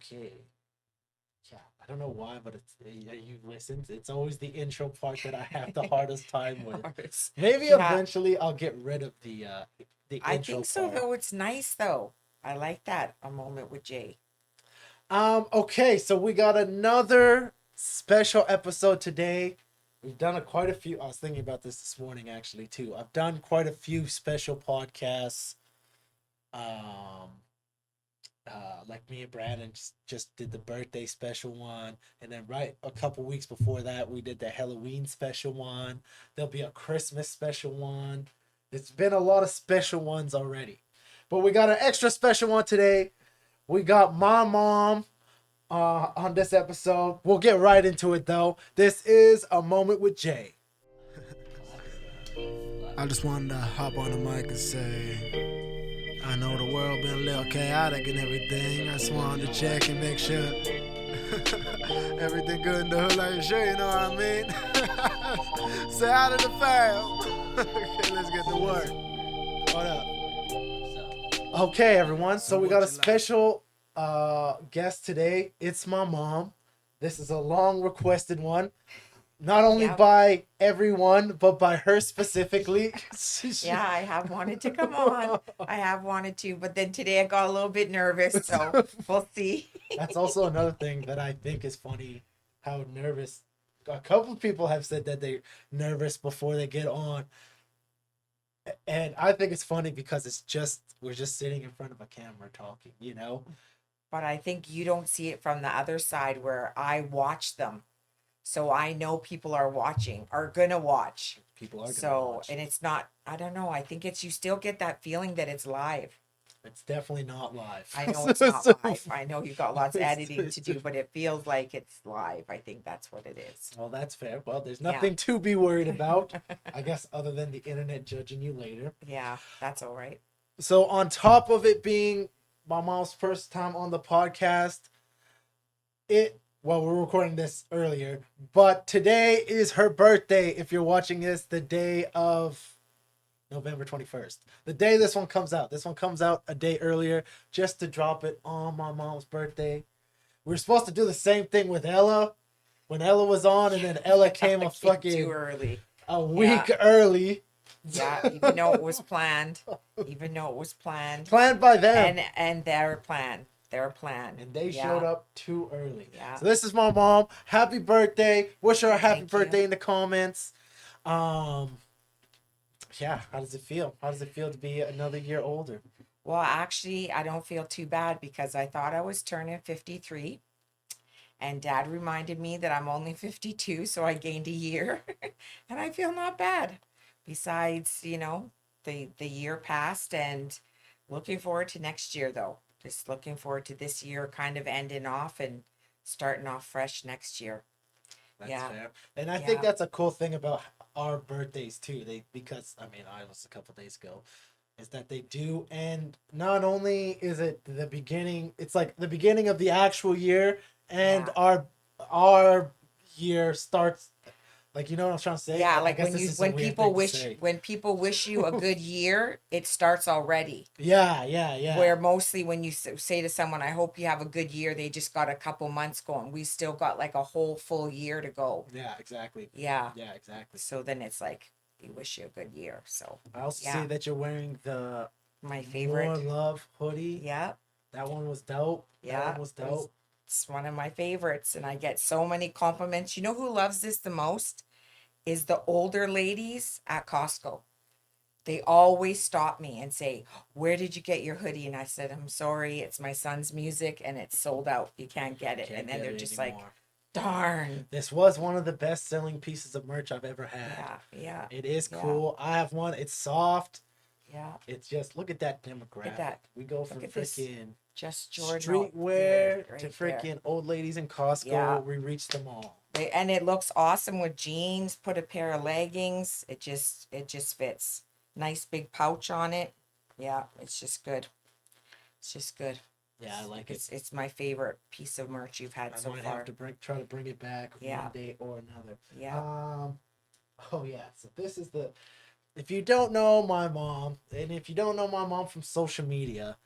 Okay. Yeah, I don't know why, but it's you listened. It's always the intro part that I have the hardest time with. Maybe Yeah, eventually I'll get rid of the I intro think so part. though. It's nice though. I like that. A moment with Jay. Okay, so we got another special episode today. We've done quite a few. I was thinking about this morning actually too. I've done quite a few special podcasts. Um, like me and Brandon just did the birthday special one, and then right a couple weeks before that we did the Halloween special one. There'll be a Christmas special one. It's been a lot of special ones already, but we got an extra special one today. We got my mom on this episode. We'll get right into it though. This is a moment with Jay. I just wanted to hop on the mic and say, I know the world been a little chaotic and everything. I just wanted to check and make sure everything good in the hood, like sure, you know what I mean? Say out of the fam. Okay, let's get to work. What up? Okay, everyone. So we got a special guest today. It's my mom. This is a long requested one. Not only Yep. by everyone, but by her specifically. Yeah, I have wanted to come on. I have wanted to, but then today I got a little bit nervous, so we'll see. That's also another thing that I think is funny. How nervous. A couple of people have said that they're nervous before they get on, and I think it's funny because it's just we're just sitting in front of a camera talking. You know. But I think you don't see it from the other side where I watch them. So I know people are watching, are gonna watch. People are gonna So, watch. and it's not, I don't know. I think it's, you still get that feeling that it's live. It's definitely not live. I know it's not live. I know you've got lots of editing to do, but it feels like it's live. I think that's what it is. Well, that's fair. Well, there's Yeah. nothing to be worried about, I guess, other than the internet judging you later. Yeah, that's all right. So, on top of it being my mom's first time on the podcast, we're recording this earlier, but today is her birthday. If you're watching this, the day of November 21st, the day this one comes out. This one comes out a day earlier just to drop it on my mom's birthday. We were supposed to do the same thing with Ella when Ella was on, and then Ella came a fucking too early. A week early. Yeah, even though it was planned. Even though it was planned. Planned by them. And their plan. Their plan. And they showed up too early. Yeah. So this is my mom. Happy birthday. Wish her a happy Thank birthday you. in the comments. Yeah, how does it feel? How does it feel to be another year older? Well, actually, I don't feel too bad because I thought I was turning 53. And Dad reminded me that I'm only 52, so I gained a year. And I feel not bad. Besides, the year passed, and looking forward to next year though. Just looking forward to this year kind of ending off and starting off fresh next year. That's Yeah. fair. And I think Yeah. that's a cool thing about our birthdays too. Because I mean I was a couple days ago, is that they do, and not only is it the beginning, it's like the beginning of the actual year, and Yeah. our year starts, like, you know what I'm trying to say? Yeah, I like guess when this you is a when weird people thing to wish say. when people wish you a good year, it starts already. Yeah. Where mostly when you say to someone, "I hope you have a good year," they just got a couple months going. We still got like a whole full year to go. Yeah, exactly. Yeah. Yeah, exactly. So then it's like, we wish you a good year. So I also yeah. see that you're wearing the My More favorite. Love hoodie. Yeah. That one was dope. Yeah. That one was dope. It's one of my favorites, and I get so many compliments. You know who loves this the most? Is the older ladies at Costco. They always stop me and say, "Where did you get your hoodie?" And I said, "I'm sorry, it's my son's music and it's sold out. You can't get it." Can't And then get they're it just anymore. like, "Darn." This was one of the best selling pieces of merch I've ever had. Yeah. It is Yeah. cool. I have one. It's soft. Yeah. It's just, look at that demographic. that. We go from at this. freaking JusJrdn. streetwear Right to there. freaking old ladies in Costco. Yeah. We reached them all. And it looks awesome with jeans. Put a pair of leggings. It just fits. Nice big pouch on it. Yeah, it's just good. It's just good. Yeah, I like it. It's my favorite piece of merch you've had I so might far. have to try to bring it back one day or another. Yeah. Oh yeah. So this is the. If you don't know my mom, and if you don't know my mom from social media,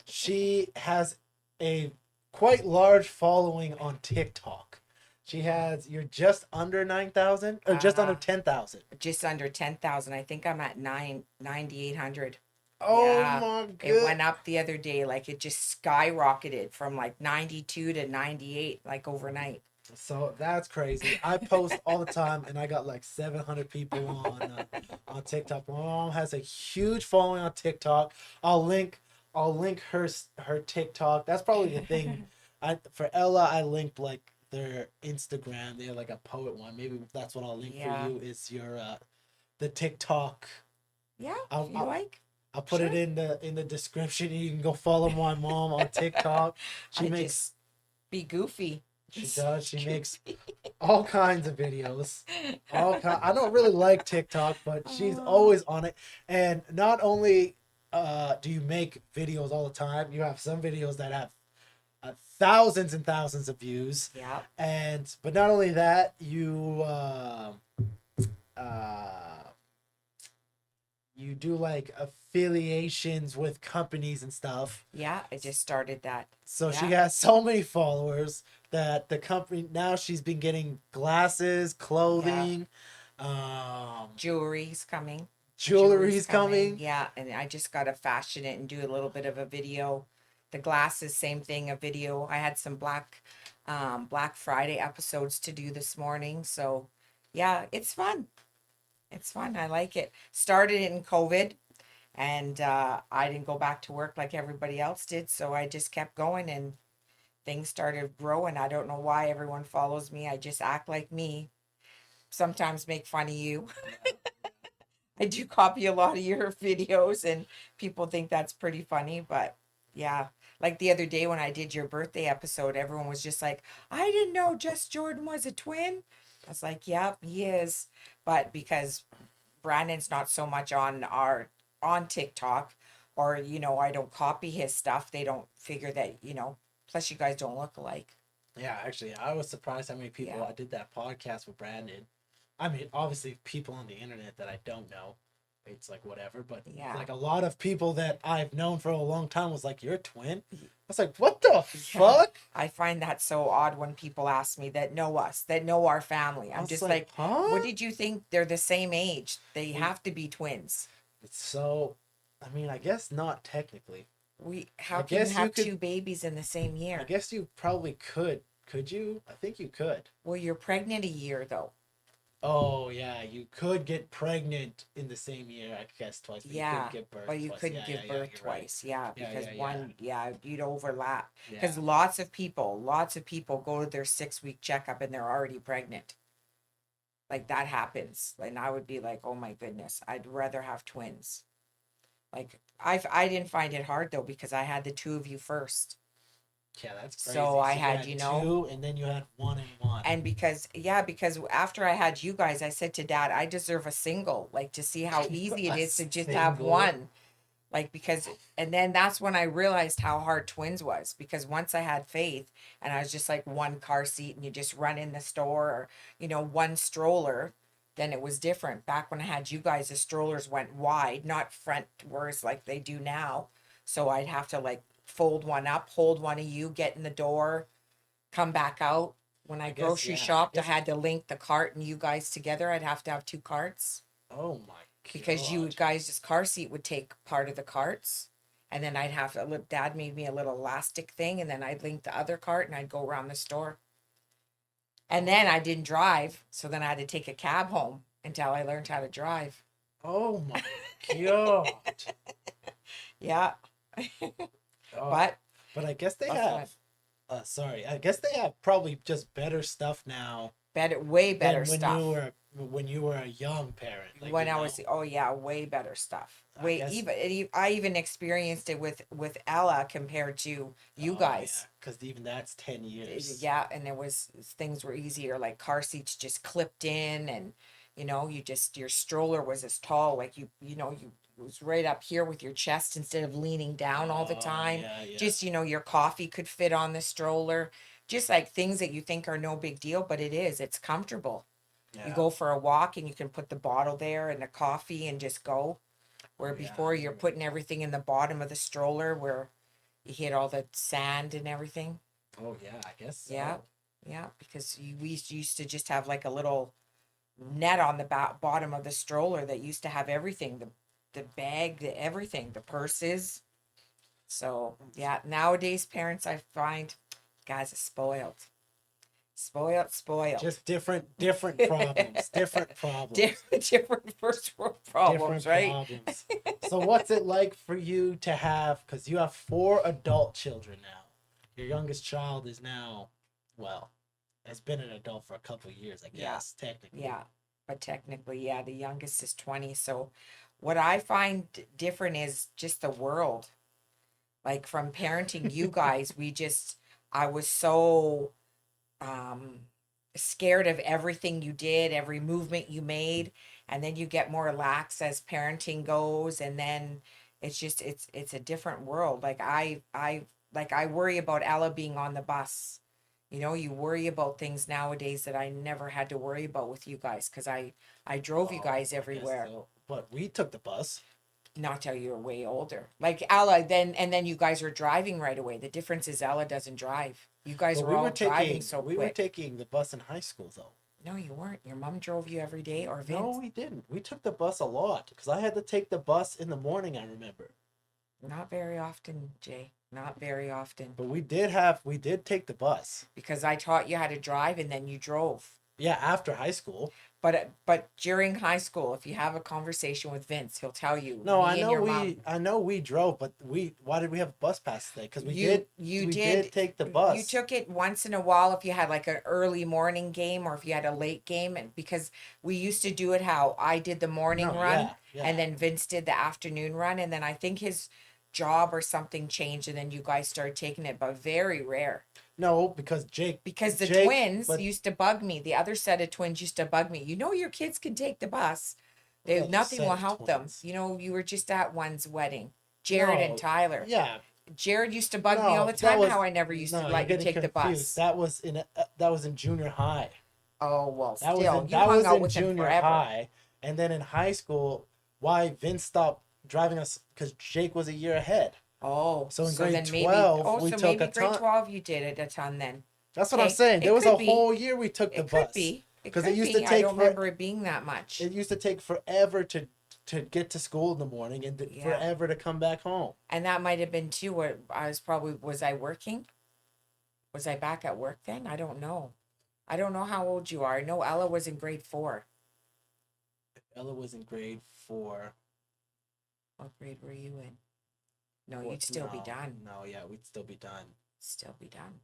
she has a quite large following on TikTok. She has you're just under 9,000 or just under Uh, 10,000. just under 10,000. I think I'm at 9,800. Oh Yeah. my It good. went up the other day. Like it just skyrocketed from like 92 to 98, like overnight. So that's crazy. I post all the time, and I got like 700 people on TikTok. My mom has a huge following on TikTok. I'll link I'll link her TikTok. That's probably the thing. I for Ella, I linked like their Instagram. They're like a poet one. Maybe that's what I'll link for Yeah. you. Is your the TikTok. Yeah. I'll, If you I'll like, I'll put it sure. in the description. You can go follow my mom on TikTok. She I makes just be goofy. she It's does. She makes goofy. all kinds of videos. I don't really like TikTok, but she's Oh, always on it. And not only do you make videos all the time, you have some videos that have thousands and thousands of views. yeah. And but not only that, uh, you do like affiliations with companies and stuff. Yeah. I just started that. So she Yeah. has so many followers that the company now she's been getting glasses, Yeah. clothing, um, Jewelry's coming. Jewelry's jewelry's coming. coming. Yeah. And I just got to fashion it and do a little bit of a video. The glasses, same thing, a video. I had some Black Friday episodes to do this morning. So yeah, it's fun. It's fun. I like it. Started in COVID and I didn't go back to work like everybody else did. So I just kept going and things started growing. I don't know why everyone follows me. I just act like me. Sometimes make fun of you. I do copy a lot of your videos and people think that's pretty funny, but yeah. Like the other day when I did your birthday episode, everyone was just like, I didn't know JusJrdn was a twin. I was like, yep, he is. But because Brandon's not so much on TikTok or, I don't copy his stuff, they don't figure that, plus you guys don't look alike. Yeah, actually, I was surprised how many people Yeah. I did that podcast with Brandon. I mean, obviously, people on the internet that I don't know, it's like whatever. But Yeah. like a lot of people that I've known for a long time was like, "You're a twin." I was like, "What the Yeah. fuck?" I find that so odd when people ask me that know us, that know our family. I I'm was just like, like, what "Huh?" did you think? They're the same age. They We have to be twins. it's so. I mean, I guess not technically. How I can you guess you have could. two babies in the same I year? guess you probably could. Could you? I think you could. Well, you're pregnant a year though. Oh yeah, you could get pregnant in the same year. I guess twice, but you couldn't Yeah, give birth but you twice. couldn't Yeah, yeah, give yeah. birth You're right. twice. Yeah, Yeah, because yeah, yeah, one, yeah, you'd overlap. yeah. Because lots of people go to their 6 week checkup and they're already pregnant. Like that happens. And I would be like, oh my goodness, I'd rather have twins. Like I didn't find it hard though because I had the two of you first. Yeah, that's So crazy. I So you had, had two, and then you had one and one. and because after I had you guys, I said to dad, I deserve a single, like to see how easy it A is to just have single. one. Like because and then that's when I realized how hard twins was because once I had Faith and I was just like one car seat and you just run in the store or one stroller, then it was different. Back when I had you guys, the strollers went wide, not frontwards like they do now. So I'd have to like fold one up, hold one of you, get in the door, come back out. When I I guess grocery yeah. I shopped, I guess. had to link the cart and you guys together. I'd have to have two carts Oh my because you god. guys' car seat would take part of the carts. And then I'd have to, dad made me a little elastic thing, and then I'd link the other cart and I'd go around the store. And then I didn't drive. So then I had to take a cab home until I learned how to drive. Oh my god. Yeah. Oh, But but I guess they that's what have. Sorry. I guess they have probably just better stuff now better, way better than stuff. when you were a young parent. Like When I was, oh yeah, way better stuff. I guess. I even experienced it with Ella compared to you Oh yeah, guys. because even that's 10 years. Yeah, and there was things were easier, like car seats just clipped in, and you just your stroller was as tall, like you was right up here with your chest instead of leaning down all the Oh time. yeah, yeah, Just your coffee could fit on the stroller. Just like things that you think are no big deal, but it is. It's comfortable. You yeah. go for a walk and you can put the bottle there and the coffee and just go. Where Oh yeah. before you're putting everything in the bottom of the stroller where you hit all the sand and everything. Oh yeah, I guess so. Yeah, yeah, because we used to just have like a little net on the bottom of the stroller that used to have everything, the bag, the everything, the purses. So yeah, nowadays parents I find guys are spoiled. Spoiled, spoiled. Just different problems, different problems, Different first world problems, different right? problems. So what's it like for you to have, because you have four adult children now. Your youngest child is now, well, has been an adult for a couple of years, I Yeah, guess, technically. yeah. But technically, yeah, the youngest is 20. So what I find different is just the world. Like from parenting you guys, I was so um scared of everything you did, every movement you made, and then you get more lax as parenting goes, and then it's a different world. I worry about Ella being on the bus. You know, you worry about things nowadays that I never had to worry about with you guys because I drove you Oh, guys I guess everywhere. so. But we took the bus. Not till you were way older. Like Ella, then you guys were driving right away. The difference is Ella doesn't drive. You guys But were all driving so we were quick. taking the bus in high school though. No, you weren't. Your mom drove you every day, or No, Vince? we didn't. We took the bus a lot because I had to take the bus in the morning, I remember. Not very often, Jay. Not very often. But we did take the bus. Because I taught you how to drive and then you drove. Yeah, after high school. But during high school, if you have a conversation with Vince, he'll tell you No, me and your mom. I know we drove, but why did we have a bus pass today? Because You we did did take the bus. You took it once in a while if you had like an early morning game or if you had a late game, and because we used to do it how I did the morning No, run yeah. and then Vince did the afternoon run, and then I think his job or something changed and then you guys started taking it, but very rare. No, because Because the Jake, twins but used to bug me. The other set of twins used to bug me. You know, your kids can take the bus. what They other nothing set will of help them. twins? You know, you were just at one's wedding. Jared and No, Tyler. yeah, Jared used to bug me all no, the that time was how I never used to no. You're let you getting take the confused. bus. That was in junior high. Oh, well, still, you That hung was out in with him junior forever. high, and then in high school, why Vince stopped driving us because Jake was a year ahead. Oh, So in so grade then maybe, 12, we so took maybe a grade ton. 12 you did it a ton then. That's what I'm Okay, saying. There it was could a be. whole year we took the It could bus be. It because it could used to be. I take don't for remember it being that much. it used to take forever to get to school in the morning and Yeah. forever to come back home. And that might have been too what was I working? Was I back at work then? I don't know. I don't know how old you are. I know Ella was in grade 4. Ella was in grade 4. What grade were you in? No, What? you'd still be No, done. no, yeah, we'd still be done. Still be done.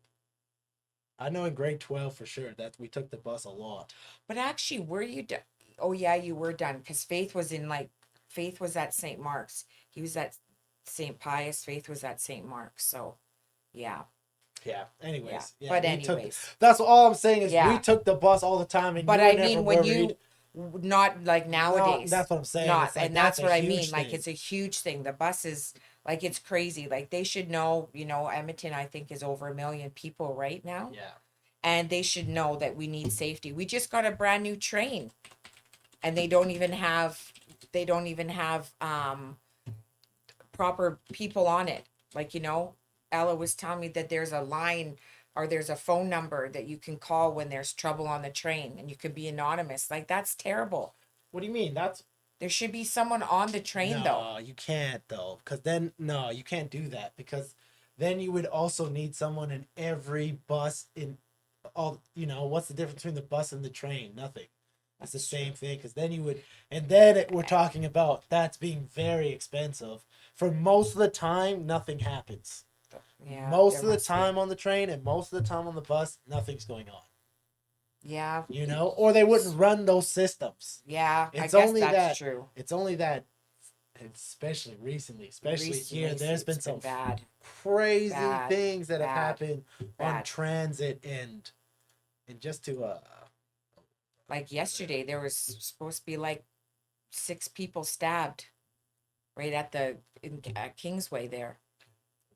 I know in grade 12 for sure that we took the bus a lot. But actually, were you done? Oh, yeah, you were done because Faith was at St. Mark's. He was at St. Pius. Faith was at St. Mark's. So, yeah. Yeah. Yeah. Anyways, yeah, But we took. anyways, That's all I'm saying is we yeah. took the bus all the time, and But you were I never mean, when worried. not like No, nowadays, that's what I'm saying. not, It's like and that's that's a what I mean. huge Like thing. it's a huge thing. The bus is like it's crazy. Like they should know. You know, Edmonton I think is over 1 million people right now, Yeah. and they should know that we need safety. We just got a brand new train, and they don't even have proper people on it. Like, you know, Ella was telling me that there's a line or there's a phone number that you can call when there's trouble on the train and you can be anonymous. Like that's terrible. What do you mean? That's There should be someone on the train though. no, you can't though, because then no, you can't do that because then you would also need someone in every bus in all. You know, what's the difference between the bus and the train? Nothing. It's the That's same true. thing because then you would, and then we're talking about that's being very expensive. For most of the time, nothing happens. Yeah, Most there of the must be. time on the train and most of the time on the bus, nothing's going on. Yeah. You know, or they wouldn't run those systems. Yeah, I It's guess only that's that. true. It's only that. Especially recently, especially Recently, here, there's been it's been some bad, crazy bad, things that have bad, happened on bad. transit and just to Like yesterday, there was supposed to be like 6 people stabbed right at Kingsway there.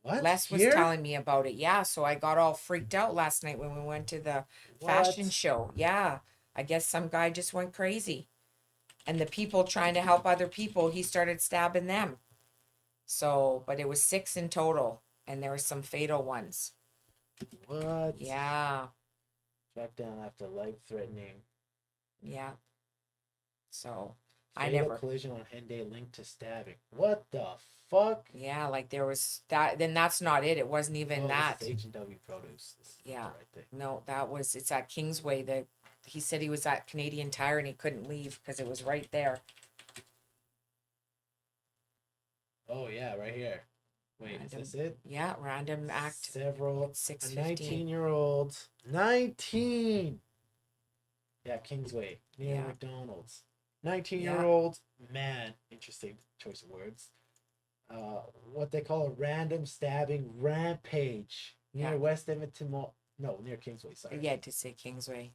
what Les was here? telling me about it. Yeah, so I got all freaked out last night when we went to the fashion What? show. Yeah, I guess some guy just went crazy. And the people trying to help other people, he started stabbing them. So, but it was 6 in total, and there were some fatal ones. What? Yeah. Tracked down after life-threatening Yeah. So I fatal never. collision on Henday linked to stabbing. What the fuck? Yeah, like there was that. Then that's not it. It wasn't even Oh, that. this is H&W Produce. This is Yeah. the right thing. No, that was. It's at Kingsway. That he said he was at Canadian Tire and he couldn't leave because it was right there. Oh yeah, right here. Wait, Random. is this it? Yeah, random act. Several. A 6:15. 19-year-old. 19. Yeah, Kingsway near Yeah. McDonald's. Yeah. 19-year-old man. Interesting choice of words. What they call a random stabbing rampage near Yeah. West Edmonton Mall. No, near Kingsway. Sorry. Yeah, to say Kingsway.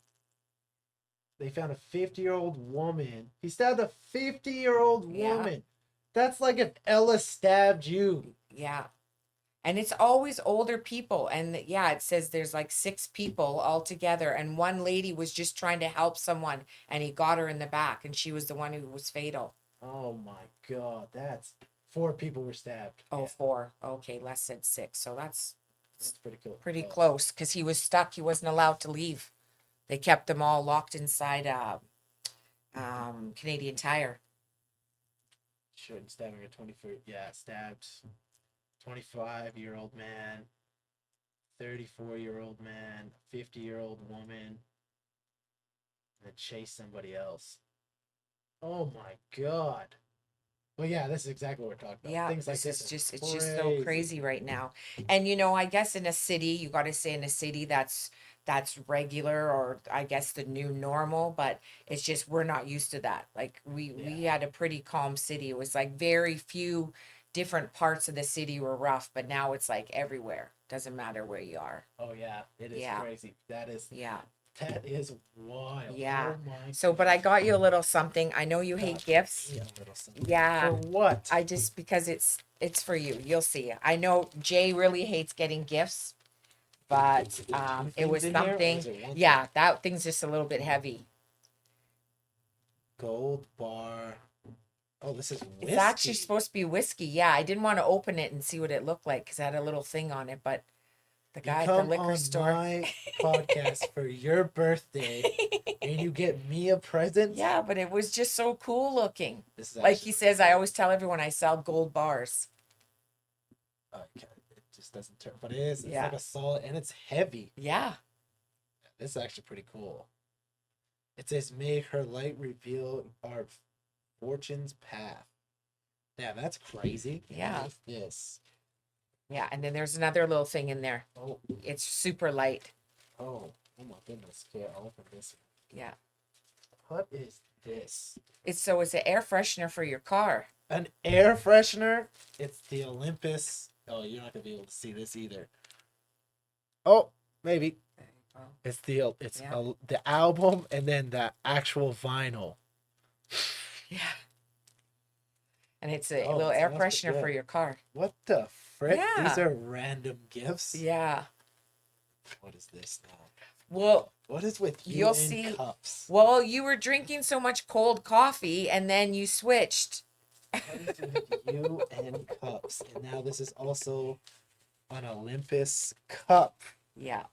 They found a 50-year-old woman. He stabbed a 50-year-old Yeah. woman. That's like if Ella stabbed you. Yeah. And it's always older people. And yeah, it says there's like 6 people all together. And one lady was just trying to help someone and he got her in the back and she was the one who was fatal. Oh my god, that's 4 people were stabbed. Oh, Yeah, 4. Okay, Les said 6. So that's that's pretty cool. pretty close because he was stuck. He wasn't allowed to leave. They kept them all locked inside Canadian Tire. Shouldn't stabbing a 24. Yeah, stabbed 25-year-old man, 34-year-old man, 50-year-old woman, and then chase somebody else. Oh my god. Well, yeah, this is exactly what we're talking about. Yeah, Things like this this is just are it's just so crazy right now. And I guess in a city, you got to say in a city that's regular or I guess the new normal, but it's just we're not used to that. Like we had a pretty calm city. It was like very few different parts of the city were rough, but now it's like everywhere. Doesn't matter where you are. Oh yeah, it is Yeah. crazy. That is Yeah. wild. Yeah. Oh my So, but I got you a little something. I know you God. hate gifts. Me a little something. Yeah. For what? I just because it's for you. You'll see. I know Jay really hates getting gifts, but Two it was things in here, or something. is it one Yeah, thing? that thing's just a little bit heavy. Gold bar. Oh, this is whiskey. It's actually supposed to be whiskey. Yeah, I didn't want to open it and see what it looked like because it had a little thing on it. But the guy You at the come liquor on store. my podcast for your birthday, and you get me a present. Yeah, but it was just so cool looking. This is Like actually he says, I always tell everyone I sell gold bars. okay. It just doesn't turn, but it is. It's Yeah. like a solid, and it's heavy. Yeah. This is actually pretty cool. It says, "May her light reveal our fortune's path." Yeah, that's crazy. Yeah. What is this? Yeah, and then there's another little thing in there. Oh, It's super light. oh my goodness! Okay, I'll open this. Yeah. What is this? It's an air freshener for your car. An air freshener. It's the Olympus. Oh, you're not gonna be able to see this either. Oh, maybe. It's the Yeah. the album and then the actual vinyl. Yeah. And it's a Oh, little it air smells pretty freshener for good. your car. What the frick? Yeah. These are random gifts. Yeah. What is this now? Well, What is with you You'll and see- cups? well, you were drinking so much cold coffee and then you switched. What is with you and cups? And now this is also an Olympus cup. Yeah.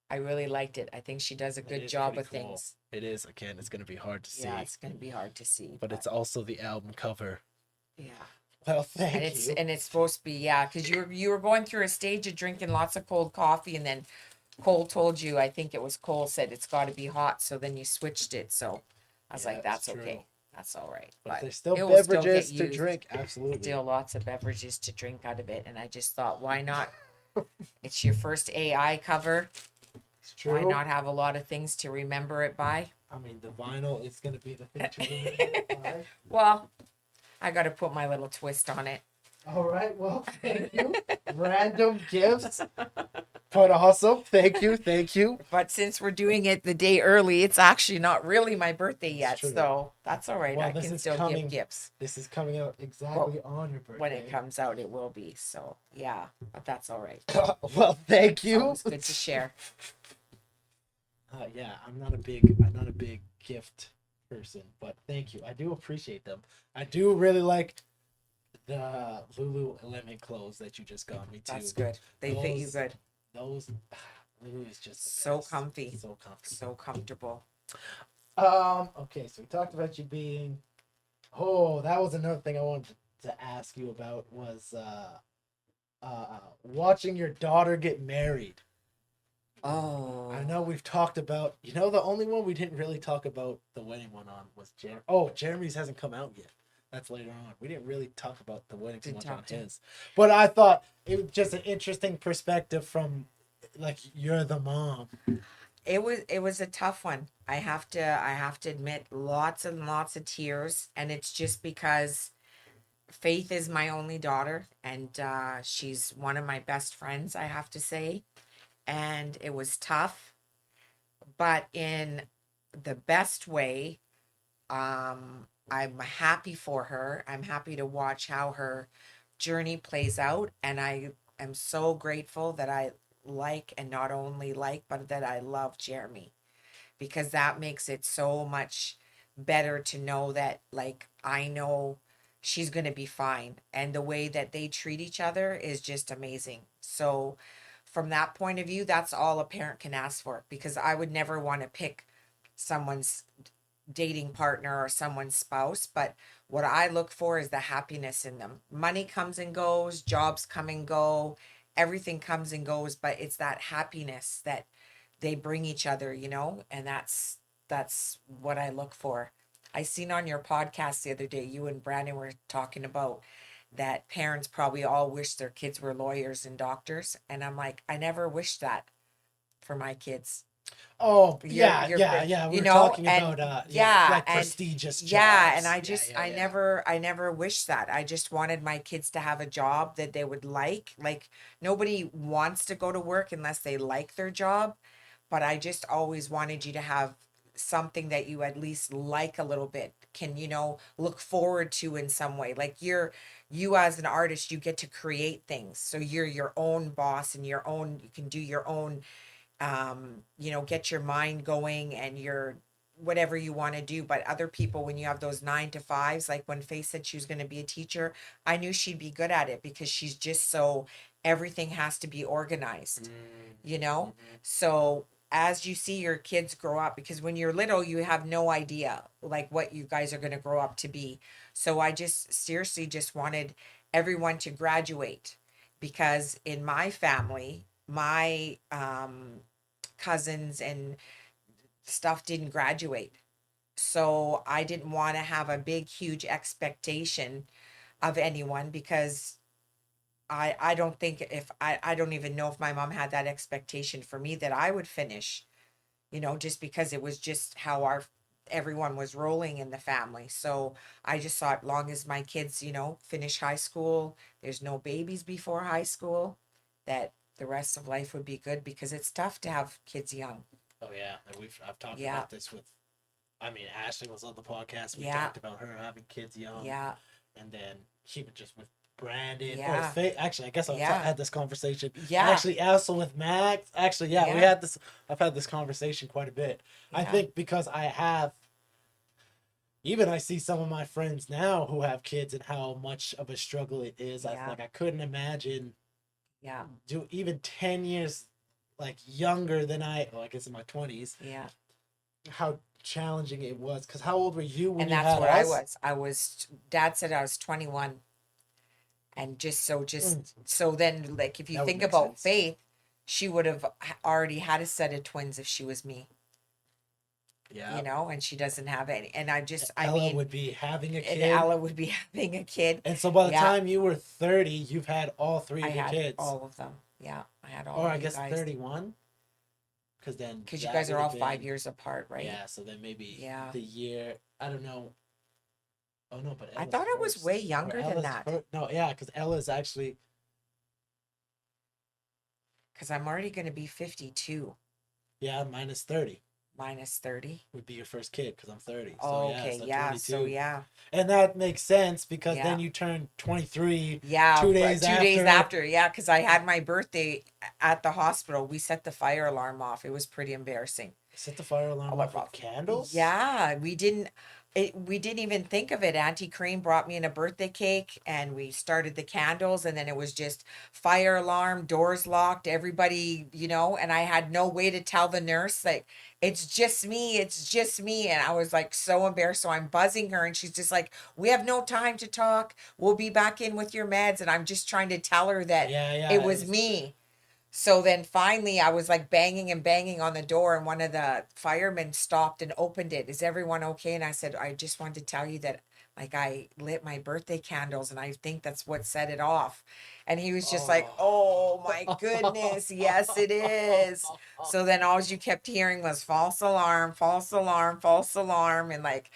I really liked it. I think she does a It good is job pretty with cool. things. It is. Again, it's gonna be hard to see. Yeah, it's going to be hard to see. but it's also the album cover. yeah. Well, thank And it's you. and it's supposed to be, yeah, because you were going through a stage of drinking lots of cold coffee and then Cole told you, I think it was Cole said it's got to be hot, so then you switched it. So I was Yeah, like, that's true. okay. That's all right. But if there's still it will still beverages get to used. drink, absolutely. Still lots of beverages to drink out of it. And I just thought, why not? It's your first AI cover. It's true. Why not have a lot of things to remember it by? I mean, the vinyl is gonna be the thing to remember. Right? Well, I got to put my little twist on it. All right. Well, thank you. Random gifts, but awesome. Thank you. Thank you. But since we're doing it the day early, it's actually not really my birthday yet. true. So that's all right. Well, I this can is still coming give gifts. This is coming out exactly on your birthday. When it comes out, it will be. So yeah, but that's all right. Well, thank you. Always good to share. Yeah, I'm not a big gift person, but thank you. I do appreciate them. I do really like the Lululemon clothes that you just got me too. That's good. They fit you Those good. those Lulu is just the So best. comfy. So comfortable. So comfortable. Okay, so we talked about you being. Oh, that was another thing I wanted to ask you about was watching your daughter get married. I Oh, know we've talked about, the only one we didn't really talk about the wedding one on was Jeremy. Oh, Jeremy's hasn't come out yet. That's later on. We didn't really talk about the wedding too didn't much on talk to. his. But I thought it was just an interesting perspective from, like, you're the mom. It was a tough one. I have to admit, lots and lots of tears, and it's just because Faith is my only daughter, and she's one of my best friends, I have to say. And it was tough, but in the best way. I'm happy for her. I'm happy to watch how her journey plays out, and I am so grateful that I like, and not only like, but that I love Jeremy, because that makes it so much better to know that, like, I know she's going to be fine, and the way that they treat each other is just amazing. So from that point of view, that's all a parent can ask for, because I would never want to pick someone's dating partner or someone's spouse, but what I look for is the happiness in them. Money comes and goes, jobs come and go, everything comes and goes, but it's that happiness that they bring each other, and that's what I look for. I seen on your podcast the other day, you and Brandon were talking about that parents probably all wish their kids were lawyers and doctors, and I'm like, I never wished that for my kids. Oh, You're yeah, you're yeah, fit, yeah. We were talking and about, yeah, like and prestigious yeah, and jobs. I Yeah, just yeah, I yeah. never I never wished that. I just wanted my kids to have a job that they would like. Like, nobody wants to go to work unless they like their job, but I just always wanted you to have something that you at least like a little bit, can, look forward to in some way. Like, you as an artist, you get to create things. So you're your own boss, and you can do your own, get your mind going, and your whatever you want to do. But other people, when you have those 9 to 5s, like when Faith said she was going to be a teacher, I knew she'd be good at it, because she's just so, everything has to be organized, you know? Mm-hmm. So as you see your kids grow up, because when you're little, you have no idea like what you guys are going to grow up to be. So I just seriously just wanted everyone to graduate, because in my family, my cousins and stuff didn't graduate. So I didn't want to have a big, huge expectation of anyone, because I don't think, if I don't even know if my mom had that expectation for me that I would finish, just because it was just how everyone was rolling in the family. So I just thought, long as my kids, finish high school, there's no babies before high school, that the rest of life would be good, because it's tough to have kids young. Oh, yeah. And I've talked Yeah, about this with, Ashley was on the podcast. We yeah, talked about her having kids young, yeah, and then even just with Brandon or with yeah, Faith. Actually, I guess yeah, had this conversation. yeah, Actually, also with Max. Actually, yeah, we yeah, had this. I've had this conversation quite a bit. I yeah, think because even I see some of my friends now who have kids and how much of a struggle it is. yeah, I couldn't imagine yeah, do even 10 years like younger than well, I guess in my 20s, yeah. how challenging it was. Because how old were you when And you that's had what I us? was. Dad said I was 21. And Mm, so then, like, if you that would think make about sense. Faith, she would have already had a set of twins if she was me, Yeah. and she doesn't have any. And I Ella mean, would be having a and kid. Ella would be having a kid. And so by the Yeah, time you were 30, you've had all three I of your had kids. all of them. Yeah, I had all Or of I you guess guys. 31. Because then Because you that guys are would all have 5 years apart, right? yeah, so then maybe Yeah. the year, I don't know. Oh no, but I Ella's thought I was way first. Or younger than Ella's that, first. No, yeah, because Ella's actually, because I'm already going to be 52 yeah, minus 30 minus 30. would be your first kid because I'm 30. So Oh, yeah, okay. so Yeah. So, 22. yeah. And that makes sense because Yeah. then you turn 23 Yeah, 2 days 2 days after. after, yeah, because I had my birthday at the hospital. We set the fire alarm off. It was pretty embarrassing. Set the fire alarm off with candles? Yeah, we didn't. we didn't even think of it. Auntie Cream brought me in a birthday cake and we started the candles, and then it was just fire alarm, doors locked, everybody, and I had no way to tell the nurse, like, it's just me, it's just me. And I was like so embarrassed. So I'm buzzing her and she's just like, we have no time to talk. We'll be back in with your meds. And I'm just trying to tell her that Yeah, it yeah. It was was me. So then finally I was like banging and banging on the door, and one of the firemen stopped and opened it. Is everyone okay? And I said, I just wanted to tell you that, like, I lit my birthday candles and I think that's what set it off. And he was just like, oh my goodness, yes, it is. So then all you kept hearing was false alarm, false alarm, false alarm. And like,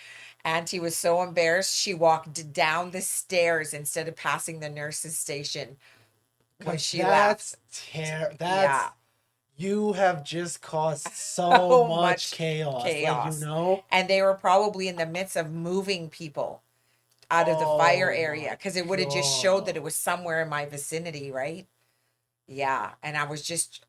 Auntie was so embarrassed, she walked down the stairs instead of passing the nurse's station when because she left. that's Yeah. you have just caused so So much much chaos, like, chaos. And they were probably in the midst of moving people out of the fire oh area my because it would have just showed that god. it was somewhere in my vicinity, right? Yeah. And I was just,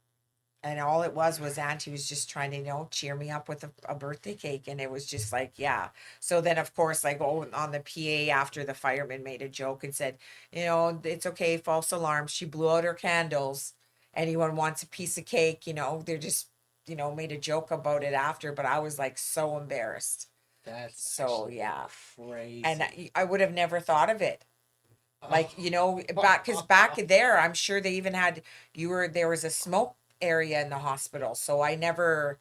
and all it was Auntie was just trying to, cheer me up with a birthday cake. And it was just like, yeah. So then, of course, like, oh, on the PA after, the fireman made a joke and said, it's okay, false alarm. She blew out her candles. Anyone wants a piece of cake, they're just, made a joke about it after. But I was like so embarrassed. That's So, actually yeah. And crazy. I would have never thought of it. Like, back, because back there, I'm sure they even had, there was a smoke area in the hospital. So I never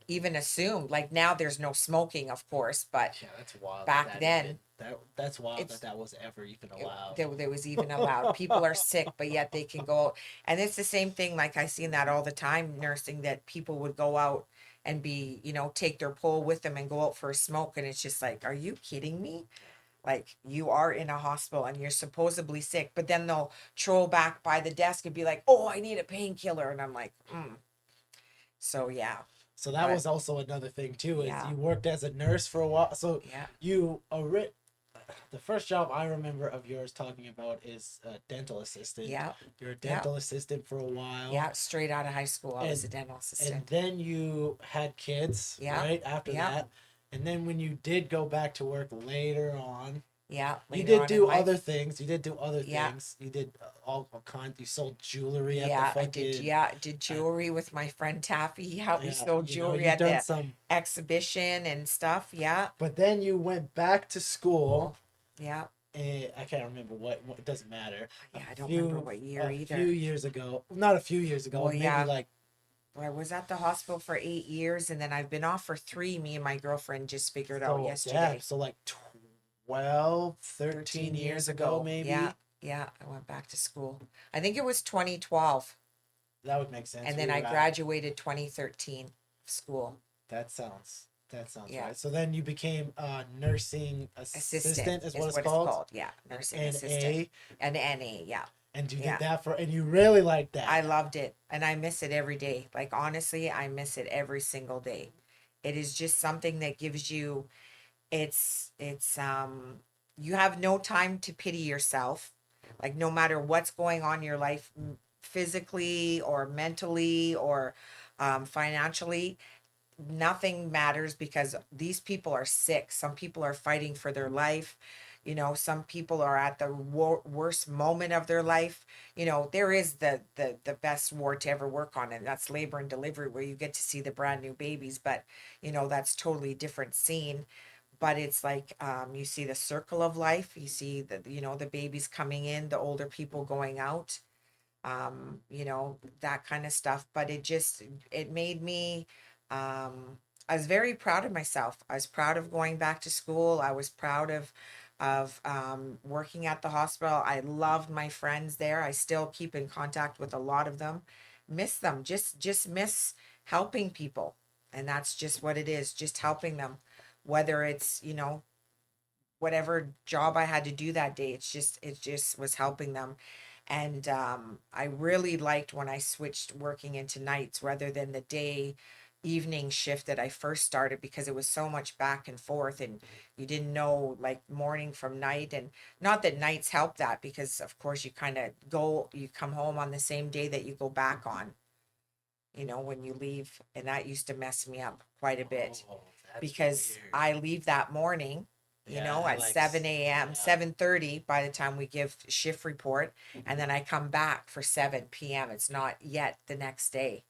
even assumed, like, now there's no smoking, of course, but Yeah, that's wild that back that even then, that's wild that it's, that was ever even allowed. there was even allowed. People are sick, but yet they can go out. And it's the same thing. Like, I seen that all the time nursing, that people would go out and be, take their pole with them and go out for a smoke. And it's just like, are you kidding me? Like, you are in a hospital and you're supposedly sick, but then they'll troll back by the desk and be like, oh, I need a painkiller. And I'm like, so yeah. So that But was also another thing too, is yeah, you worked as a nurse for a while. So yeah, you the first job I remember of yours talking about is a dental assistant. yeah, You're a yeah, dental assistant for a while, yeah. Straight out of high school, I was and a dental and assistant. then you had kids, Yeah, right? After yeah, that, and then when you did go back to work later on, yeah. you Later did on in do other life, things. You did do other yeah, things. You did all kinds. You sold jewelry at the yeah. I did, fucking. yeah, I did At, jewelry with my friend Taffy. He helped me yeah, sell jewelry you've at done the some. exhibition and stuff. Yeah, But then you went back to school. cool. Yeah, I can't remember what. It doesn't matter. A yeah. I don't remember what year a few either. years ago. Not a few years ago. Well, Maybe yeah. like I was at the hospital for 8 years, and then I've been off for three. Me and my girlfriend just figured out so. Yeah. yesterday. So like 12, 13 13 years years ago, ago. Yeah, maybe. yeah. I went back to school. I think it was 2012. That would make sense. And We then I were at. graduated 2013 school. That sounds. That sounds Yeah. right. So then you became a nursing Assistant assistant, is what is it's what it's called. called. Yeah. An Nursing assistant. NA, An NA. Yeah. and you did Yeah. that for, and you really liked I that. loved it. And I miss it every day. Like, honestly, I miss it every single day. It is just something that gives you, it's you have no time to pity yourself. Like, no matter what's going on in your life, physically or mentally or financially, nothing matters because these people are sick. Some people are fighting for their life. Some people are at the worst moment of their life. There is the best ward to ever work on, and that's labor and delivery, where you get to see the brand new babies. But that's totally different scene. But it's like, you see the circle of life. You see the babies coming in, the older people going out, that kind of stuff. But it made me, I was very proud of myself. I was proud of going back to school. I was proud of working at the hospital. I loved my friends there. I still keep in contact with a lot of them. Miss them. Just miss helping people. And that's just what it is, just helping them. Whether it's, whatever job I had to do that day, it just was helping them. And I really liked when I switched working into nights rather than the day evening shift that I first started, because it was so much back and forth and you didn't know, like, morning from night. And not that nights help that, because of course you come home on the same day that you go back on, when you leave. And that used to mess me up quite a bit, Oh, that's because weird. I leave that morning Yeah, at 7 a.m., yeah. 7:30 by the time we give shift report, and then I come back for 7 p.m. It's not yet the next day.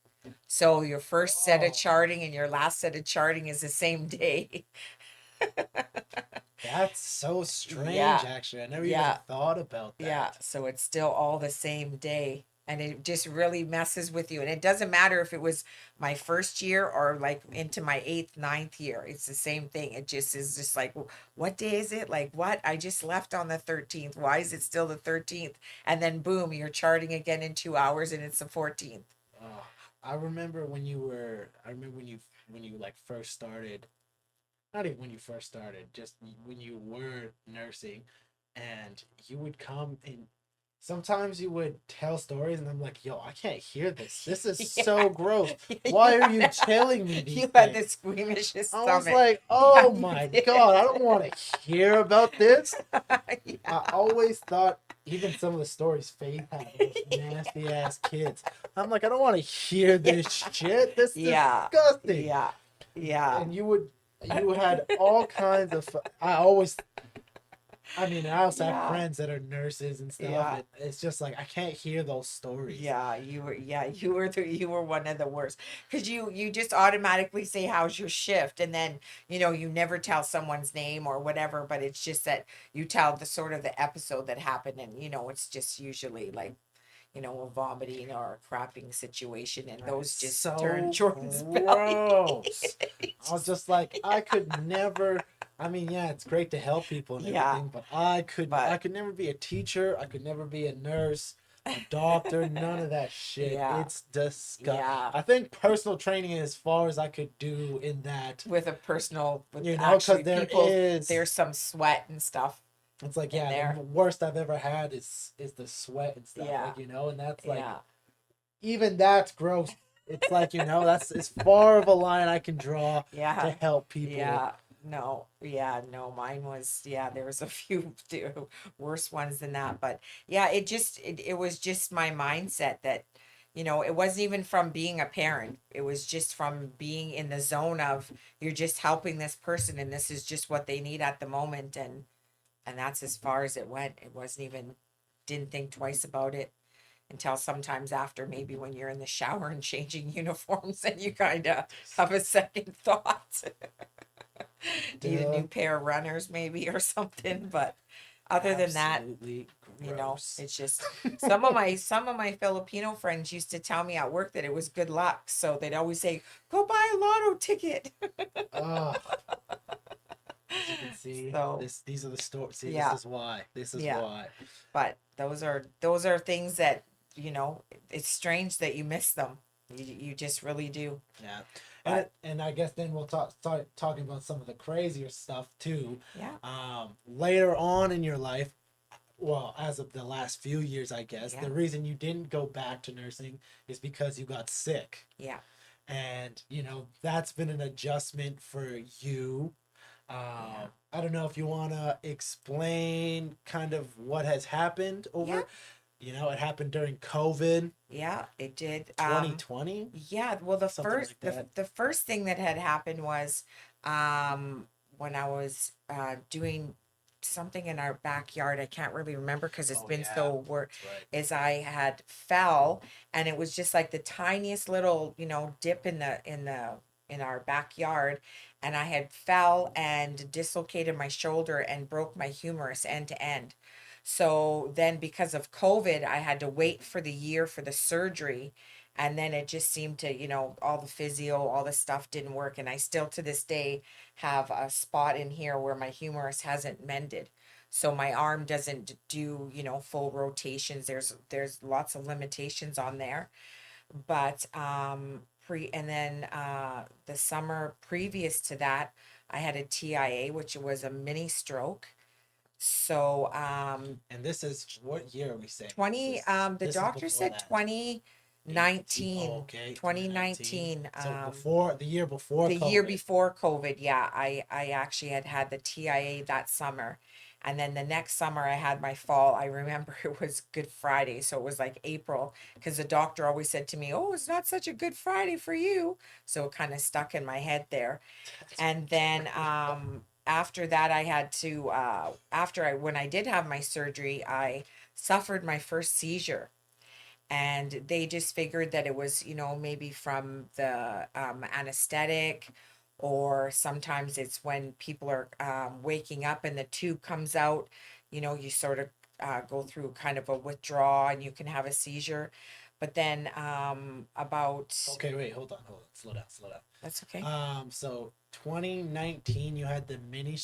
So your first set of Oh, charting and your last set of charting is the same day. that's so strange, Yeah. actually. I never even Yeah. thought about Yeah, that. so it's still all the same day. And it just really messes with you. And it doesn't matter if it was my first year or like into my eighth, ninth year. It's the same thing. It just is just like, what day is it? Like, what? I just left on the 13th. Why is it still the 13th? And then boom, you're charting again in 2 hours and it's the 14th. Oh, I remember when you like first started, not even when you first started, just when you were nursing, and you would come and sometimes you would tell stories, and I'm like, yo, I can't hear this. This is Yeah. so gross. Why are you telling me these You had things? this squeamish I was stomach. like, Yeah, oh you my did. God, I don't want to hear about this. Yeah. I always thought even some of the stories Faith had, those nasty ass kids. I'm like, I don't want to hear Yeah. this shit. This is Yeah. disgusting. Yeah. Yeah. And you had all kinds of. I always, I mean, I also have Yeah. friends that are nurses and stuff. Yeah. And it's just like I can't hear those stories. You were one of the worst because you just automatically say how's your shift, and then you never tell someone's name or whatever, but it's just that you tell the sort of the episode that happened, and it's just usually like a vomiting or a crapping situation, and That is those just turn so Jordan's belly. gross. I was just like, I could never. I mean, yeah, it's great to help people and Yeah, everything, but I but could never be a teacher. I could never be a nurse, a doctor, none of that shit. yeah, It's disgusting. yeah. I think personal training is as far as I could do in that, With because actually there people, is. there's some sweat and stuff It's like, in yeah, the there. worst I've ever had is the sweat and stuff, Yeah, like, and that's like, yeah, even that's gross. It's like, that's as far of a line I can draw to yeah, help people. yeah. No, yeah, no, mine was, yeah, there was a few worse ones than that. But yeah, it was just my mindset that, it wasn't even from being a parent. It was just from being in the zone of you're just helping this person and this is just what they need at the moment. And that's as far as it went. It wasn't even, didn't think twice about it until sometimes after, maybe when you're in the shower and changing uniforms and you kind of have a second thought. Need a Duh, new pair of runners maybe or something, but other than that, absolutely gross. it's just some of my Filipino friends used to tell me at work that it was good luck, so they'd always say go buy a lotto ticket. Ugh. As you can see, So these are the stories. See, this yeah, is why. This is yeah, why. but those are things that it's strange that you miss them. You just really do. Yeah. But And I guess then we'll start talking about some of the crazier stuff too. yeah, Later on in your life, well, as of the last few years, I guess, yeah, the reason you didn't go back to nursing is because you got sick. yeah, And, that's been an adjustment for you. yeah, I don't know if you want to explain kind of what has happened yeah, over, it happened during COVID yeah. It did. 2020, Yeah. Well, the something first like the that. the first thing that had happened was when I was doing something in our backyard. I can't really remember because it's Oh, been yeah, so wor that's right. is I had fell, and it was just like the tiniest little dip in our backyard, and I had fell and dislocated my shoulder and broke my humerus end to end. So then, because of COVID, I had to wait for the year for the surgery. And then it just seemed to, all the physio, all the stuff didn't work. And I still to this day have a spot in here where my humerus hasn't mended. So my arm doesn't do, full rotations. There's lots of limitations on there. But and then the summer previous to that, I had a TIA, which was a mini stroke. So And this is what year are we saying? 20 the This is doctor before said that. 18. Oh, 2019, okay, 2019. 2019, So before the year before the year COVID. before COVID. Yeah, I actually had the TIA that summer. And then the next summer I had my fall. I remember it was Good Friday, so it was like April, because the doctor always said to me, "Oh, it's not such a good Friday for you." So it kind of stuck in my head there. That's And then terrible. after that, I had to, when I did have my surgery, I suffered my first seizure. And they just figured that it was, maybe from the anesthetic, or sometimes it's when people are waking up and the tube comes out, you sort of go through kind of a withdrawal and you can have a seizure. But then about, Okay, wait, hold on, slow down, slow down. that's okay, So 2019, you had the mini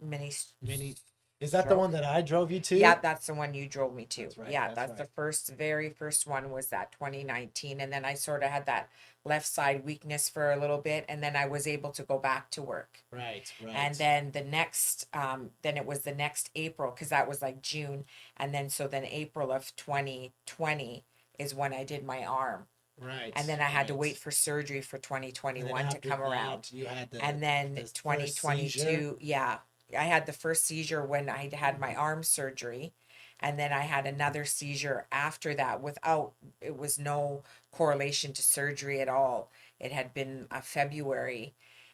mini. Is that the stroke. one that I drove you to? Yeah, that's the one you drove me to. That's right. Yeah, That's that's right. the very first one was that 2019. And then I sort of had that left side weakness for a little bit. And then I was able to go back to work. Right, And right, then then it was the next April, because that was like June. And then, so then April of 2020 is when I did my arm. right, And then I had to wait right. for surgery for And then 2021 to after come that, around. you had And then the first seizure. 2022, yeah, I had the first seizure when I had my arm surgery. And then I had another seizure after that without, it was no correlation to surgery at all. It had been February,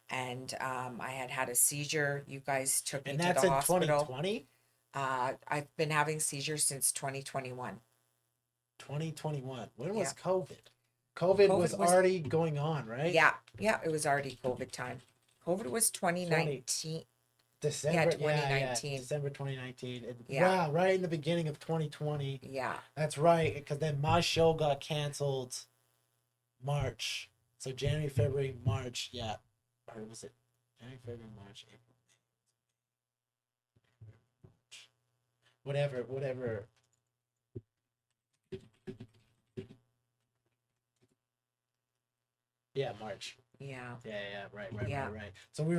and I had had a seizure. You guys took me And to the that's in hospital. 2020, I've been having seizures since 2021. 2021. When was Yeah. COVID? COVID was COVID was, already going on, right? yeah, yeah, it was already COVID time. COVID was 20 2019. Yeah, December, yeah, 2019. December 2019. Yeah, Wow, right in the beginning of 2020. yeah. That's right, because then my show got canceled March. So January, February, March, yeah. Or was it January, February, March, April, March. Whatever. Yeah, March. Yeah, Yeah, right, yeah, So yeah, we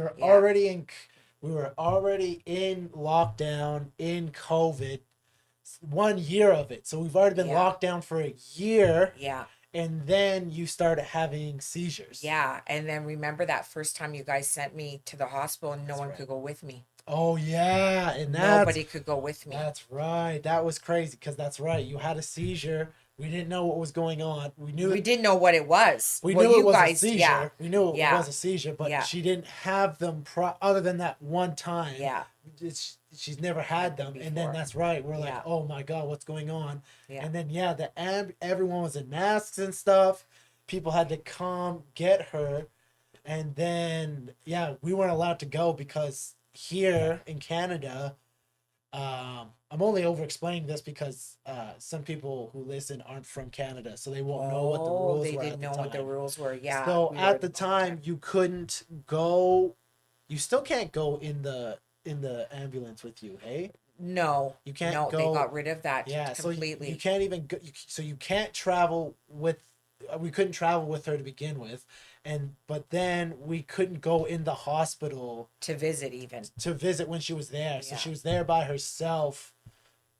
were already in lockdown in COVID, 1 year of it. So we've already been yeah, locked down for a year, yeah, and then you started having seizures. yeah. And then remember that first time you guys sent me to the hospital and no That's one right. could go with me. Oh yeah, and Nobody could go with me. that's right. That was crazy because that's right. You had a seizure. We didn't know what was going on. We didn't know what it was. We Well, knew it you was a guys, yeah, seizure. We knew it yeah, was a seizure, but yeah, she didn't have them other than that one time. yeah. She's never had Had them them, and then before. that's right. We're like, Yeah, oh my god, what's going on? yeah. And then yeah, everyone was in masks and stuff. People had to come get her, and then yeah, we weren't allowed to go because here in Canada, I'm only over explaining this because some people who listen aren't from Canada, so they won't know what the Oh, rules they were didn't at the know what the time. rules were. Yeah, So we were at in the lockdown. time, you couldn't go. You still can't go in the ambulance with you. Hey, No, you can't no, they go. got rid of that Yeah, so you completely. can't even go. So you can't travel with. We couldn't travel with her to begin with, and but then we couldn't go in the hospital To visit even. to visit when she was there. So Yeah. she was there by herself.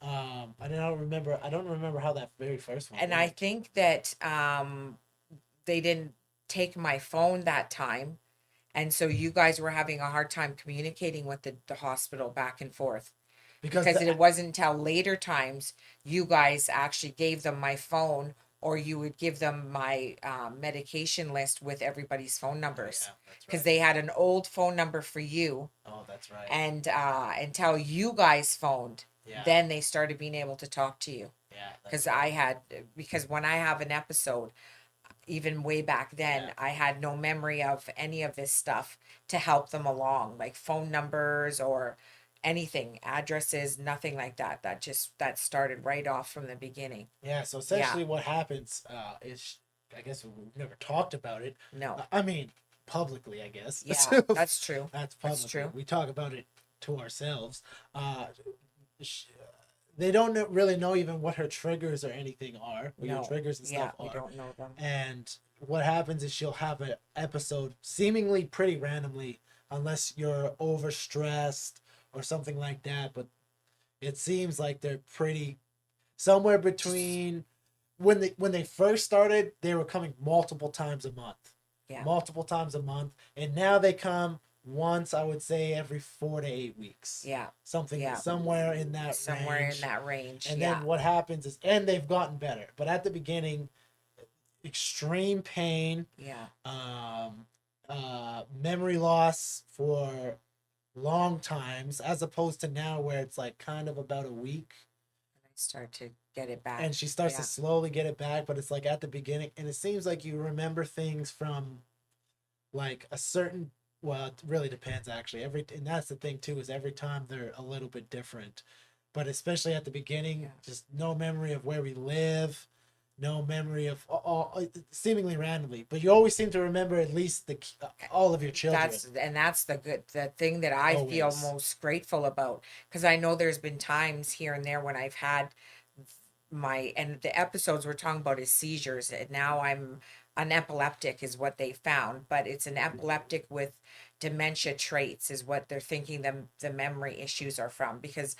I don't remember how that very first one And I went. think that they didn't take my phone that time. And so you guys were having a hard time communicating with the hospital back and forth, Because because the it wasn't until later times you guys actually gave them my phone, or you would give them my medication list with everybody's phone oh numbers, yeah, that's because right. they had an old phone number for you. Oh, that's right. And until you guys phoned, Yeah, then they started being able to talk to you. yeah, that's Because right. because when I have an episode, even way back Yeah, then, I had no memory of any of this stuff to help them along, like phone numbers or anything, addresses, nothing like that. That started right off from the beginning. yeah. So Yeah, essentially, what happens is, I guess we've never talked about it. no, I mean, publicly, I guess. yeah, that's true. That's That's publicly. true. We talk about it to ourselves. Uh, sh- they don't really know even what her triggers or anything are, what your No, triggers and yeah, stuff we are. don't know them. And what happens is she'll have an episode seemingly pretty randomly, unless you're overstressed or something like that. But it seems like they're pretty somewhere Just, between when they first started, they were coming yeah, multiple times a month, and now they come once, I would say, every 4 to 8 weeks, yeah, something yeah, somewhere in that somewhere in range. that range. And Yeah, then what happens is, and they've gotten better, but at the beginning, extreme pain, yeah, memory loss for long times, as opposed to now where it's like kind of about a week, I start to get it back. and she starts to Yeah. slowly get it back, but it's like at the beginning, and it seems like you remember things from like a certain, well, it really depends actually. And that's the thing too, is every time they're a little bit different. But especially at the beginning, Yeah. just no memory of where we live, no memory of all, seemingly randomly, but you always seem to remember at least all of your children. That's the thing that I feel Always. most grateful about, because I know there's been times here and there when I've had my, and the episodes we're talking about is seizures, and now I'm an epileptic is what they found, but it's an epileptic with dementia traits is what they're thinking the memory issues are from, because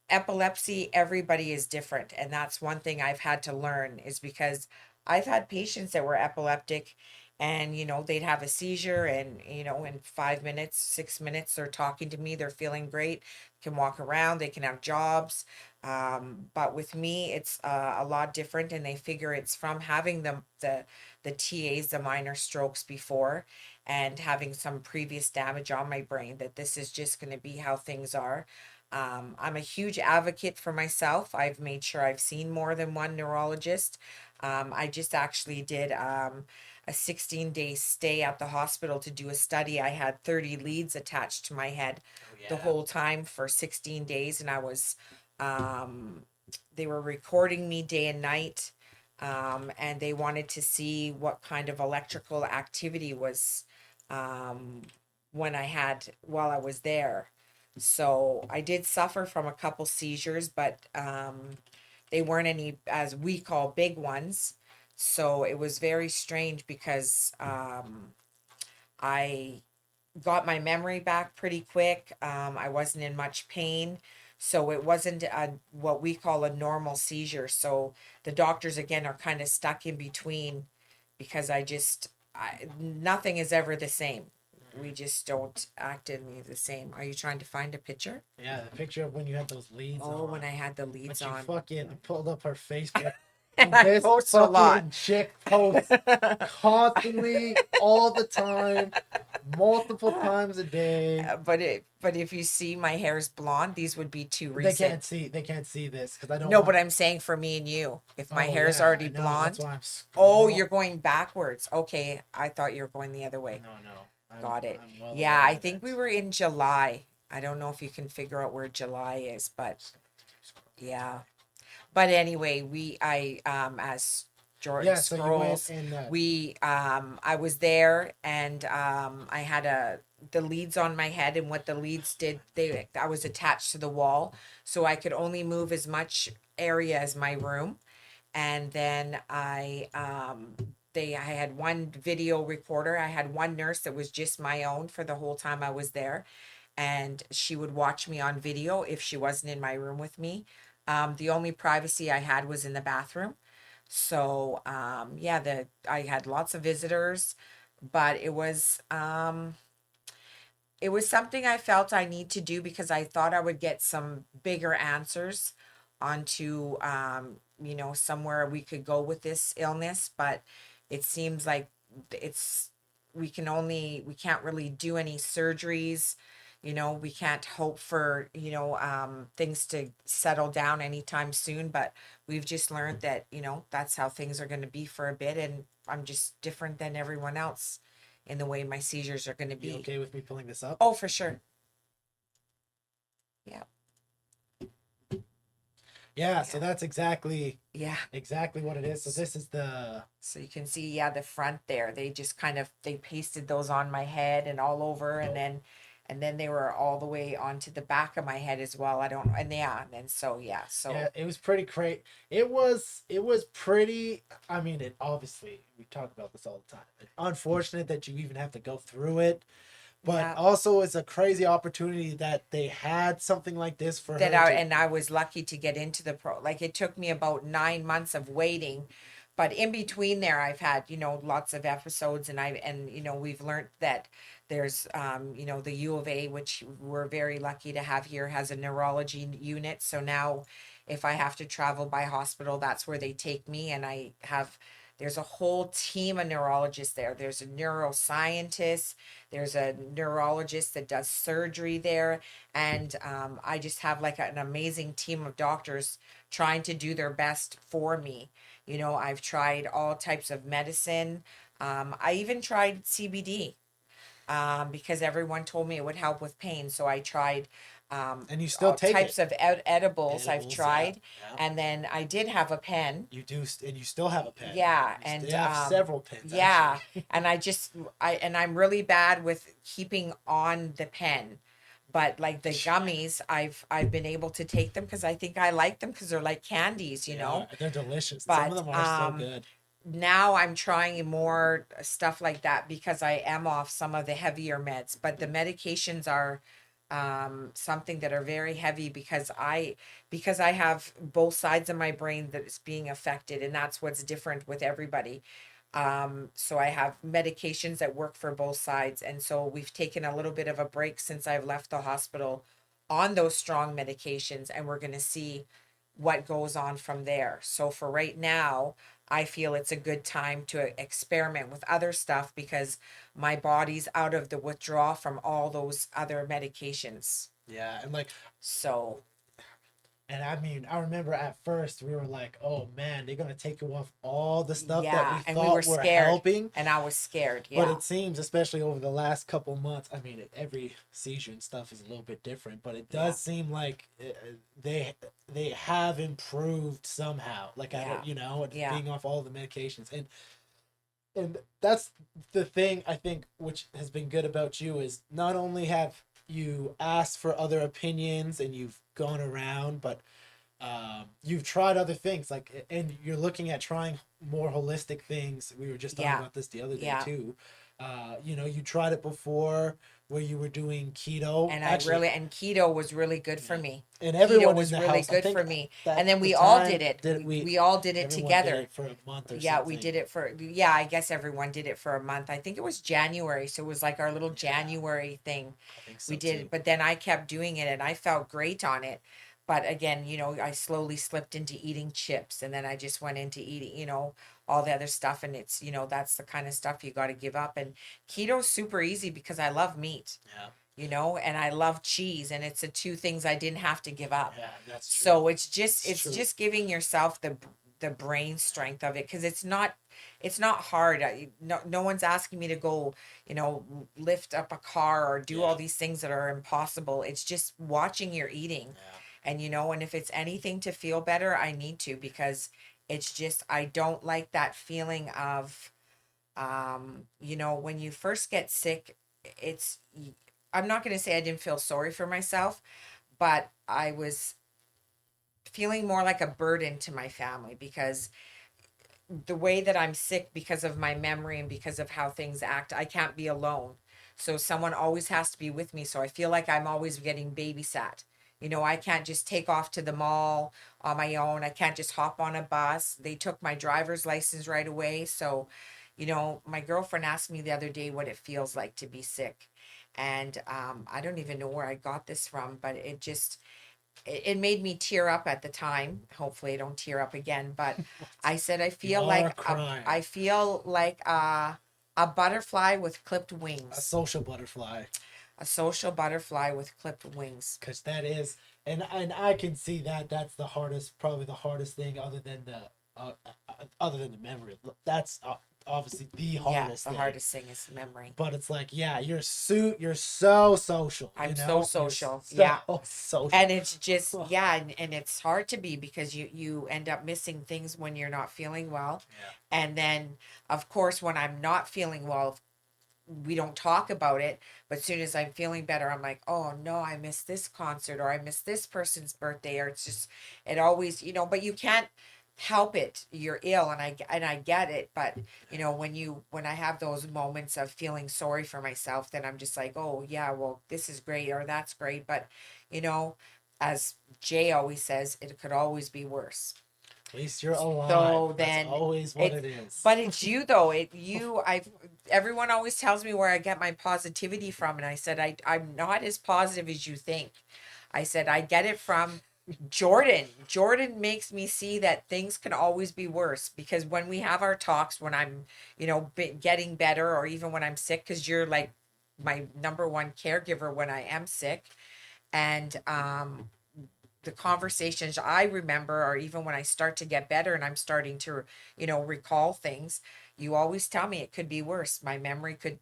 epilepsy, everybody is different, and that's one thing I've had to learn, is because I've had patients that were epileptic, and they'd have a seizure, and in 5 minutes, 6 minutes, they're talking to me, they're feeling great, can walk around, they can have jobs. But with me it's a lot different, and they figure it's from having the TAs, the minor strokes before, and having some previous damage on my brain, that this is just going to be how things are. I'm a huge advocate for myself. I've made sure I've seen more than one neurologist. I just actually did a 16-day stay at the hospital to do a study. I had 30 leads attached to my head Oh the yeah. whole time for 16 days, and um, they were recording me day and night, and they wanted to see what kind of electrical activity was um, while I was there. So I did suffer from a couple seizures, but they weren't any, as we call, big ones. So it was very strange because I got my memory back pretty quick. I wasn't in much pain. So it wasn't what we call a normal seizure. So the doctors, again, are kind of stuck in between, because nothing is ever the same. We just don't act any the same. Are you trying to find a picture? Yeah, the picture of when you had those leads Oh, on. when I had the leads But you on. fucking pulled up her Facebook. And And I this post a lot. fucking chick posts constantly, all the time, multiple times a day. But if you see my hair's blonde, these would be too They recent. can't see. They can't see this because I don't No, want. but I'm saying for me and you, if my Oh hair's yeah, I already know. That's blonde. why I'm Oh, scroll. you're going backwards. Okay, I thought you were going the other way. No, no. Got it. I'm well Yeah, aware I of think it. we were in July. I don't know if you can figure out where July is, but yeah. But anyway, as Jordan Yeah. So you went scrolls, and I was there, and I had the leads on my head, and what the leads did, I was attached to the wall, so I could only move as much area as my room. And then I had one video recorder. I had one nurse that was just my own for the whole time I was there, and she would watch me on video if she wasn't in my room with me. The only privacy I had was in the bathroom. So yeah, I had lots of visitors, but it was something I felt I need to do, because I thought I would get some bigger answers onto somewhere we could go with this illness, but it seems like it's we can't really do any surgeries. We can't hope for things to settle down anytime soon, but we've just learned that that's how things are going to be for a bit, and I'm just different than everyone else in the way my seizures are going to you be. okay with me pulling this up? Oh, for sure. Yeah. Yeah. So Yeah. that's Yeah. exactly what it is. So this is the. So you can see, yeah, the front there. They just they pasted those on my head and all over, and then they were all the way onto the back of my head as well. I don't, and yeah, and then so yeah, Yeah, so it was pretty great. It was pretty. I mean, it obviously we talk about this all the time. It's unfortunate that you even have to go through it, but yeah. also it's a crazy opportunity that they had something like this for That her I to. and I was lucky to get into the pro. Like, it took me about 9 months of waiting, but in between there, I've had lots of episodes, and we've learned that there's the U of A, which we're very lucky to have here, has a neurology unit. So now, if I have to travel by hospital, that's where they take me, and I have There's a whole team of neurologists there. There's a neuroscientist, there's a neurologist that does surgery there. And I just have like an amazing team of doctors trying to do their best for me. You know, I've tried all types of medicine. I even tried CBD because everyone told me it would help with pain. So I tried And you still all take it. types of edibles. I've Edibles, yeah, tried, yeah. and then I did have a pen. You do, and you still have a pen. Yeah, You and still have several pens, yeah, actually. and I'm really bad with keeping on the pen. But like the gummies, I've been able to take them because I think I like them because they're like candies, you They know. are. They're delicious. Some of But them are so good. now I'm trying more stuff like that because I am off some of the heavier meds, but the medications are something that are very heavy because I have both sides of my brain that is being affected, and that's what's different with everybody. So I have medications that work for both sides, and so we've taken a little bit of a break since I've left the hospital on those strong medications, and we're going to see what goes on from there. So for right now, I feel it's a good time to experiment with other stuff because my body's out of the withdrawal from all those other medications. Yeah, and like, So, and I mean, I remember at first we were like, "Oh man, they're gonna take you off all the stuff that we yeah, and we were thought were scared, helping." and I was scared. But Yeah. it seems, especially over the last couple months, I mean, every seizure and stuff is a little bit different, but it Yeah. does seem like they they have improved somehow. Like I Yeah. don't, Yeah. being off all the medications, and that's the thing I think which has been good about you is not only have you asked for other opinions and you've gone around, but you've tried other things like, and you're looking at trying more holistic things. We were just talking Yeah. about this the other day Yeah. too. You tried it before where you were doing keto. And Actually, and keto was really good for yeah. me. And Keto everyone in was the really house, I good think for me. that And then the we all did time it. that We all did it everyone did together. it for a month or Yeah, we something. did it for, yeah, I guess everyone did it for a month. I think it was January. So it was like our little Yeah, January thing. I think We so did, too. but then I kept doing it and I felt great on it. But again, I slowly slipped into eating chips and then I just went into eating, all the other stuff. And it's, that's the kind of stuff you got to give up. And keto's super easy because I love meat, Yeah, and I love cheese. And it's the two things I didn't have to give up. yeah, that's true. So It's it's true. just giving yourself the brain strength of it because it's not hard. No one's asking me to go, lift up a car or do all Yeah, these things that are impossible. It's just watching your eating. yeah. And and if it's anything to feel better, I need to because it's just I don't like that feeling of when you first get sick, it's I'm not going to say I didn't feel sorry for myself, but I was feeling more like a burden to my family because the way that I'm sick because of my memory and because of how things act, I can't be alone. So someone always has to be with me. So I feel like I'm always getting babysat. I can't just take off to the mall on my own. I can't just hop on a bus. They took my driver's license right away. So, my girlfriend asked me the other day what it feels like to be sick. And I don't even know where I got this from, but it made me tear up at the time. Hopefully I don't tear up again, but I said I You feel are like crying. I feel like a butterfly with clipped A wings. social butterfly. A social butterfly with clipped wings. Because that is, and I can see that that's the hardest, probably the hardest thing other than the memory. That's obviously the Yeah, hardest the thing. hardest thing is memory. But it's like, yeah, you're so social, I'm so you're social. so Yeah. social. And it's just yeah, and it's hard to be because you end up missing things when you're not feeling well. Yeah, And then of course when I'm not feeling well, we don't talk about it, but as soon as I'm feeling better, I'm like, oh no, I missed this concert or I missed this person's birthday, or it's just it always, but you can't help it. You're ill, and I get it, but when I have those moments of feeling sorry for myself, then I'm just like, oh yeah, well this is great or that's great, but you know, as Jay always says, it could always be worse. at least you're alive. So That's then always what it's it is. but it's you though. I've everyone always tells me where I get my positivity from, and I said I'm not as positive as you think. I said I get it from Jordan makes me see that things can always be worse, because when we have our talks, when I'm, getting better, or even when I'm sick, because you're like my number one caregiver when I am sick. And the conversations I remember, or even when I start to get better and I'm starting to, recall things, you always tell me it could be worse. My memory could,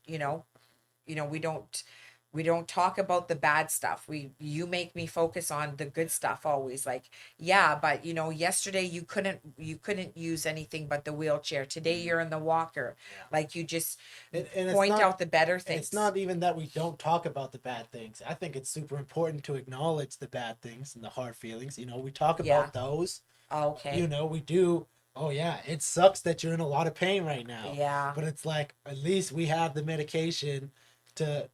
we don't talk about the bad stuff. You make me focus on the good stuff always. Like, yeah, but yesterday you couldn't use anything but the wheelchair. Today you're in the walker. Yeah. Like, you just And point out the better it's things. not even that we don't talk about the bad things. I think it's super important to acknowledge the bad things and the hard feelings. We talk Yeah. about those. Okay. We do. Oh yeah, it sucks that you're in a lot of pain right now. Yeah. But it's like at least we have the medication to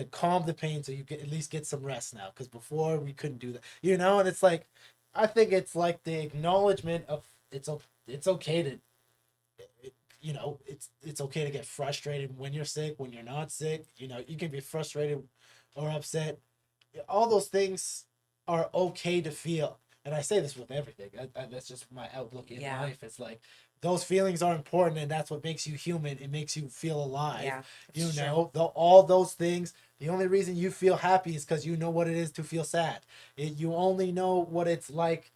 calm the pain so you get at least get some rest now, because before we couldn't do that. And it's like I think it's like the acknowledgement of it's okay to it's okay to get frustrated when you're sick, when you're not sick. You can be frustrated or upset. All those things are okay to feel. And I say this with everything. That's just my outlook in Yeah. life. It's like those feelings are important, and that's what makes you human. It makes you feel alive. Yeah. It's true. All those things. The only reason you feel happy is because you know what it is to feel sad. You only know what it's like.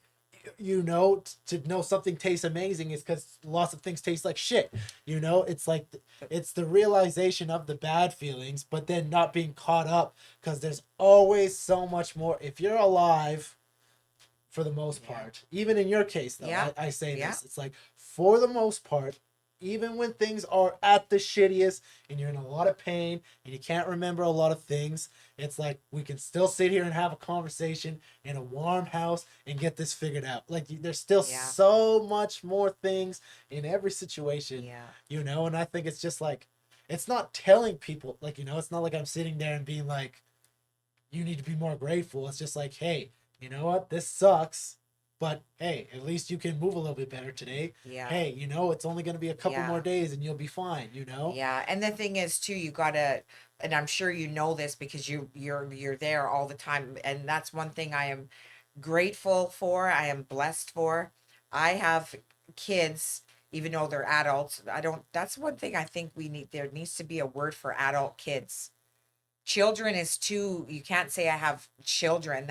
To know something tastes amazing is because lots of things taste like shit. It's like it's the realization of the bad feelings, but then not being caught up, because there's always so much more. If you're alive, for the most Yeah. part, even in your case, though, Yeah. I say Yeah. this, it's like for the most part, even when things are at the shittiest and you're in a lot of pain and you can't remember a lot of things, it's like we can still sit here and have a conversation in a warm house and get this figured out. Like there's still Yeah. so much more things in every situation, Yeah. and I think it's just like, it's not telling people, like, it's not like I'm sitting there and being like, you need to be more grateful. It's just like, hey, you know what? This sucks, but hey, at least you can move a little bit better today. Yeah. Hey, it's only going to be a couple Yeah. more days and you'll be fine. Yeah, and the thing is too, you gotta, and I'm sure you know this because you're there all the time, and that's one thing I am grateful for. I am blessed for. I have kids, even though they're adults. I don't. That's one thing I think we need. There needs to be a word for adult kids. Children is too. You can't say I have children.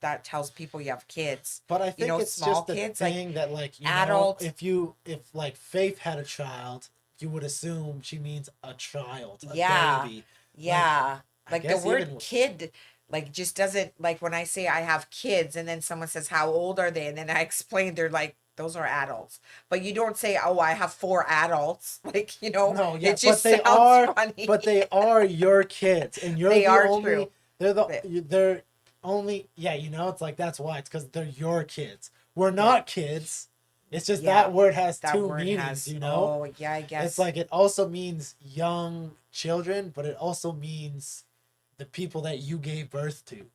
That tells people you have kids. But I think it's Small just the kids, like thing that, like, adult. if like Faith had a child, you would assume she means a child, a Yeah. baby. Like, Yeah. I Like, the guess word even kid, like, just doesn't, like, when I say I have kids and then someone says, how old are they? And then I explain, they're like, those are adults. But you don't say, oh, I have four adults. Like, no, yeah, it just sounds funny. but they are your kids, and you're They the are only. true. They're only. Yeah, it's like that's why it's because they're your kids. We're Yeah. not kids. It's just Yeah. that word has That two word meanings. has, oh, yeah, I It's guess. like it also means young children, but it also means the people that you gave birth to.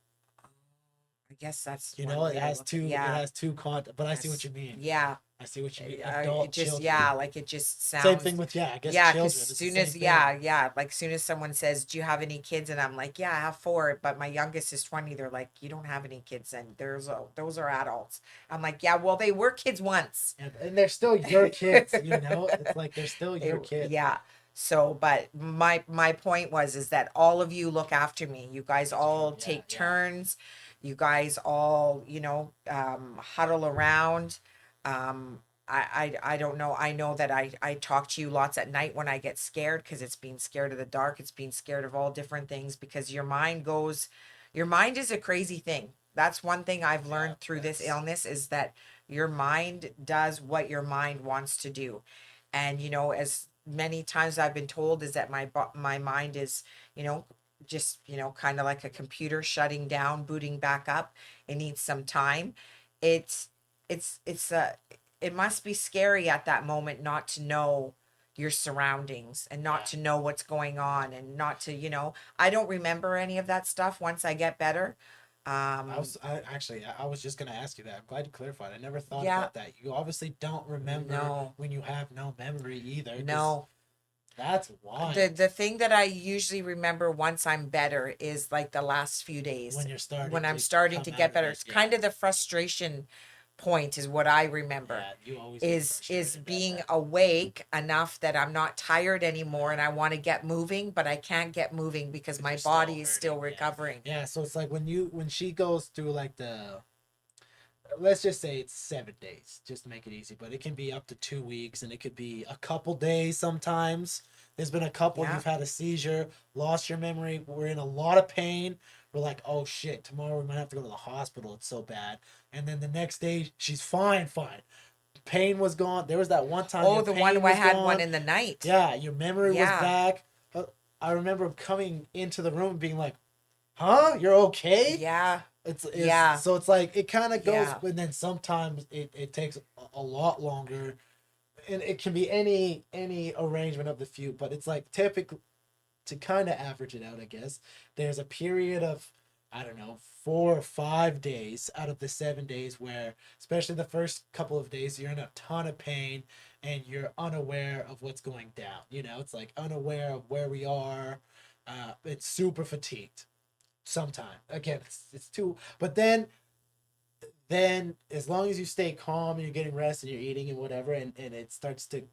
I guess that's one It way to has look at, two. It yeah. has two but I see what Yes. you mean. Yeah. I see what you mean. It Adult just, children. yeah, like, it just Same thing sounds, with, yeah, I guess yeah, because children. It's the soon same as, thing. yeah, like, soon as someone says, do you have any kids, and I'm like, yeah, I have four, but my youngest is 20, they're like, you don't have any kids, and those are adults. I'm like, yeah, well, they were kids once. And they're still your kids. It's like they're still your kids. Yeah. So, but my point was, is that all of you look after me. You guys It's true. all Yeah, take yeah. turns. You guys all, huddle around. I don't know. I know that I talk to you lots at night when I get scared, because it's being scared of the dark. It's being scared of all different things, because your mind is a crazy thing. That's one thing I've Yeah, learned through this that's illness, is that your mind does what your mind wants to do. And as many times I've been told, is that my mind is, you know just, kind of like a computer shutting down, booting back up. It needs some time. It's it's it's uh it must be scary at that moment not to know your surroundings, and not yeah. to know what's going on, and not to, I don't remember any of that stuff once I get better. um I was just gonna ask you that. I'm glad you clarified. I never thought yeah. about that. You obviously don't remember No. when you have no memory either, because No. That's The wild. thing that I usually remember once I'm better is like the last few days When you're starting when I'm to starting come to out get of better. it, It's yeah. kind of the frustration point is what I remember. Yeah, you always get Is frustrated about being that. awake enough that I'm not tired anymore and I want to get moving, but I can't get moving because Because my you're still body is hurting, still yeah. recovering. Yeah, so it's like when she goes through like the, let's just say it's 7 days, just to make it easy, but it can be up to 2 weeks and it could be a couple days sometimes. There's been a couple Yeah. you've had a seizure, lost your memory, we're in a lot of pain. We're like, oh shit, tomorrow we might have to go to the hospital. It's so bad. And then the next day, she's fine, fine. Pain was gone. There was that one time Oh, your the one pain where I was had one gone. in the night. Yeah, your memory was Yeah. back. I remember coming into the room being like, huh? You're okay? Yeah. It's Yeah. so it's like it kind of goes, Yeah. but then sometimes it takes a lot longer, and it can be any arrangement of the few, but it's like typically to kind of average it out, I guess there's a period of, I don't know, 4 or 5 days out of the 7 days where, especially the first couple of days, you're in a ton of pain and you're unaware of what's going down. It's like unaware of where we are. It's super fatigued sometime. Again, it's too, but then as long as you stay calm and you're getting rest and you're eating and whatever, and it starts to,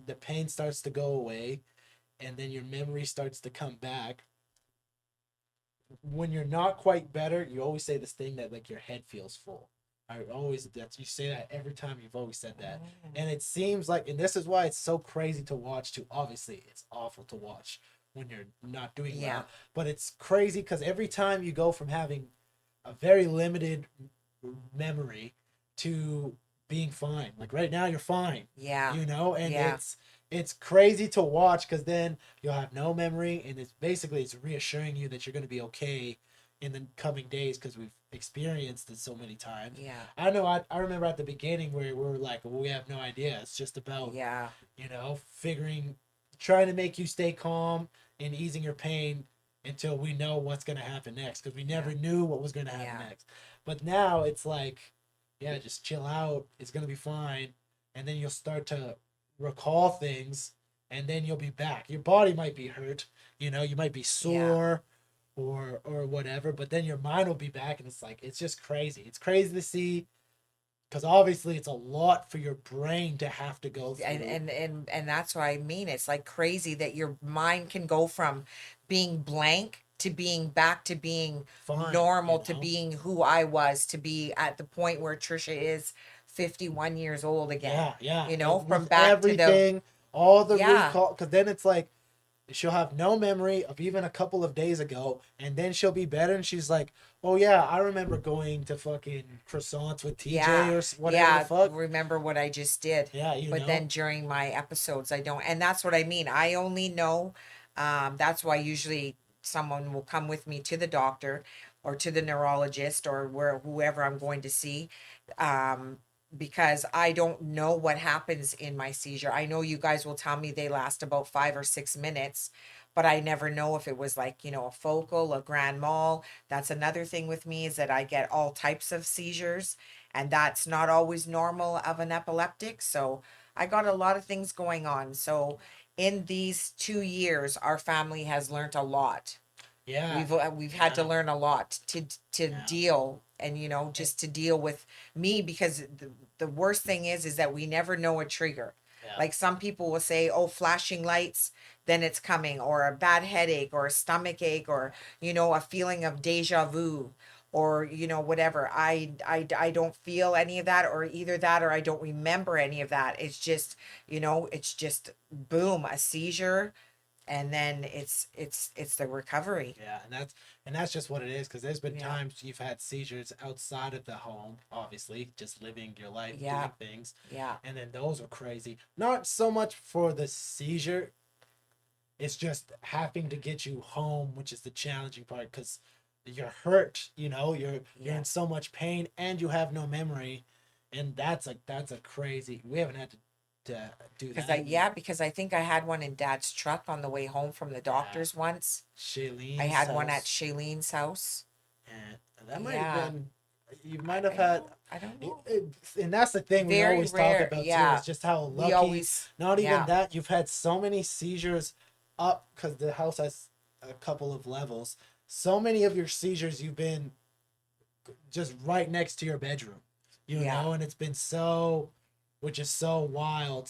the pain starts to go away, and then your memory starts to come back. When you're not quite better, you always say this thing that like your head feels full. I always, that's, you say that every time, you've always said that. Mm. And it seems like, and this is why it's so crazy to watch too. Obviously it's awful to watch when you're not doing Yeah. well, but it's crazy because every time you go from having a very limited memory to being fine. Like right now you're fine. Yeah. And Yeah. it's crazy to watch because then you'll have no memory, and it's reassuring you that you're going to be okay in the coming days because we've experienced it so many times. Yeah. I know, I remember at the beginning where we were like, well, we have no idea. It's just about, Yeah. figuring, trying to make you stay calm and easing your pain until we know what's going to happen next, because we never Yeah. knew what was going to happen Yeah. next. But now it's like, yeah, just chill out. It's going to be fine. And then you'll start to recall things, and then you'll be back. Your body might be hurt, you might be Yeah. sore or whatever, but then your mind will be back, and it's like, it's just crazy. It's crazy to see, because obviously it's a lot for your brain to have to go and through. and and and that's what I mean. It's like crazy that your mind can go from being blank to being back to being Fine, normal to being who I was to be at the point where Trisha is 51 years old again. Yeah, yeah. From With back to the everything, all the yeah, recall, because then it's like she'll have no memory of even a couple of days ago, and then she'll be better, and she's like, "Oh yeah, I remember going to fucking croissants with TJ yeah, or whatever the yeah. fuck." Remember what I just did. Yeah, But then during my episodes, I don't. And that's what I mean. I only know. That's why usually someone will come with me to the doctor or to the neurologist or whoever I'm going to see. Um, because I don't know what happens in my seizure. I know you guys will tell me they last about 5 or 6 minutes, but I never know if it was like, a focal, a grand mal. That's another thing with me is that I get all types of seizures, and that's not always normal of an epileptic. So I got a lot of things going on. So in these 2 years, our family has learned a lot. yeah, We've had to yeah, learn a lot to yeah, deal, and it- just to deal with me, because the worst thing is that we never know a trigger. yeah, Like some people will say, oh, flashing lights, then it's coming, or a bad headache, or a stomach ache, or a feeling of deja vu, or whatever. I don't feel any of that, or either that or I don't remember any of that. It's just boom, a seizure, and then it's the recovery. yeah, and that's just what it is. Because there's been Yeah. times you've had seizures outside of the home, obviously, just living your life, Yeah. doing things, Yeah. and then those are crazy. Not so much for the seizure, it's just having to get you home, which is the challenging part, because you're hurt. You're Yeah. in so much pain, and you have no memory, and that's a crazy. We haven't had to do Because that. because I think I had one in Dad's truck on the way home from the Yeah, doctor's once. I Shailene's had one at house, Shailene's house. and that might have Yeah. been. You might have I had, don't know. and that's the thing we Very always talk rare. about too, Yeah. is just how We lucky. always, Not even yeah. that, you've had so many seizures up because the house has a couple of levels. So many of your seizures, you've been just right next to your bedroom, Yeah. and it's been so, which is so wild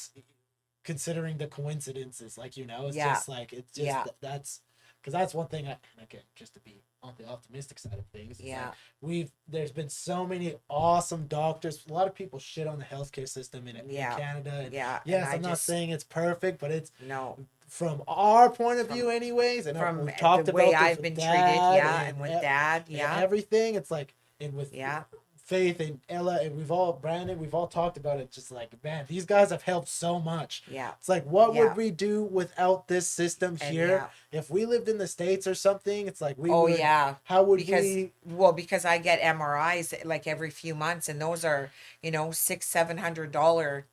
considering the coincidences. Like, it's Yeah. just like, it's just Yeah. that's because that's one thing. And again, just to be on the optimistic side of things, it's like Yeah. there's been so many awesome doctors. A lot of people shit on the healthcare system in Yeah. Canada, and Yeah. And yes, I I'm not just, saying it's perfect, but it's no. from our point of From view anyways. And from we've the talked way about this I've with been treated, dad yeah, and and with dad, and yeah. everything. It's like, and with Yeah. Faith and Ella, and we've all talked about it. Just like, man, these guys have helped so much. Yeah. It's like, what Yeah. would we do without this system And here? yeah. If we lived in the States or something, it's like we Oh would. yeah. How would Because we? because I get MRIs like every few months, and those are, $600-700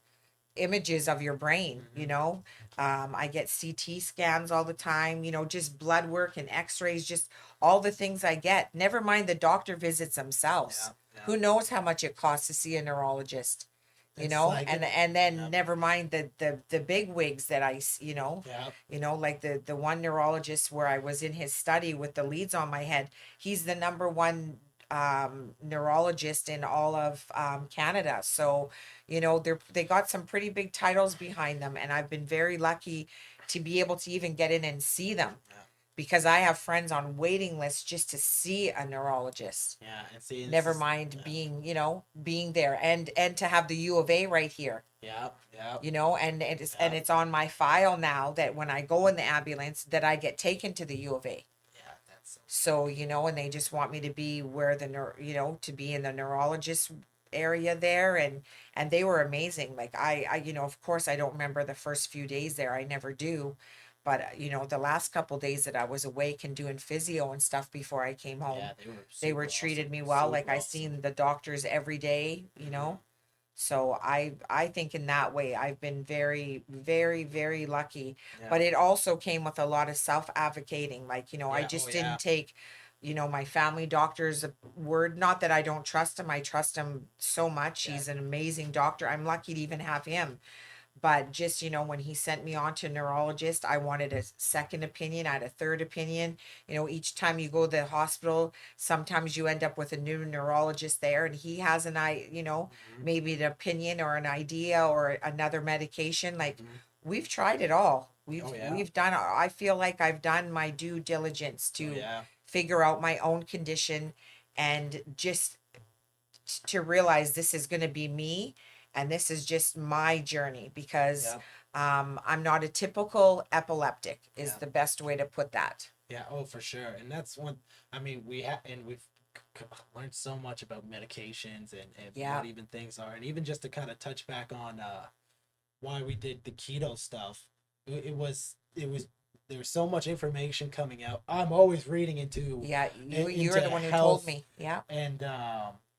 images of your brain. Mhm. I get CT scans all the time, just blood work and x-rays, just all the things I get, never mind the doctor visits themselves. Yeah, yeah. Who knows how much it costs to see a neurologist, It's like, and then yeah, never mind the big wigs that yeah, like the one neurologist where I was in his study with the leads on my head. He's the number one neurologist in all of Canada. So, they got some pretty big titles behind them, and I've been very lucky to be able to even get in and see them, yeah, because I have friends on waiting lists just to see a neurologist. yeah. And see, it's Never just, mind yeah, being there, and to have the U of A right here. yeah, yeah, And yeah, it's on my file now that when I go in the ambulance that I get taken to the U of A. yeah. That's so. So, and they just want me to be where to be in the neurologist area there, and they were amazing. Like of course I don't remember the first few days there. I never do. But the last couple days that I was awake and doing physio and stuff before I came home, Yeah, they were they super were awesome. treated me well. Like Super I awesome. seen the doctors every day. So I think in that way I've been very, very, very lucky. Yeah. But it also came with a lot of self advocating. Like, I Yeah. Oh just yeah. didn't take, my family doctor's word. Not that I don't trust him. I trust him so much. Yeah. He's an amazing doctor. I'm lucky to even have him. But just, when he sent me on to neurologist, I wanted a second opinion. I had a third opinion. Each time you go to the hospital, sometimes you end up with a new neurologist there, and he has Mhm. maybe an opinion or an idea or another medication. Like, Mhm. we've tried it all. Oh We've yeah. we've done. I feel like I've done my due diligence Oh to yeah. figure out my own condition, and just to realize this is going to be me, and this is just my journey, because Yeah. I'm not a typical epileptic is Yeah. the best way to put that. Yeah. Oh, for sure. And that's one. I mean, we've learned so much about medications and Yeah. what even things are, and even just to kind of touch back on why we did the keto stuff. It was there was so much information coming out. I'm always reading Yeah, into you're the one who told health, me. Yeah. and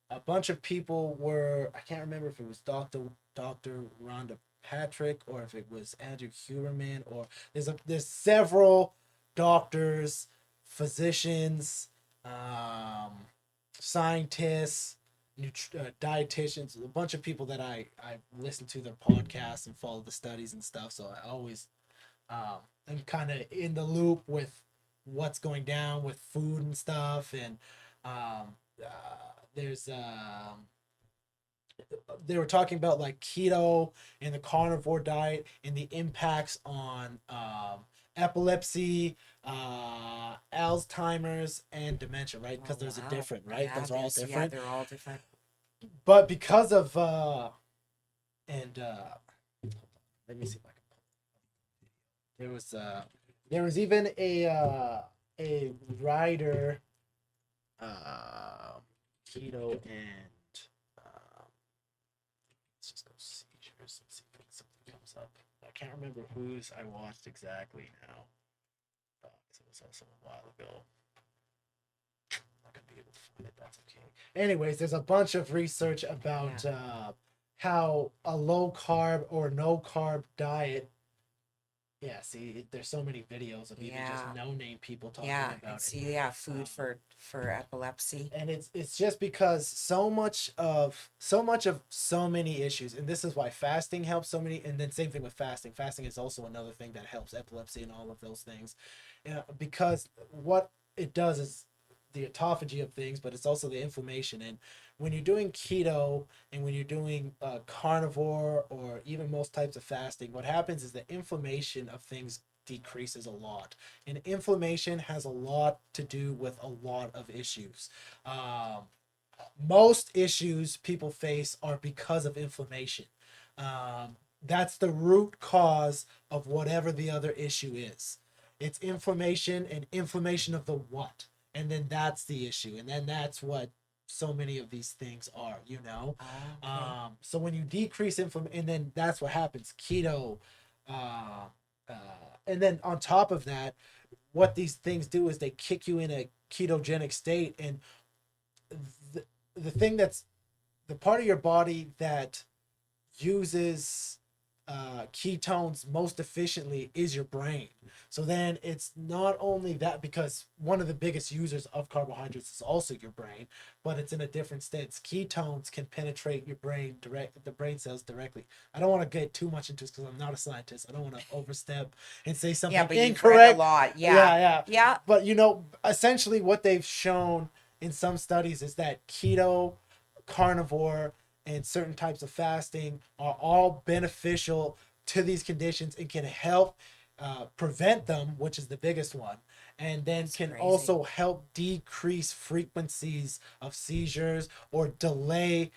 a bunch of people were, I can't remember if it was Dr. Rhonda Patrick or if it was Andrew Huberman, or there's several doctors, physicians, scientists, dietitians, a bunch of people that I listen to their podcasts and follow the studies and stuff. So I always am kind of in the loop with what's going down with food and stuff. And there's they were talking about like keto and the carnivore diet and the impacts on epilepsy, Alzheimer's, and dementia, right? Oh Because there's a wow. different, right? Yeah, Those are all different. they're all different. But because of and let me see if I can. There was even a writer, keto and let's just go seizures and see if something comes up. I can't remember whose I watched exactly now. 'Cause it was also a while ago. I'm not gonna be able to find it. That's okay. Anyways, there's a bunch of research about Yeah. how a low carb or no carb diet Yeah, see, there's so many videos of even just Yeah. no-name people talking Yeah. And about it. see, yeah, food Um, for epilepsy. and it's just because so many issues, and this is why fasting helps so many. And then same thing with fasting is also another thing that helps epilepsy and all of those things, because what it does is the autophagy of things, but it's also the inflammation. And when you're doing keto and when you're doing carnivore or even most types of fasting, what happens is the inflammation of things decreases a lot, and inflammation has a lot to do with a lot of issues. um, Most issues people face are because of inflammation. That's the root cause of whatever the other issue is. It's inflammation, and inflammation of the what, and then that's the issue, and then that's what so many of these things are, you know. Okay. So when you decrease inflammation, and then that's what happens. Keto, uh, uh, and then on top of that, what these things do is they kick you in a ketogenic state. And the, the thing that's the part of your body that uses ketones most efficiently is your brain. So then it's not only that, because one of the biggest users of carbohydrates is also your brain, but it's in a different sense. Ketones can penetrate your brain the brain cells directly. I don't want to get too much into this because I'm not a scientist. I don't want to overstep and say Yeah, something but you've read a incorrect. lot. Yeah. Yeah. Yeah. But you know, essentially what they've shown in some studies is that keto, carnivore, and certain types of fasting are all beneficial to these conditions and can help prevent them, which is the biggest one, and then That's can crazy. also help decrease frequencies of seizures or delay.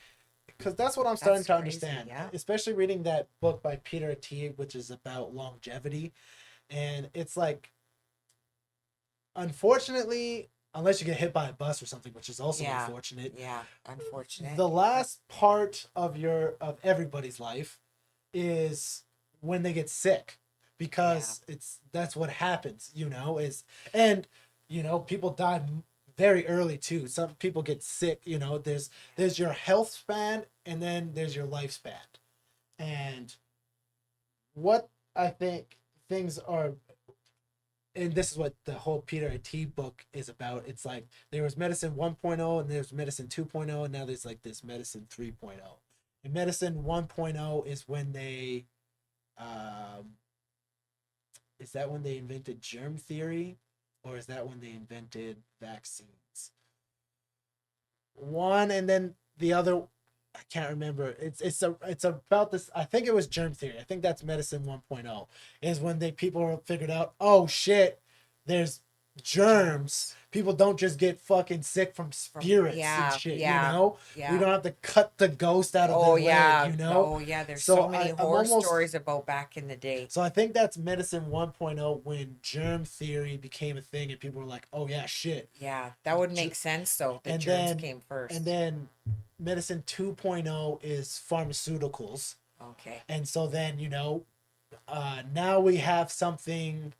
Because that's what I'm starting That's to crazy. understand, Yeah. especially reading that book by Peter T, which is about longevity. And it's like, unfortunately, unless you get hit by a bus or something, which is also Yeah. unfortunate, Yeah. Unfortunate. the last part of everybody's life is when they get sick, Yeah. because that's what happens, you know. Is And you know, people die very early too. Some people get sick, you know. There's your health span, and then there's your lifespan. And what I think things are, and this is what the whole Peter T book is about. It's like there was medicine 1.0 and there's medicine 2.0, and now there's like this medicine 3.0. And medicine 1.0 is when they um is that when they invented germ theory, or is that when they invented vaccines? One, and then the other, I can't remember. It's about this. I think it was germ theory. I think that's medicine 1.0 is when they people figured out, oh shit, there's germs. Germs. People don't just get fucking sick from From spirits and yeah. shit, you Yeah. know? We Yeah. don't have to cut the ghost out of their Oh leg, yeah. you know? Oh yeah. There's so So many I'm horror almost stories about back in the day. so I think that's medicine 1.0 when germ theory became a thing and people were like, "Oh yeah, shit." Yeah. That would make sense though. The And germs then came and first. then medicine 2.0 is pharmaceuticals. Okay. And so then, now we have something.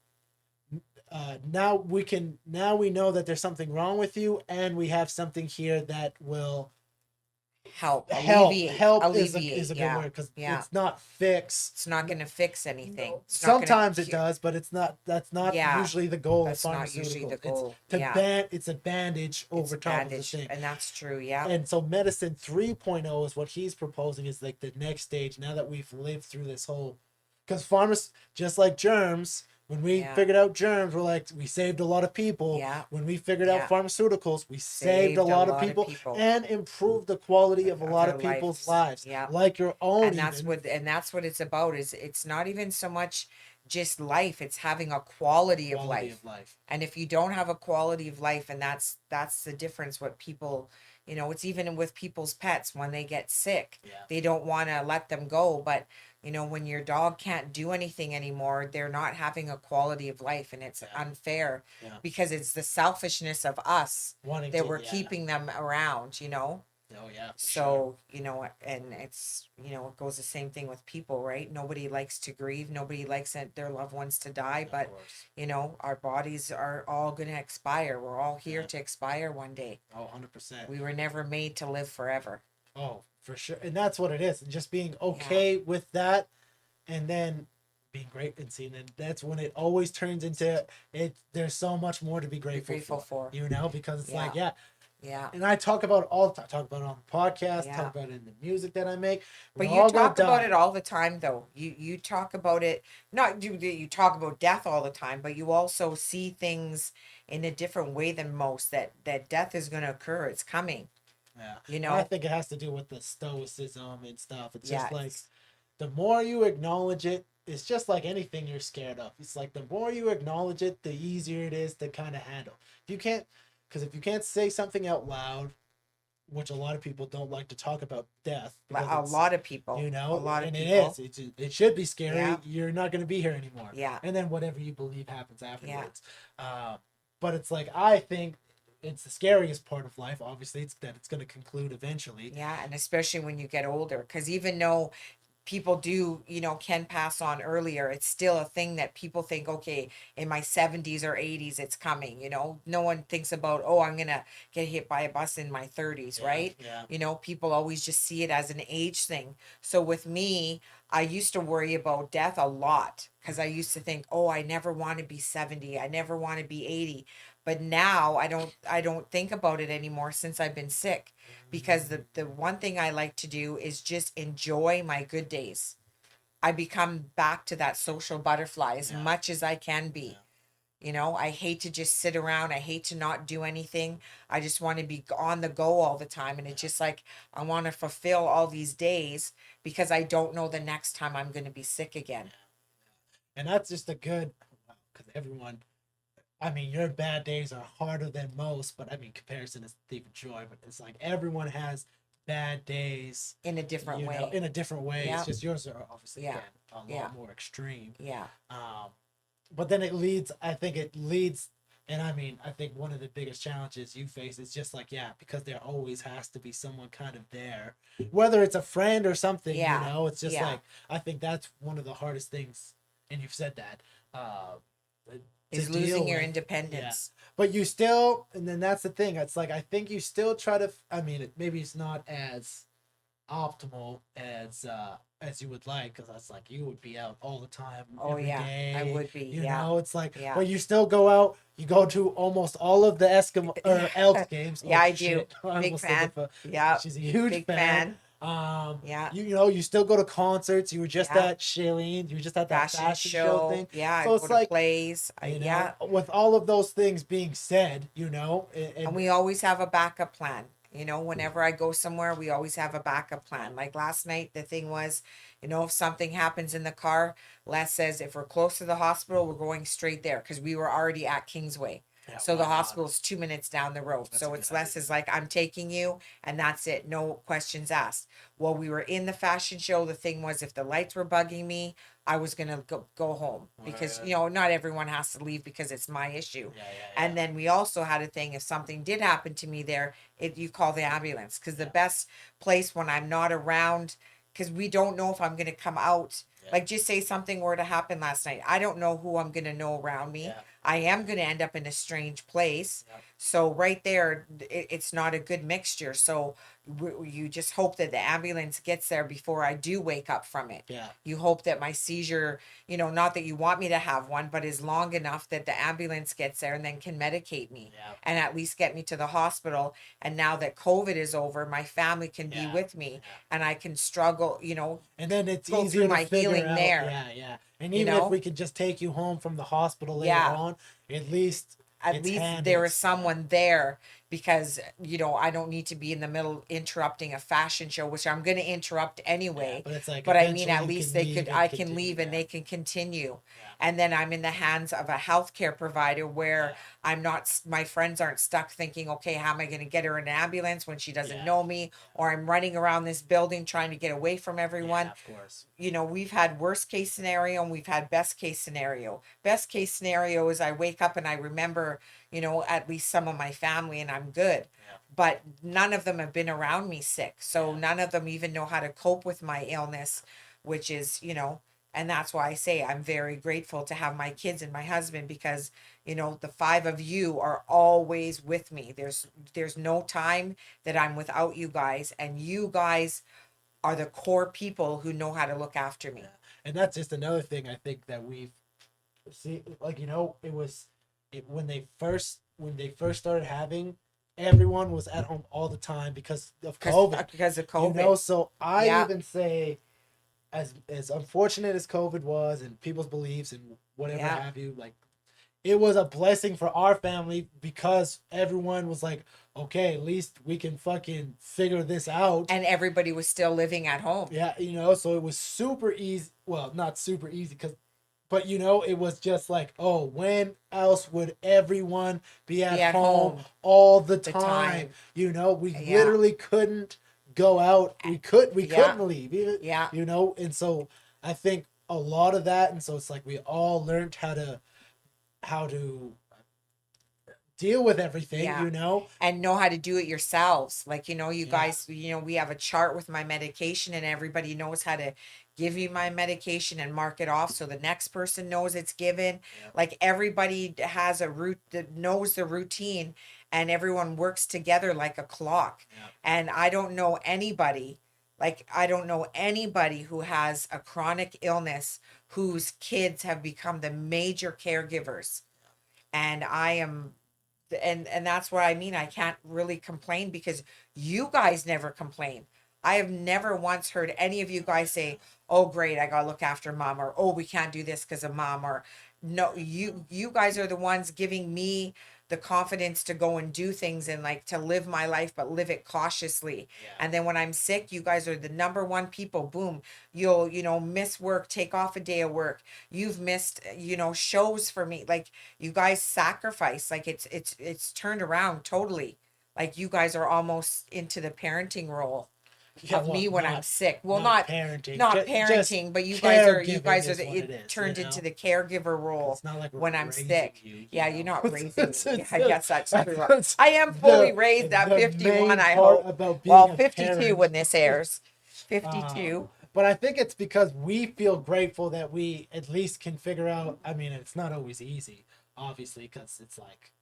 Now we know that there's something wrong with you, and we have something here that will Help. help. Alleviate. Help is Alleviate. a good Yeah. word, because Yeah. it's not fix. It's not gonna fix anything. It's not gonna Sometimes it cure. does, but it's not. That's not Yeah. usually the goal of That's not usually the pharmaceuticals. It's goal. to Yeah. ban. It's a bandage It's over a top of the bandage. thing. And that's true. Yeah. And so medicine 3.0 is what he's proposing, is like the next stage, now that we've lived through this whole, because pharmacy, just like germs, when we Yeah. figured out germs, we're like, we saved a lot of people. Yeah. When we figured out Yeah. pharmaceuticals, we saved a Saved a lot of lot of people people and improved the quality of a of lot their of people's lives. lives, Yeah. like your own And that's even. what it's about is it's not even so much just life, it's having a quality of Quality life. of life. And if you don't have a quality of life, and that's the difference, what people, it's even with people's pets when they get sick, Yeah. they don't want to let them go. But when your dog can't do anything anymore, they're not having a quality of life, and it's Yeah. unfair Yeah. because it's the selfishness of us Wanting that to, we're yeah. keeping them around. Oh yeah, for sure. So, and it's, it goes the same thing with people, right? Nobody likes to grieve. Nobody likes their loved ones to die, Of but, course. our bodies are all going to expire. We're all here Yeah. to expire one day. Oh, 100%. We were never made to live forever. Oh, for sure. And that's what it is. And just being Yeah. okay with that, and then being great and seeing, and that's when it always turns into it. There's so much more to be Be grateful grateful for, for. you know, because it's Yeah. like, yeah, Yeah. and I talk about it all the time. I talk about it on the podcast, talk Yeah. about it in the music that I make. We But you all gonna talk about die. it all the time, though. You talk about it, not you talk about death all the time, but you also see things in a different way than most. That death is going to occur. It's coming. Yeah, You and I know. think it has to do with the stoicism and stuff. It's Yeah. just like the more you acknowledge it, it's just like anything you're scared of. It's like the more you acknowledge it, the easier it is to kind of handle. If you can't, because if you can't say something out loud, which a lot of people don't like to talk about death because A it's, lot of people. you A know, lot of and it people. is. It should be Yeah. scary. You're not going to be here anymore, Yeah. and then whatever you believe happens Yeah. afterwards. But it's like I think it's the scariest part of life. Obviously, it's that it's going to conclude eventually. Yeah. And especially when you get older, because even though people do, can pass on earlier, it's still a thing that people think, okay, in my 70s or 80s, it's coming. No one thinks about, oh, I'm going to get hit by a bus in my 30s, Yeah, right? yeah, People always just see it as an age thing. So with me, I used to worry about death a lot because I used to think, oh, I never want to be 70. I never want to be 80. But now I don't think about it anymore since I've been sick, because the one thing I like to do is just enjoy my good days. I become back to that social butterfly as yeah, much as I can be. yeah. I hate to just sit around. I hate to not do anything. I just want to be on the go all the time. And it's just like I want to fulfill all these days because I don't know the next time I'm going to be sick again. And that's just a good, because everyone, I mean, your bad days are harder than most, but I mean, comparison is thief of joy. But it's like everyone has bad days, In a different you know, way. in a different way. It's Yeah. just yours are obviously Yeah. again a Yeah. lot more extreme. Yeah. Um, but then it leads. I think it leads, and I mean, I think one of the biggest challenges you face is just like, yeah, because there always has to be someone kind of there, whether it's a friend or something. You Yeah. know, it's just Yeah. like I think that's one of the hardest things, and you've said that. To Is losing deal your with. Yeah. independence. But you still, and then that's the thing. It's like I think you still try to. I mean, maybe it's not as optimal as you would like, because that's like you would be out all the time Oh every yeah, I day. would be. You Yeah. know, it's like, Yeah. but you still go out. You go to almost all of the Eskimo Yeah. or Elks games. Yeah, Oh I do. shit! I Big almost said fan. the. Yeah. She's a huge Big fan. fan. Yeah. You know, you still go to concerts. You were just Yeah. at Shailene. You were just at that Fashion fashion show show. thing. Yeah, I So go it's to like, plays. you Yeah. know, with all of those things being said, you know, And and we always have a backup plan. Whenever I go somewhere, we always have a backup plan. Like last night, the thing was, if something happens in the car, Les says if we're close to the hospital, we're going straight there because we were already at Kingsway. yeah, So the why not? hospital's 2 minutes down the road. That's a So good it's idea. less is like, I'm taking you and that's it. No questions asked. Well, we were in the fashion show. The thing was, if the lights were bugging me, I was going to go home because, Right. not everyone has to leave because it's my issue. Yeah, yeah, And then we also had a thing, if something did happen to me there, you call the ambulance, because the Yeah. best place when I'm not around, because we don't know if I'm going to come out. Yeah. Like, just say something were to happen last night. I don't know who I'm going to know around me. Yeah. I am going to end up in a strange place. Yeah. So right there, it's not a good mixture. So you just hope that the ambulance gets there before I do wake up from it. Yeah. You hope that my seizure, not that you want me to have one, but is long enough that the ambulance gets there and then can medicate me Yeah. and at least get me to the hospital. And now that COVID is over, my family can be Yeah. with me Yeah. and I can struggle, And then it's go easier through to my figure healing out. there. Yeah, yeah. And You even if know? we could just take you home from the hospital later Yeah. on, at least At it's least handled. there is someone there, because I don't need to be in the middle interrupting a fashion show, which I'm going to interrupt Yeah, anyway. but it's like, But I mean, eventually at you least can leave and I can continue, leave and yeah. they can continue. Yeah. And then I'm in the hands of a healthcare provider where Yeah. I'm not, my friends aren't stuck thinking, okay, how am I going to get her in an ambulance when she doesn't Yeah. know me? Or I'm running around this building trying to get away from everyone. Yeah, of course. We've had worst case scenario and we've had best case scenario. Best case scenario is I wake up and I remember, at least some of my family and I'm good. Yeah. But none of them have been around me sick. So Yeah. none of them even know how to cope with my illness, which is, and that's why I say I'm very grateful to have my kids and my husband, because, the five of you are always with me. There's no time that I'm without you guys, and you guys are the core people who know how to look after me. Yeah. And that's just another thing I think that we've see, like, when they first started having, everyone was at home all the time because of COVID. Because of COVID. So I Yeah. even say, as unfortunate as COVID was, and people's beliefs and whatever Yeah. have you, like, it was a blessing for our family because everyone was like, okay, at least we can fucking figure this out. And everybody was still living at home. Yeah, so it was super easy. Well, not super easy, but it was just like, oh, when else would everyone be Be at at home home all the the time? time. We Yeah. literally couldn't go out. We Yeah. couldn't leave. Yeah. And so I think a lot of that, and so it's like we all learned how to deal with everything. Yeah. And know how to do it yourselves. Like, you Yeah. guys, we have a chart with my medication, and everybody knows how to give you my medication and mark it off so the next person knows it's given. Yeah. Like, everybody has a route that knows the routine, and everyone works together like a clock. Yeah. And I don't know anybody who has a chronic illness whose kids have become the major caregivers. And I am and that's what I mean. I can't really complain because you guys never complain. I have never once heard any of you guys say, "Oh, great, I gotta look after mom," or "Oh, we can't do this because of mom," or no. You guys are the ones giving me the confidence to go and do things and like to live my life, but live it cautiously. Yeah. And then when I'm sick, you guys are the number one people. Boom, you'll miss work, take off a day of work. You've missed shows for me. Like, you guys sacrifice. Like, it's turned around totally. Like, you guys are almost into the parenting role Yeah, of well, me when I'm sick. Well, not not parenting, not just parenting, but you guys are is what it it is, turned into the caregiver role It's not like we're when I'm raising sick. you. Yeah, you're not raising It's- me. it's- I guess that's true. that's I am fully the raised at the 51, main I part hope. about being Well, a 52 parent. when this airs. Um, 52. but I think it's because we feel grateful that we at least can figure out. I mean, it's not always easy, obviously, because it's like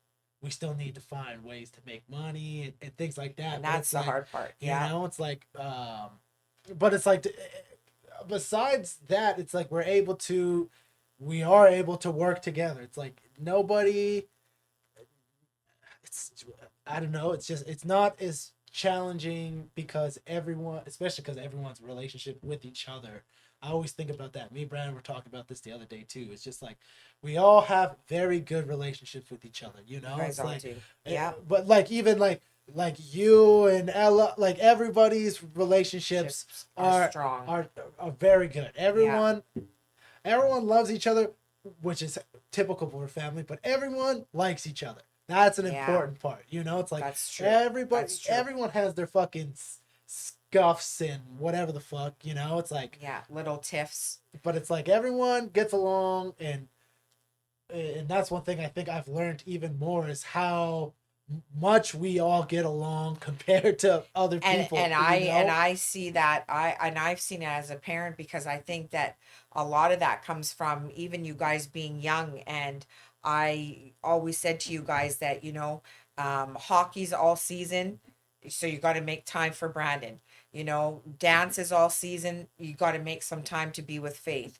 we still need to find ways to make money and things like that. And But that's it's the like, hard part. Yeah. it's like, but it's like, besides that, it's like we are able to work together. It's like nobody. It's I don't know. It's not as challenging because everyone, especially because everyone's relationship with each other. I always think about that. Me and Brandon were talking about this the other day too. It's just like we all have very good relationships with each other. You guys It's all like, do. Yeah. but like even like you and Ella, like everybody's relationships Ships are strong. are very good. Everyone loves each other, which is typical for a family, but everyone likes each other. That's an Yeah. important part. It's like That's true. everybody, That's true. everyone has their fucking scuffs and whatever the fuck. It's like, Yeah, little tiffs. but it's like everyone gets along, and that's one thing I think I've learned even more is how much we all get along compared to other people. And I see that I've seen it as a parent because I think that a lot of that comes from even you guys being young. And I always said to you guys that hockey's all season, so you got to make time for Brandon. Dance is all season, you got to make some time to be with Faith.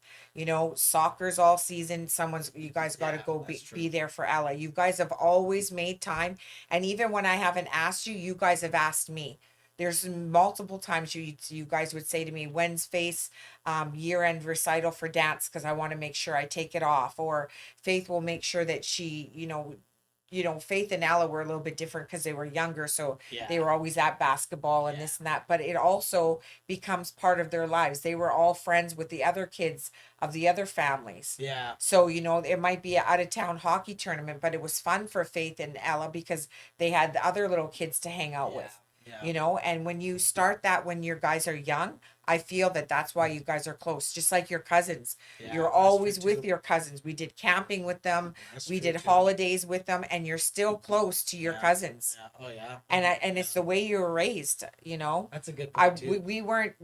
Soccer's all season, you guys got to Yeah, go that's true. be there for Ella. You guys have always made time. And even when I haven't asked you, you guys have asked me. There's multiple times you guys would say to me, "When's Faith's year-end recital for dance? Because I want to make sure I take it off." Or Faith will make sure that she, Faith and Ella were a little bit different because they were younger, so they Yeah. were always at basketball and Yeah. this and that. But it also becomes part of their lives. They were all friends with the other kids of the other families. Yeah. So, it might be an out of town hockey tournament, but it was fun for Faith and Ella because they had the other little kids to hang out with. Yeah. And when you start that when your guys are young, I feel that that's why you guys are close, just like your cousins. Yeah, You're that's always true, with too. your cousins. We did camping with them. That's We true, did too. holidays with them, and you're still close to your Yeah. cousins. Yeah. Oh yeah. And it's the way you were raised. That's a good I point too. we weren't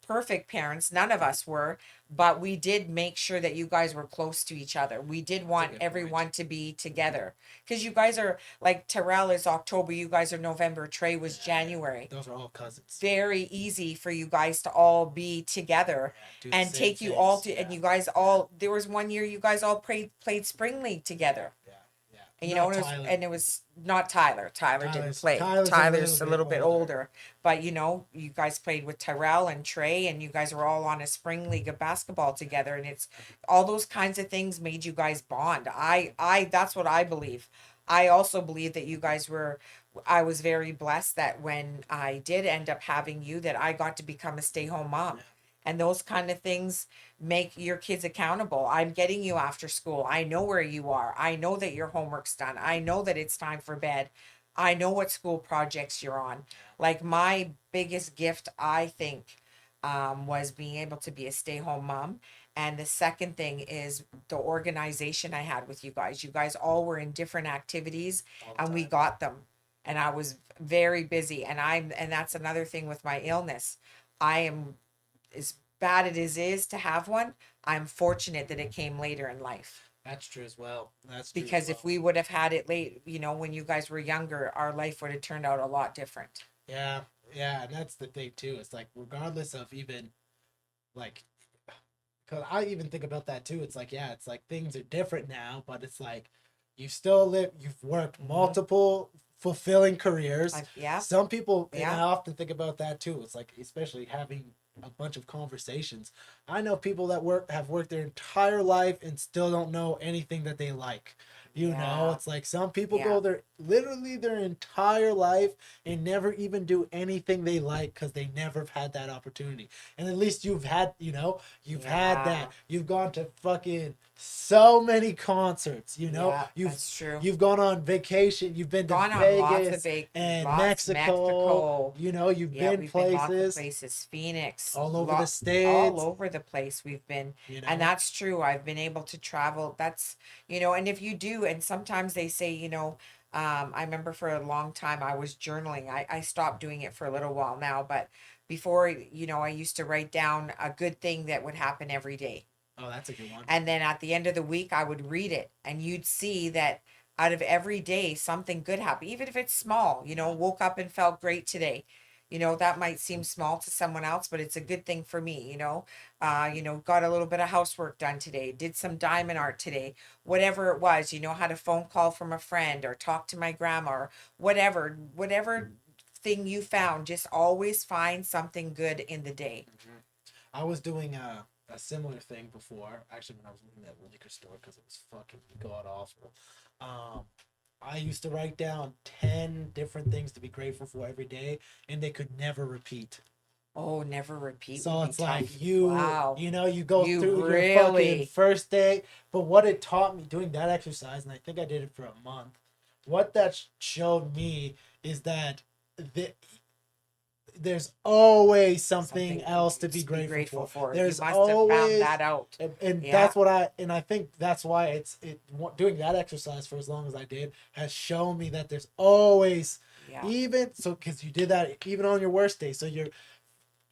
perfect parents. None of us were, but we did make sure that you guys were close to each other. We did That's a want good everyone point. to be together because you guys are like Terrell is October, you guys are November, Trey was Yeah, yeah. January. Those are all cousins. Very easy for you guys to all be together Yeah, do the and same take you all things. to, and Yeah, you guys yeah, all, there was one year you guys all played spring league together. yeah, yeah. And, Not Tyler. and it was not Tyler. Tyler didn't play. Tyler's a little Tyler's a bit little bit older. older, but you guys played with Tyrell and Trey, and you guys were all on a spring league of basketball together, and it's all those kinds of things made you guys bond. That's what I believe. I also believe that you guys were. I was very blessed that when I did end up having you, that I got to become a stay-home mom, Yeah, and those kind of things make your kids accountable. I'm getting you after school. I know where you are. I know that your homework's done. I know that it's time for bed. I know what school projects you're on. Like my biggest gift, I think, was being able to be a stay home mom. And the second thing is the organization I had with you guys. You guys all were in different activities all the and we time. got them. And I was very busy. And that's another thing with my illness. I am, as bad it is to have one, I'm fortunate that it came later in life. That's true as well. That's true as Because if well. we would have had it late, when you guys were younger, our life would have turned out a lot different. Yeah, yeah, and that's the thing too. It's like regardless of even like, cause I even think about that too. It's like yeah, it's like things are different now, but it's like you still live. You've worked Mm-hmm. multiple fulfilling careers. Yeah, Some people, and I yeah, often think about that too. It's like especially having a bunch of conversations. I know people that have worked their entire life and still don't know anything that they like. yeah, It's like some people yeah, go their literally their entire life and never even do anything they like because they never have had that opportunity. And at least you've had yeah, that. You've gone to fucking so many concerts. yeah. You've That's true. you've gone on vacation. You've been to Gone on Vegas and lots Mexico. Mexico. You've Yeah, been we've been lots of places places. Phoenix, all over the all states. over the place we've been. You And know, that's true. I've been able to travel. And if you do, and sometimes they say, I remember for a long time I was journaling. I stopped doing it for a little while now, but before, I used to write down a good thing that would happen every day. oh, that's a good one. And then at the end of the week, I would read it, and you'd see that out of every day, something good happened, even if it's small. Yeah, Woke up and felt great today. That might seem small to someone else, but it's a good thing for me. Got a little bit of housework done today, did some diamond art today, whatever it was. Had a phone call from a friend or talked to my grandma or whatever thing you found. Just always find something good in the day. hmm I was doing a similar thing before. Actually, when I was in that liquor store because it was fucking god awful. Um, I used to write down 10 different things to be grateful for every day, and they could never repeat. Oh, never repeat would So be it's like tough. Wow. you go You through your fucking really, first day. But what it taught me doing that exercise, and I think I did it for a month, what that showed me is that the, there's always something something else to be to be grateful grateful for. for. You There's must have found always, that out. and Yeah, and I think that's why doing that exercise for as long as I did has shown me that there's always, yeah, even so, because you did that even on your worst day. So you're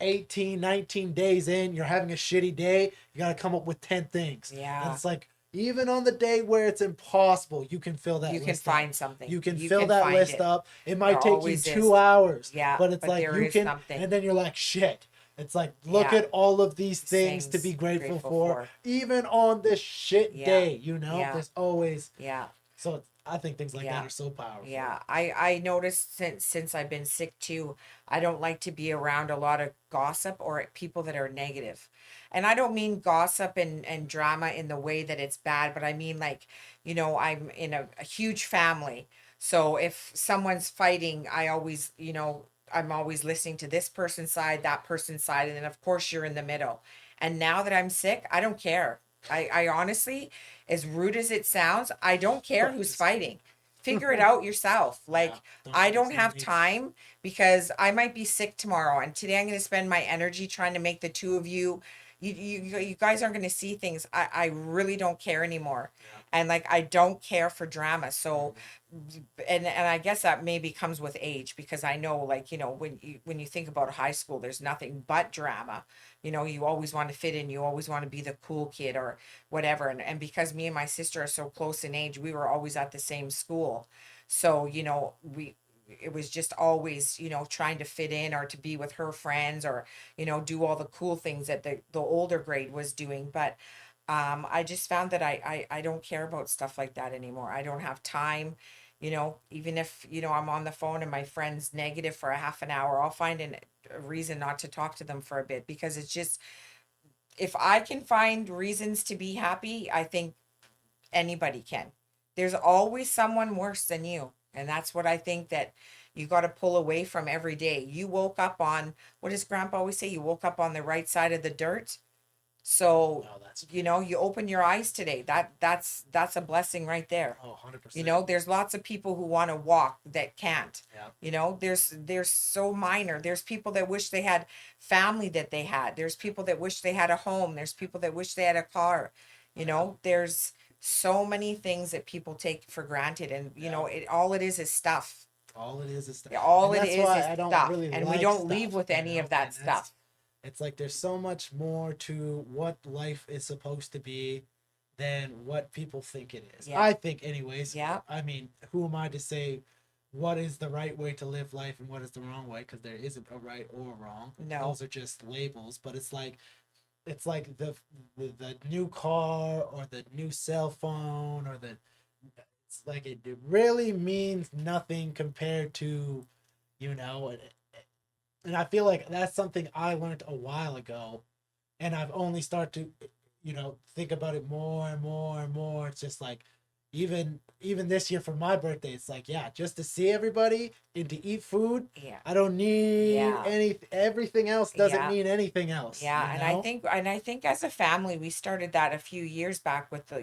18, 19 days in, you're having a shitty day, you got to come up with 10 things. And yeah. it's like, even on the day where it's impossible, you can fill You that can list up. find something. You can You fill can that find list it. up. It There might take you always two is. hours, Yeah, but it's but like there you is can, something. and then you're like, shit. It's like, look Yeah, at all of these things to be things grateful grateful for, for. even on this shit Yeah, day, yeah, There's always, yeah, I think things like that yeah. are so powerful. Yeah, I noticed since I've been sick too, I don't like to be around a lot of gossip or people that are negative. And I don't mean gossip and drama in the way that it's bad, but I mean like, I'm in a huge family. So if someone's fighting, I'm always listening to this person's side, that person's side, and then of course you're in the middle. And now that I'm sick, I don't care. I honestly, as rude as it sounds, I don't care who's Just, fighting. Figure it out yourself. yeah, Like, don't I don't listen to have me. time because I might be sick tomorrow, and today I'm going to spend my energy trying to make the two of you. You guys aren't going to see things. I really don't care anymore. and like I don't care for drama. So and I guess that maybe comes with age, because I know, like, when you think about high school, there's nothing but drama. You always want to fit in, you always want to be the cool kid or whatever. And because me and my sister are so close in age, we were always at the same school. So, we it was just always, trying to fit in or to be with her friends, or, do all the cool things that the older grade was doing. But I just found that I don't care about stuff like that anymore. I don't have time. Even if, I'm on the phone and my friend's negative for a half an hour, I'll find a reason not to talk to them for a bit, because it's just, if I can find reasons to be happy, I think anybody can. There's always someone worse than you. And that's what I think that you got to pull away from every day. You woke up on, what does grandpa always say? You woke up on the right side of the dirt. So, Oh, that's you open your eyes today. That's a blessing right there. oh, 100%. There's lots of people who want to walk that can't. Yeah. There's so minor. There's people that wish they had family that they had. There's people that wish they had a home. There's people that wish they had a car. There's so many things that people take for granted, and all it is stuff. All it is stuff. All And it that's is why is I don't stuff, really and we like don't leave stuff, with any of that and stuff. it's like there's so much more to what life is supposed to be than what people think it is. Yeah. I think, anyways. Yeah. I mean, who am I to say what is the right way to live life and what is the wrong way? Because there isn't a right or wrong. No. Those are just labels. But it's like the new car or the new cell phone or it's like it really means nothing compared to, and I feel like that's something I learned a while ago, and I've only started to, think about it more and more and more. It's just like, even this year for my birthday, it's like, yeah, just to see everybody and to eat food. Yeah. I don't need everything else doesn't mean anything else. Yeah, and I think as a family we started that a few years back with the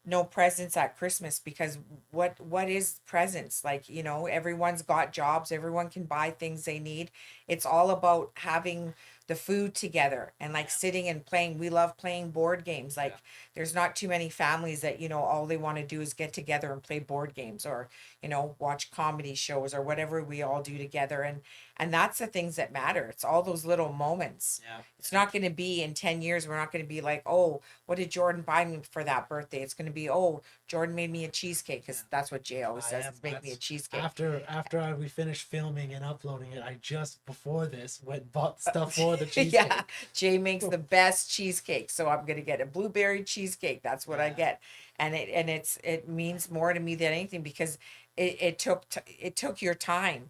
no presents at Christmas, because what is presents? Like, everyone's got jobs, everyone can buy things they need. It's all about having the food together and like sitting and playing. We love playing board games. Like, there's not too many families that, all they want to do is get together and play board games, or, watch comedy shows or whatever we all do together. And that's the things that matter. It's all those little moments. Yeah. It's not going to be in 10 years. We're not going to be like, oh, what did Jordan buy me for that birthday? It's going to be, oh, Jordan made me a cheesecake, because that's what Jay always says. Make me a cheesecake. After we finished filming and uploading it, I just before this went and bought stuff for the cheesecake. Yeah, Jay makes the best cheesecake, so I'm going to get a blueberry cheesecake. That's what I get. And it means more to me than anything, because it took your time.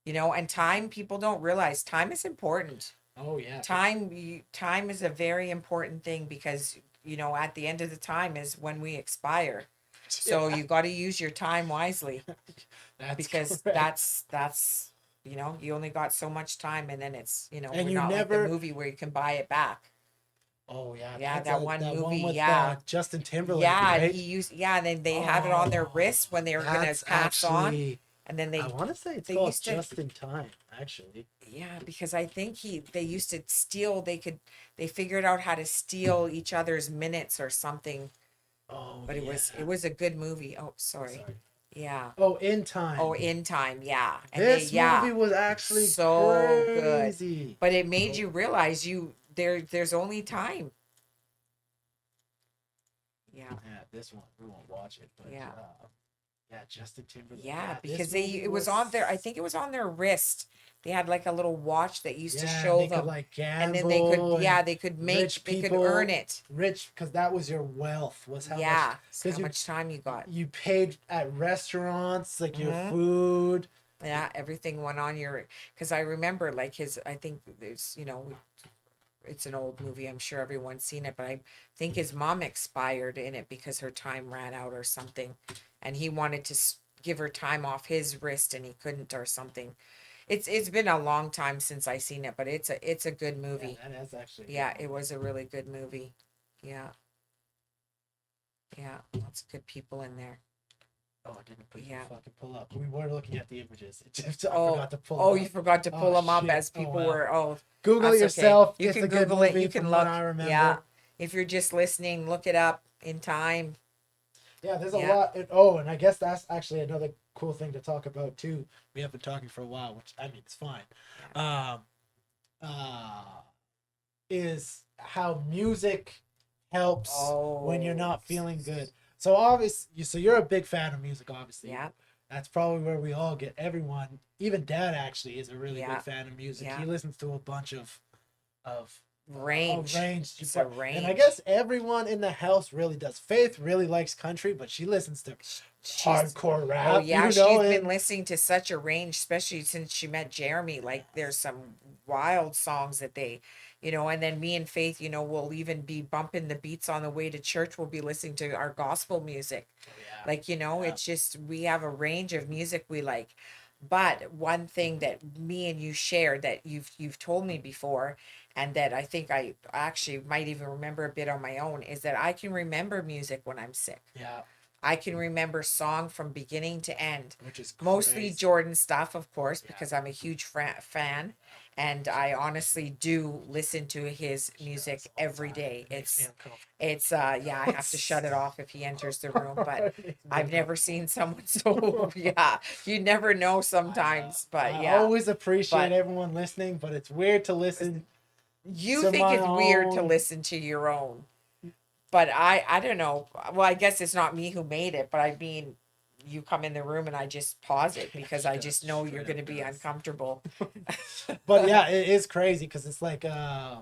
And time, people don't realize time is important. Oh yeah. Time is a very important thing, because at the end of the time is when we expire. So you got to use your time wisely. Because correct. that's you only got so much time, and then it's and we're you not never, like the movie where you can buy it back. Oh yeah. Yeah, that one one movie, with Justin Timberlake. Yeah, right? and then they have it on their wrist when they were gonna That's pass on, actually, and then I want to say it's they called used to- Just in Time, actually. yeah, because I think they used to steal. They figured out how to steal each other's minutes or something. Oh, But it yeah. was a good movie. Oh, sorry. Yeah. Oh, In Time. Oh, In Time. Yeah. And This movie was actually so crazy. good. But it made you realize there's only time. Yeah. Yeah, this one we won't watch it, but Yeah. Justin Timberlake. Yeah, this because movie it was on their, I think it was on their wrist. They had like a little watch that used to show they them. could like And then they gamble. they could earn it. Rich, because that was your wealth. Was how Yeah. much, How much time you got. you paid at restaurants, like your Mhm. food. Yeah, everything went on your, because I remember like I think there's, it's an old movie. I'm sure everyone's seen it, but I think his mom expired in it because her time ran out or something. And he wanted to give her time off his wrist and he couldn't or something. It's been a long time since I seen it, but it's a good movie. Yeah, that is actually. Yeah, it was a really good movie. Yeah. Yeah, lots of good people in there. Oh, I didn't Yeah. fucking pull up. We were looking at the images. I forgot to pull. Oh, them you up. forgot to pull them up shit. as people well. were. Oh, Google that's it yourself. okay. You It's can a good Google it. movie You can from look. what I remember. Yeah. If you're just listening, look it up in time. Yeah, there's a Yeah. lot. Oh, and I guess that's actually another cool thing to talk about too. We have been talking for a while, which I mean, it's fine. Yeah. Um, uh, is how music helps when you're Oh. not feeling good. So obviously, so you're a big fan of music, obviously. Yeah. That's probably where we all get. Everyone, even Dad, actually is a really big Yeah. fan of music. Yeah. He listens to a bunch of a Range. range. It's a And I range. guess everyone in the house really does. Faith really likes country, but she listens to She's hardcore Oh rap, yeah, you know, she's been and listening to such a range, especially since she met Jeremy. Like there's yes. some wild songs that they, and then me and Faith, will even be bumping the beats on the way to church. We'll be listening to our gospel music. Oh, yeah. Like, Yeah. it's just we have a range of music we like. But one thing that me and you shared that you've told me before, and that I think I actually might even remember a bit on my own, is that I can remember music when I'm sick. Yeah. I can remember song from beginning to end. Which is Mostly crazy. Jordan stuff, of course, Yeah. because I'm a huge fan, and I honestly do listen to his She music does all the every time. day. It makes me uncomfortable. It's yeah, I have to shut it off if he enters the room, but It makes me I've never uncomfortable. seen someone so yeah, you never know I know. sometimes, but I yeah. always appreciate But everyone listening, but it's weird to listen you to think my it's weird to own. listen to your own, but I don't know. Well, I guess it's not me who made it, but I mean, you come in the room and I just pause it Yeah, because she I does. just She know you're straight going to up be does. uncomfortable. But yeah, it is crazy because it's like I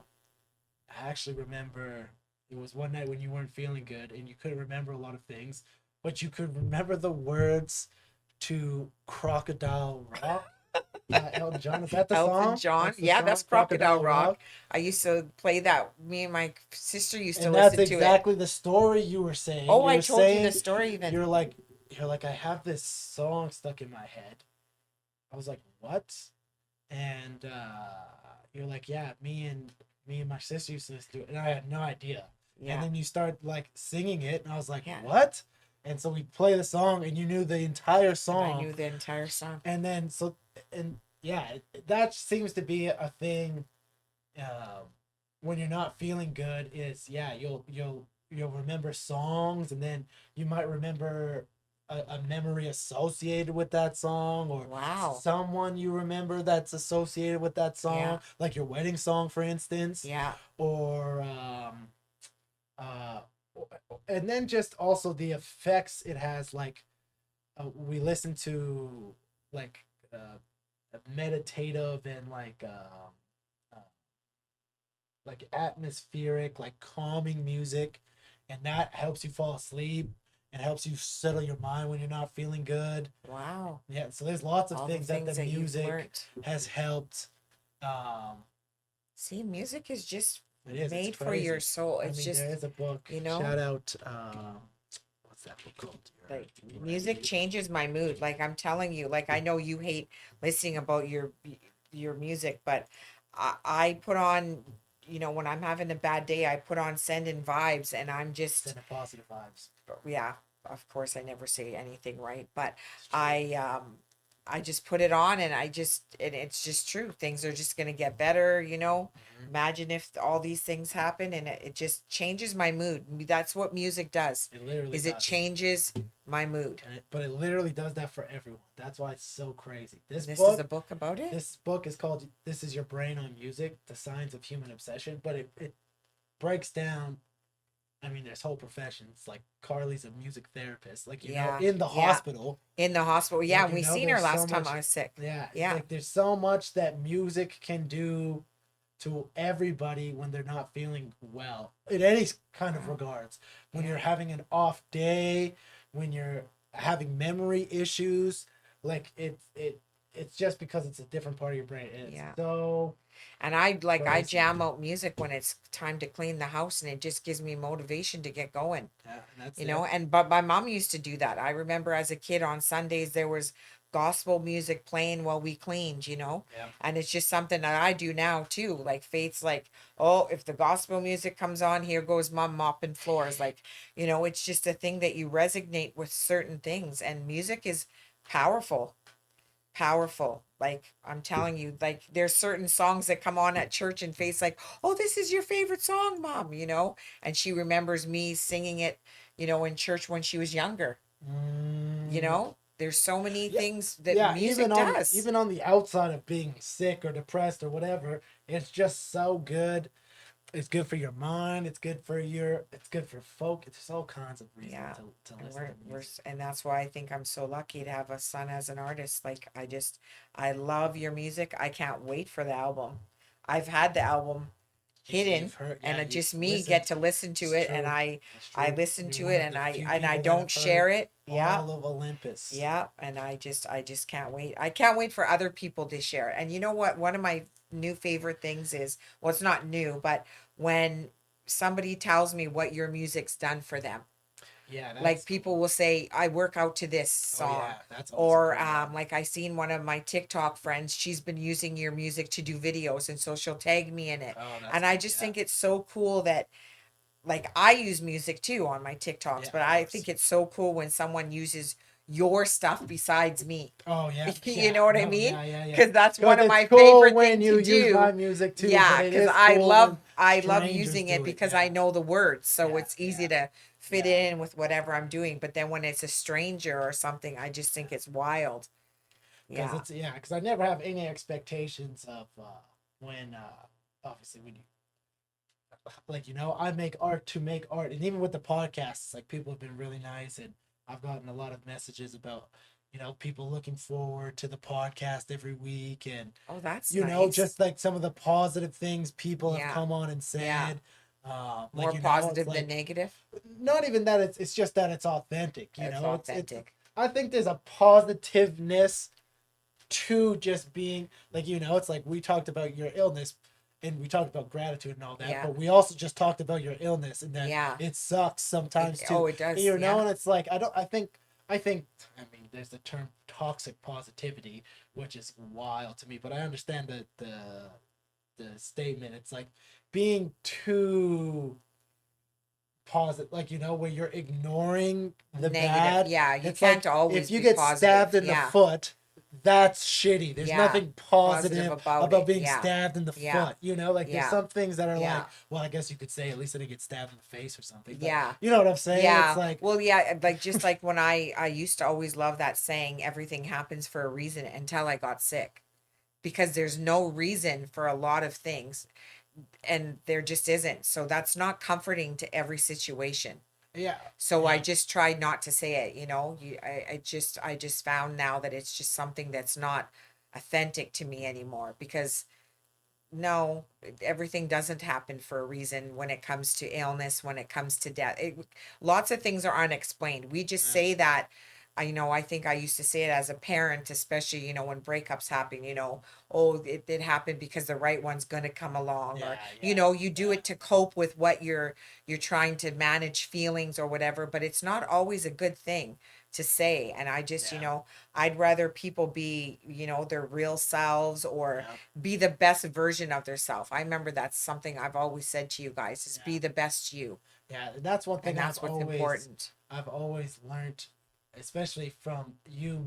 actually remember it was one night when you weren't feeling good and you couldn't remember a lot of things, but you could remember the words to Crocodile Rock. Elton John, is that the Elton song? John, That's the yeah, that's song, Crocodile Crocodile Rock. Rock. I used to play that. Me and my sister used to And that's listen to it. exactly the story you were saying. Oh, You I were told you the saying story even. you're like I have this song stuck in my head. I was like, what? And you're like, yeah, me and my sister used to listen to it, and I had no idea. And Yeah, then you start like singing it, and I was like, yeah, what? And so we play the song, and you knew the entire and I song. knew the entire song. And then and yeah, that seems to be a thing. When you're not feeling good, is yeah, you'll remember songs, and then you might remember a memory associated with that song, or Wow. someone you remember that's associated with that Yeah, song, like your wedding song, for instance, yeah, or uh, and then just also the effects it has. Like we listen to like meditative and uh, like atmospheric, like calming music, and that helps you fall asleep and helps you settle your mind when you're not feeling good. wow. Yeah, so there's lots of All the things that the things that you've music learned. has helped. Um, See, music is just it's made for your crazy. soul. I It's mean, there just, is a book. you know, Shout out. What's that book called? like You music ready? changes my mood. Like I'm telling you, like I know you hate listening about your music, but I put on, when I'm having a bad day, I put on sending vibes, and I'm just, Send positive vibes. yeah, of course I never say anything right, but It's true. I just put it on, and and it's just true. Things are just going to get better, Mhm. Imagine if all these things happen, and it just changes my mood. That's what music does. It literally Is it does. changes my mood. But it literally does that for everyone. That's why it's so crazy. And this is a book about it? This book is called "This Is Your Brain on Music: The Science of Human Obsession," but it breaks down. I mean, there's whole professions. Like Carly's a music therapist. Like Yeah. in the Yeah. hospital. In the hospital. Yeah, Like and we seen her there's so last time much. I was sick. Yeah, Yeah. like there's so much that music can do to everybody when they're not feeling well in any kind of Wow. regards. When Yeah. you're having an off day, when you're having memory issues, like it's just because it's a different part of your brain. And it's Yeah. so And I crazy. jam out music when it's time to clean the house, and it just gives me motivation to get going. Yeah, and that's it. And but my mom used to do that. I remember as a kid on Sundays there was gospel music playing while we cleaned. Yeah. And it's just something that I do now too. Like Faith's like, oh, if the gospel music comes on, here goes mom mopping floors. Like, it's just a thing that you resonate with certain things, and music is powerful. powerful. Like I'm telling you, like there's certain songs that come on at church and face like, oh, this is your favorite song, mom, and she remembers me singing it, in church when she was younger. Mm, There's so many yeah, things that yeah. music does. Even on the outside of being sick or depressed or whatever, it's just so good. It's good for your mind. It's good for folk. It's all kinds of reasons Yeah. to And listen to music. and that's why I think I'm so lucky to have a son as an artist. Like I love your music. I can't wait for the album. I've had the album hidden, You've heard, and yeah, it you've just me listened. get to listen to It's it, and true. It's I true. listen You're to one it, of the few and I people that don't have heard share it. Yeah. all of Olympus. Yeah, and I just can't wait. I can't wait for other people to share it. And you know what? One of my new favorite things is, well, it's not new, but when somebody tells me what your music's done for them. Yeah, Like that's cool. people will say, I work out to this Oh song. yeah, that's always a Or great one. like I seen one of my TikTok friends, she's been using your music to do videos, and so she'll tag me in it. Oh, that's And I cool. just Yeah, think it's so cool that, like, I use music too on my TikToks, yeah, but of I course. think it's so cool when someone uses your stuff besides me. Oh yeah, You yeah. know what I No, mean? yeah, yeah, yeah. Because that's Because one of it's my cool favorite when thing you to use my do. music too, but Yeah, it because is cool when I love strangers using it do it. because I Yeah, know the words, so yeah, it's easy yeah, to fit yeah. in with whatever I'm doing. But then when it's a stranger or something, I just think it's wild. Because Yeah. because I never have any expectations of when obviously when you I make art to make art, and even with the podcasts, like people have been really nice, and I've gotten a lot of messages about people looking forward to the podcast every week, and Oh, that's nice. just like some of the positive things people have Yeah. come on and Yeah. said. More It's positive than like negative. not even that, it's just that it's authentic. It's It's authentic. I think there's a positiveness to just being like it's like we talked about your illness and we talked about gratitude and all that, Yeah. but we also just talked about your illness and that Yeah. it sucks sometimes too. Oh, it does. Yeah. And it's like I think I mean there's the term toxic positivity, which is wild to me, but I understand the statement. It's like being too positive, like where you're ignoring the Negative. bad. Yeah. You It's like can't always if you be get positive. stabbed in the Yeah. foot, that's shitty. There's Yeah. nothing Positive positive about about it. being Yeah. stabbed in the Yeah. foot. Like there's Yeah. some things that are like, Yeah. well, I guess you could say at least I didn't get stabbed in the face or something, but Yeah. you know what I'm saying? It's Yeah. like, Well, yeah, like just like when I used to always love that saying, everything happens for a reason, until I got sick. Because there's no reason for a lot of things, and there just isn't. So that's not comforting to every situation. yeah, So I yeah, just tried not to say it, I just found now that it's just something that's not authentic to me anymore, because no, everything doesn't happen for a reason when it comes to illness, when it comes to death. Lots of things are unexplained. We just yeah, say that. I think I used to say it as a parent, especially, when breakups happen, oh, it happened because the right one's going to come along, yeah, or, yeah, you do yeah, it to cope with what you're trying to manage feelings or whatever, but it's not always a good thing to say. And I just, yeah, I'd rather people be, their real selves, or yeah, be the best version of their self. I remember that's something I've always said to you guys, is be yeah. the best you. Yeah, and that's one And thing that's what's important. I've always learned, especially from you,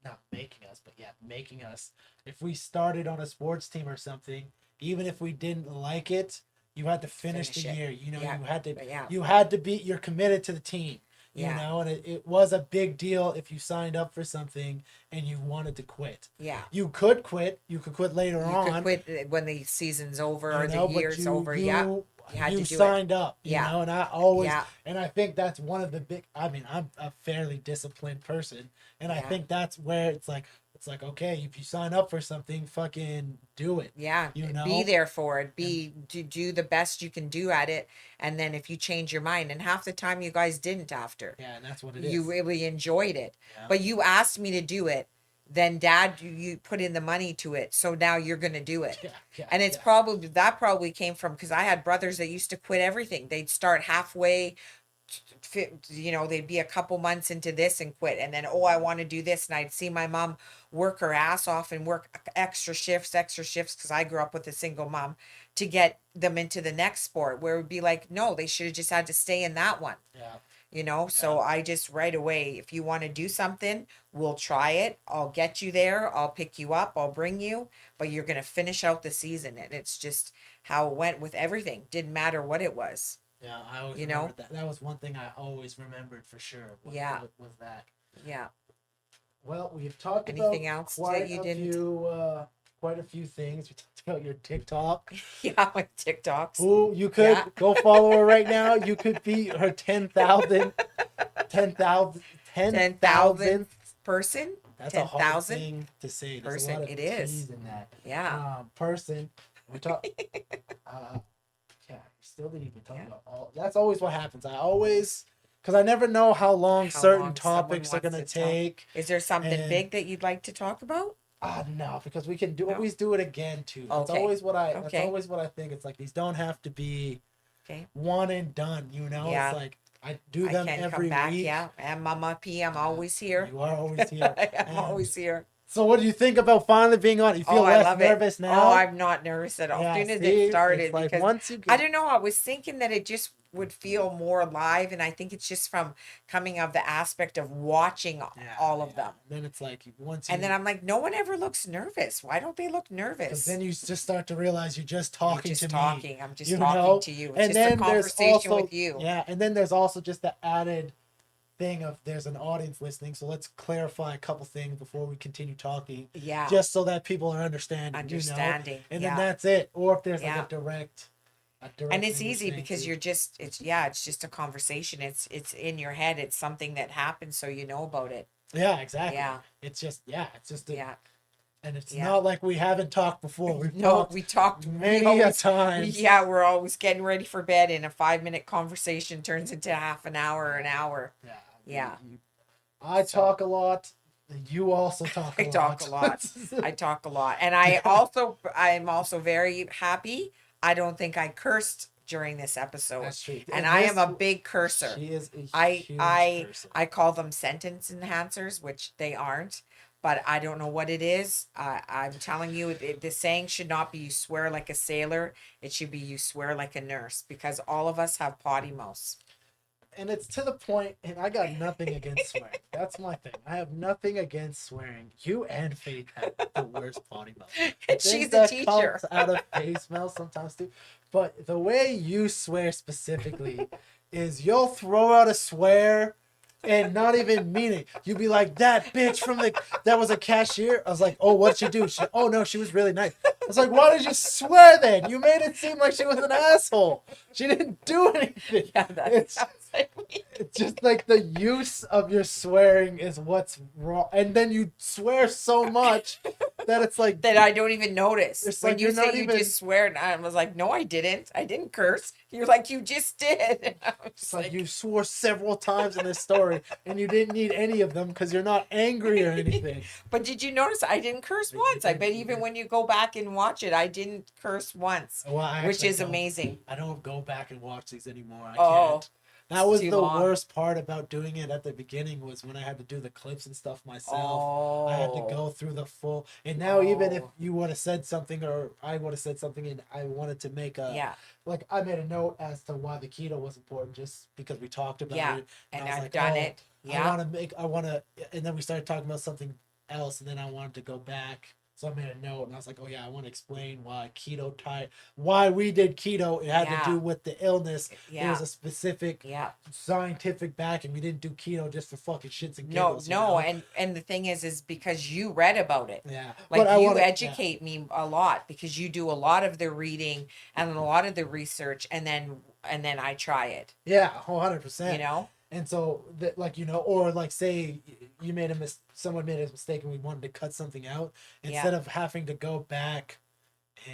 not making us, but yeah, making us. If we started on a sports team or something, even if we didn't like it, you had to finish the Finish it. year. Yeah. But yeah. You had to be, you're committed to the team. Yeah. And it was a big deal if you signed up for something and you wanted to quit. Yeah. You could quit. You could quit later You could on, quit when the season's over or the but year's over. Yeah. You had to you do it. signed up, Yeah. and I always Yeah. and I think that's one of the big. I mean, I'm a fairly disciplined person, and I Yeah. think that's where it's like okay, if you sign up for something, fucking do it. Yeah. You Be know, there for it. and Be to do the best you can do at it. And then if you change your mind, and half the time you guys didn't after. yeah, and that's what it You is. really enjoyed it, Yeah, but you asked me to do it. Then dad, you put in the money to it, so now you're going to do it. yeah, yeah, And it's yeah, probably came from, because I had brothers that used to quit everything. They'd start halfway, they'd be a couple months into this and quit, and then, oh, I want to do this. And I'd see my mom work her ass off and work extra shifts, because I grew up with a single mom, to get them into the next sport, where it would be like, no, they should have just had to stay in that one. yeah. you know. Yeah. So I just right away, if you want to do something, we'll try it. I'll get you there. I'll pick you up. I'll bring you, but you're going to finish out the season. And it's just how it went with everything. Didn't matter what it was, Yeah, I always you know? remembered that. That was one thing I always remembered for sure. Yeah. Was that? Yeah. Well, we've talked about Anything else that you didn't? quite a few things. We talked about your TikTok. Yeah, like TikToks. Who you could Yeah. go follow her right now. You could be her 10,000 10,000th 10,000th. person? That's a hard 10,000 thing to say. There's a person. lot of It T's is. in that. Yeah. Person. We talk. Yeah, we still didn't even talk Yeah. about all. That's always what happens. Because I never know how long How certain long someone topics are wants gonna to talk. take. Is there something And big that you'd like to talk about? no, because we can do No. always do it again too. That's Okay. always what I. That's Okay. always what I think. It's like these don't have to be Okay. one and done. You know, Yeah. it's like I do I them can every come back. week. Yeah. And Mama P, I'm always here. You are always here. I'm And always here. so, what do you think about finally being on? You feel Oh, I less love nervous it. now? Oh, I'm not nervous at all. Yeah, As soon as see, it started, it's like because once you I get, don't know, I was thinking that it just would feel more alive, and I think it's just from coming of the aspect of watching all of them. Then it's like once you, And then I'm like, no one ever looks nervous. Why don't they look because nervous? then you just start to realize you're just You're talking just to me. talking. I'm just you talking know? to you. It's And just a then there's conversation also with you. yeah, and then there's also just the added thing of there's an audience listening. So let's clarify a couple things before we continue talking, Yeah. just so that people are understanding. Understanding. And Yeah. then that's it. Or if there's Yeah. like a direct And it's thing you're easy saying because to- you're just it's just a conversation. It's in your head. It's something that happens, so you know about it. yeah, exactly. Yeah. It's just Yeah. and it's Yeah. not like we haven't talked before. We've No, talked we talked many a times. Yeah, we're always getting ready for bed, and a 5-minute conversation turns into half an hour, an hour. Yeah. Yeah. I So- talk a lot. You also talk a I lot. talk a lot. I talk a lot, and I'm also very happy. I don't think I cursed during this episode, That's true. and I am a this- big cursor. She is a I huge person. I call them sentence enhancers, which they aren't, but I don't know what it is. I'm telling you, the saying should not be you swear like a sailor. It should be you swear like a nurse, because all of us have potty mouths. And it's to the point, and I got nothing against swearing. That's my thing. I have nothing against swearing. You and Faith have the worst potty mouth. The She's things a that teacher. comes out of Faith's mouth sometimes too. But the way you swear specifically is you'll throw out a swear and not even mean it. You'd be like, that bitch that was a cashier. I was like, oh, what'd she do? Oh no, she was really nice. I was like, why did you swear then? You made it seem like she was an asshole. She didn't do anything. Yeah, that It's- sounds like me. It's just like the use of your swearing is what's wrong. And then you swear so much that it's like, That I don't even notice. It's When like you you're say not you even- just swear, and I was like, no, I didn't. I didn't curse. You're like, you just did. I was it's like you swore several times in this story and you didn't need any of them because you're not angry or anything. But did you notice I didn't curse But you once? I did, bet you even did. when you go back and watch it, I didn't curse once, Well, I which actually is don't- amazing. I don't go back and watch these anymore. I Oh, can't. That it's was too the long. worst part about doing it at the beginning was when I had to do the clips and stuff myself. I had to Oh, go through the full. And now even if Oh. you would have said something or I would have said something and I wanted to make a yeah, like I made a note as to why the keto was important just because we talked about Yeah, it. and I was I've like, done oh, it. Yeah, I want to, and then we started talking about something else, and then I wanted to go back. So I made a note, and I was like, oh yeah, I want to explain why we did keto. It had Yeah. to do with the illness. There yeah, was a specific yeah. scientific backing. We didn't do keto just for fucking shits and No, giggles. you no, know? and the thing is because you read about it. Yeah. Like But I you wanna- educate me a lot because you do a lot of the reading and a lot of the research, and then I try it. Yeah, 100%. You know? And so, that, like, or like, say you made someone made a mistake and we wanted to cut something out, instead of having to go back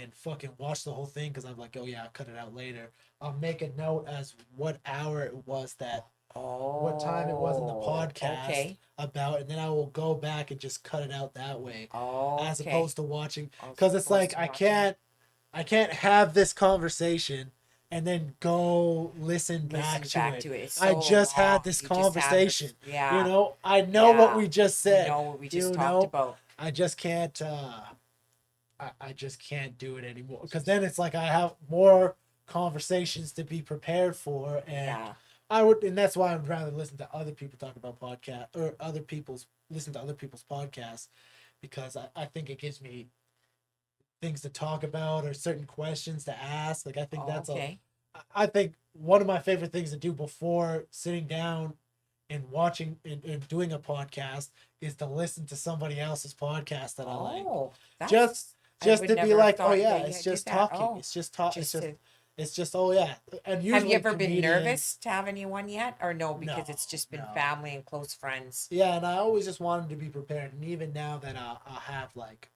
and fucking watch the whole thing, because I'm like, oh yeah, I'll cut it out later. I'll make a note as what hour it was what time it was in the podcast Okay. about, and then I will go back and just cut it out that way, Oh, as okay. opposed to watching, As because it's opposed like to I watching. can't have this conversation and then go listen back to it. It's I so just long. had this You just had conversation. yeah. You know, I know what Yeah. we just You said. know what we just you talked know? about. I just can't. I just can't do it anymore because then it's like I have more conversations to be prepared for, and Yeah. I would, and that's why I would rather listen to other people talk about podcast or listen to other people's podcasts because I think it gives me things to talk about or certain questions to ask. Like I think Oh, that's a okay. I think one of my favorite things to do before sitting down and watching and doing a podcast is to listen to somebody else's podcast that I like. Oh, Just that's, I just would to be never have like, oh thought yeah, that it's you did just that. talking. Oh, It's just talk. just to, It's just oh yeah. And have you usually ever been comedians. nervous to have anyone yet? Or no, No, because it's just been no. family and close friends. Yeah, and I always just wanted to be prepared. And even now that I have like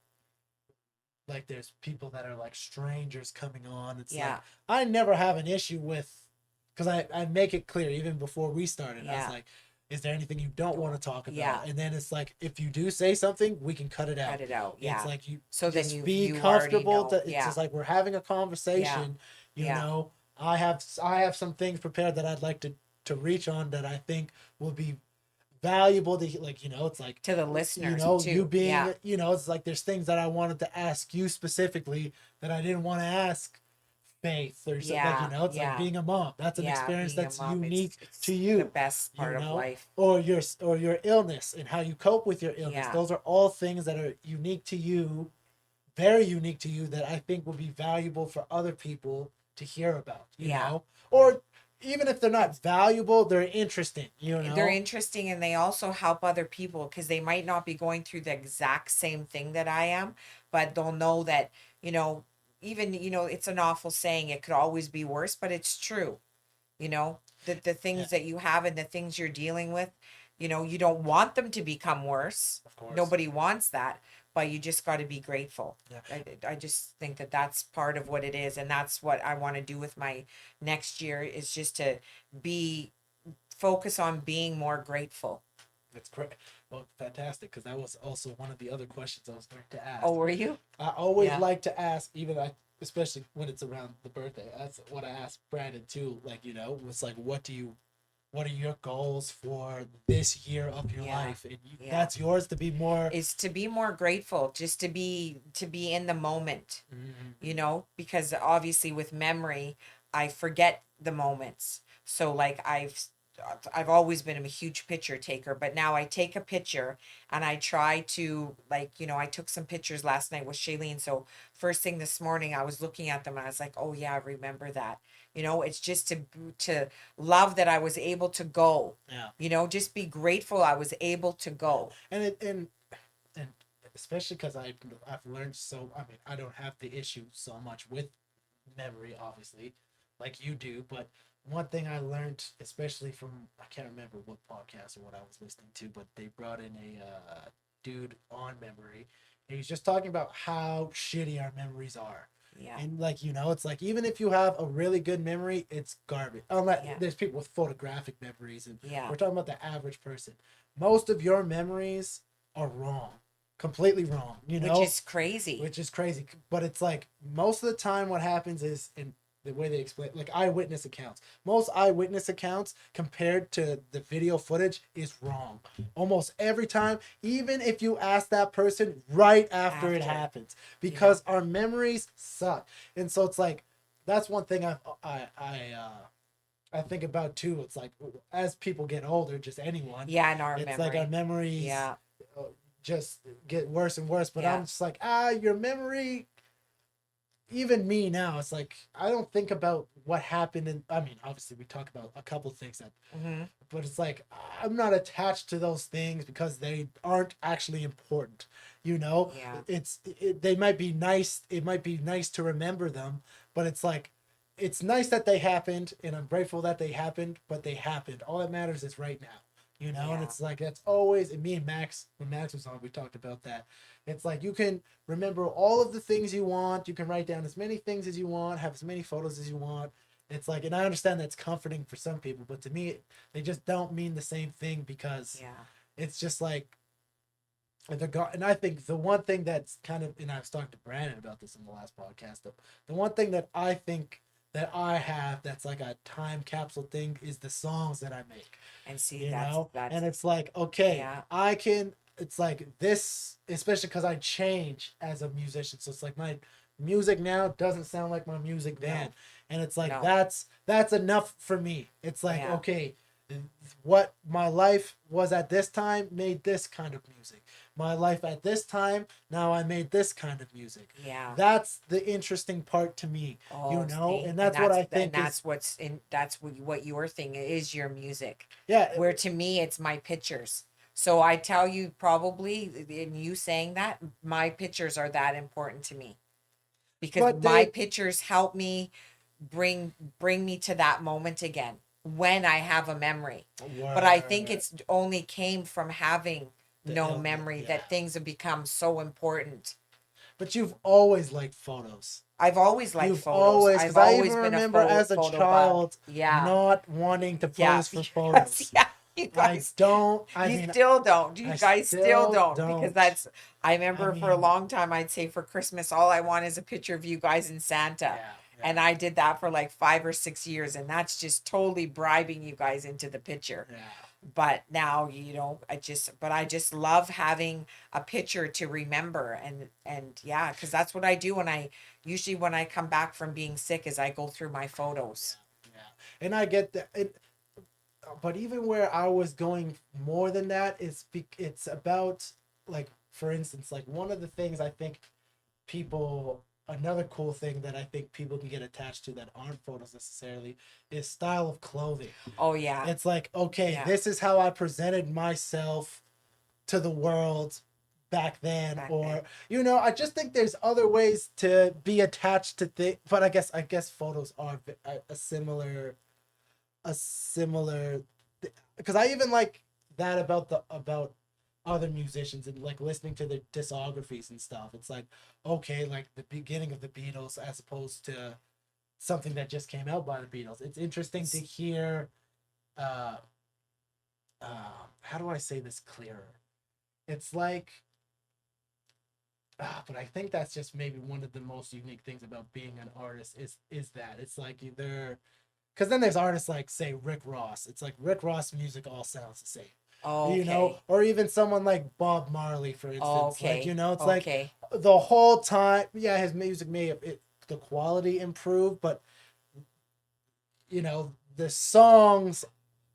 there's people that are like strangers coming on. It's like Yeah, I never have an issue with because I make it clear even before we started. I was yeah. like, is there anything you don't want Don't, to talk yeah, about? And then it's like if you do say something, we can cut it cut out. it out. It's Yeah. like you So then just be you already comfortable. know. To, it's Yeah, just like we're having a yeah, conversation. You yeah, know, I have some things prepared that I'd like to reach on that I think will be valuable to like it's like to the listeners you too. Yeah, being it's like there's things that I wanted to ask you specifically that I didn't want to ask Faith or something like yeah, it's like yeah, being a mom, that's an yeah. experience Being a that's mom, unique to it's the you, best part of life. or your illness and how you cope with your illness. Yeah, Those are all things that are unique to you, very unique to you, that I think will be valuable for other people to hear about, yeah. or even if they're not valuable, they're interesting, They're interesting and they also help other people because they might not be going through the exact same thing that I am, but they'll know that, you know, even, it's an awful saying, it could always be worse, but it's true. The Yeah, things that you have and the things you're dealing with, you don't want them to become worse. of course. Nobody wants that, but you just got to be grateful. Yeah. I just think that that's part of what it is, and that's what I want to do with my next year is just to be focus on being more grateful. That's great. Well, fantastic, because that was also one of the other questions I was going to Oh, ask. were you? I always Yeah. like to ask, especially when it's around the birthday. That's what I asked Brandon too. Like, was like, what are your goals for this year of your Yeah. life? And Yeah. that's yours to be more. Is to be more grateful, just to be in the moment, because obviously with memory, I forget the moments. So like I've always been a huge picture taker, but now I take a picture and I try to like, I took some pictures last night with Shailene. So first thing this morning, I was looking at them and I was like, oh yeah, I remember that. It's just to love that I was able to go. Yeah. Just be grateful I was able to go. And especially because I've learned so. I mean, I don't have the issue so much with memory, obviously, like you do. But one thing I learned, especially from I can't remember what podcast or what I was listening to, but they brought in a dude on memory, and he's just talking about how shitty our memories are. Yeah. And like it's like even if you have a really good memory, it's garbage. Unless Yeah. there's people with photographic memories, and Yeah. we're talking about the average person. Most of your memories are wrong, completely wrong. Which is crazy. Which is crazy. But it's like most of the time, what happens is, in the way they explain, like eyewitness accounts, most eyewitness accounts compared to the video footage is wrong almost every time, even if you ask that person right after it happens, because our memories suck. And so it's like that's one thing I think about too. It's like as people get older, just anyone, Yeah, in our it's memory. like our memories Yeah. just get worse and worse. But Yeah. I'm just like, your memory, even me now, it's like I don't think about what happened. And I mean, obviously, we talk about a couple things but it's like I'm not attached to those things because they aren't actually important. Yeah. They might be nice. It might be nice to remember them, but it's like it's nice that they happened, and I'm grateful that they happened. But they happened. All that matters is right now. And Yeah. it's like that's always. And me and Max, when Max was on, we talked about that. It's like you can remember all of the things you want. You can write down as many things as you want, have as many photos as you want. It's like, and I understand that's comforting for some people, but to me, they just don't mean the same thing because Yeah. it's just like, and I think the one thing that's kind of, and I was talking to Brandon about this in the last podcast, the one thing that I think that I have that's like a time capsule thing is the songs that I make. And see, And that's it's like, okay, yeah. it's like this, especially because I change as a musician. So it's like my music now doesn't sound like my music then. And it's like No. that's enough for me. It's like, Yeah. okay, what my life was at this time made this kind of music. My life at this time, now I made this kind of music. Yeah. That's the interesting part to me, you Oh, know, see, and that's what I think is, that's what's in that's what your thing is, your music. yeah. Where to me it's my pictures. So I tell you probably in you saying that, my pictures are that important to me because But my they, pictures help me bring me to that moment again when I have a memory. But I think were it's only came from having the no illness, memory yeah. that things have become so important. But you've always liked photos. I've always liked You've photos. always, I've because I even always been a remember as a photo bug. child Yeah. not wanting to Yeah. pose for Yes, photos. yeah. You I guys, don't, I you mean, still don't. You I guys still still don't because don't. that's, I I remember for a mean, long time, I'd say for Christmas, all I want is a picture of you guys in Santa. yeah, And yeah, I did that for like 5 or 6 years. And that's just totally bribing you guys into the picture. yeah. But now, but I just love having a picture to remember. And yeah, because that's what I do usually when I come back from being sick is I go through my photos. Yeah, yeah. And I get that. But even where I was going more than that is it's about, like, for instance, like one of the things I think people, another cool thing that I think people can get attached to that aren't photos necessarily is style of clothing. Oh yeah. It's like, okay, Yeah. this is how I presented myself to the world back then, Back or then. I just think there's other ways to be attached to things, but I guess photos are a similar because I even like that about other musicians and like listening to their discographies and stuff. It's like, okay, like the beginning of the Beatles as opposed to something that just came out by the Beatles. It's interesting to hear uh how do I say this clearer? It's like but I think that's just maybe one of the most unique things about being an artist is that it's like either because then there's artists like, say, Rick Ross. It's like Rick Ross music all sounds the same, Okay. or even someone like Bob Marley, for instance. Like, Okay. it's like Okay. the whole time, yeah, his music may have the quality improved, but the songs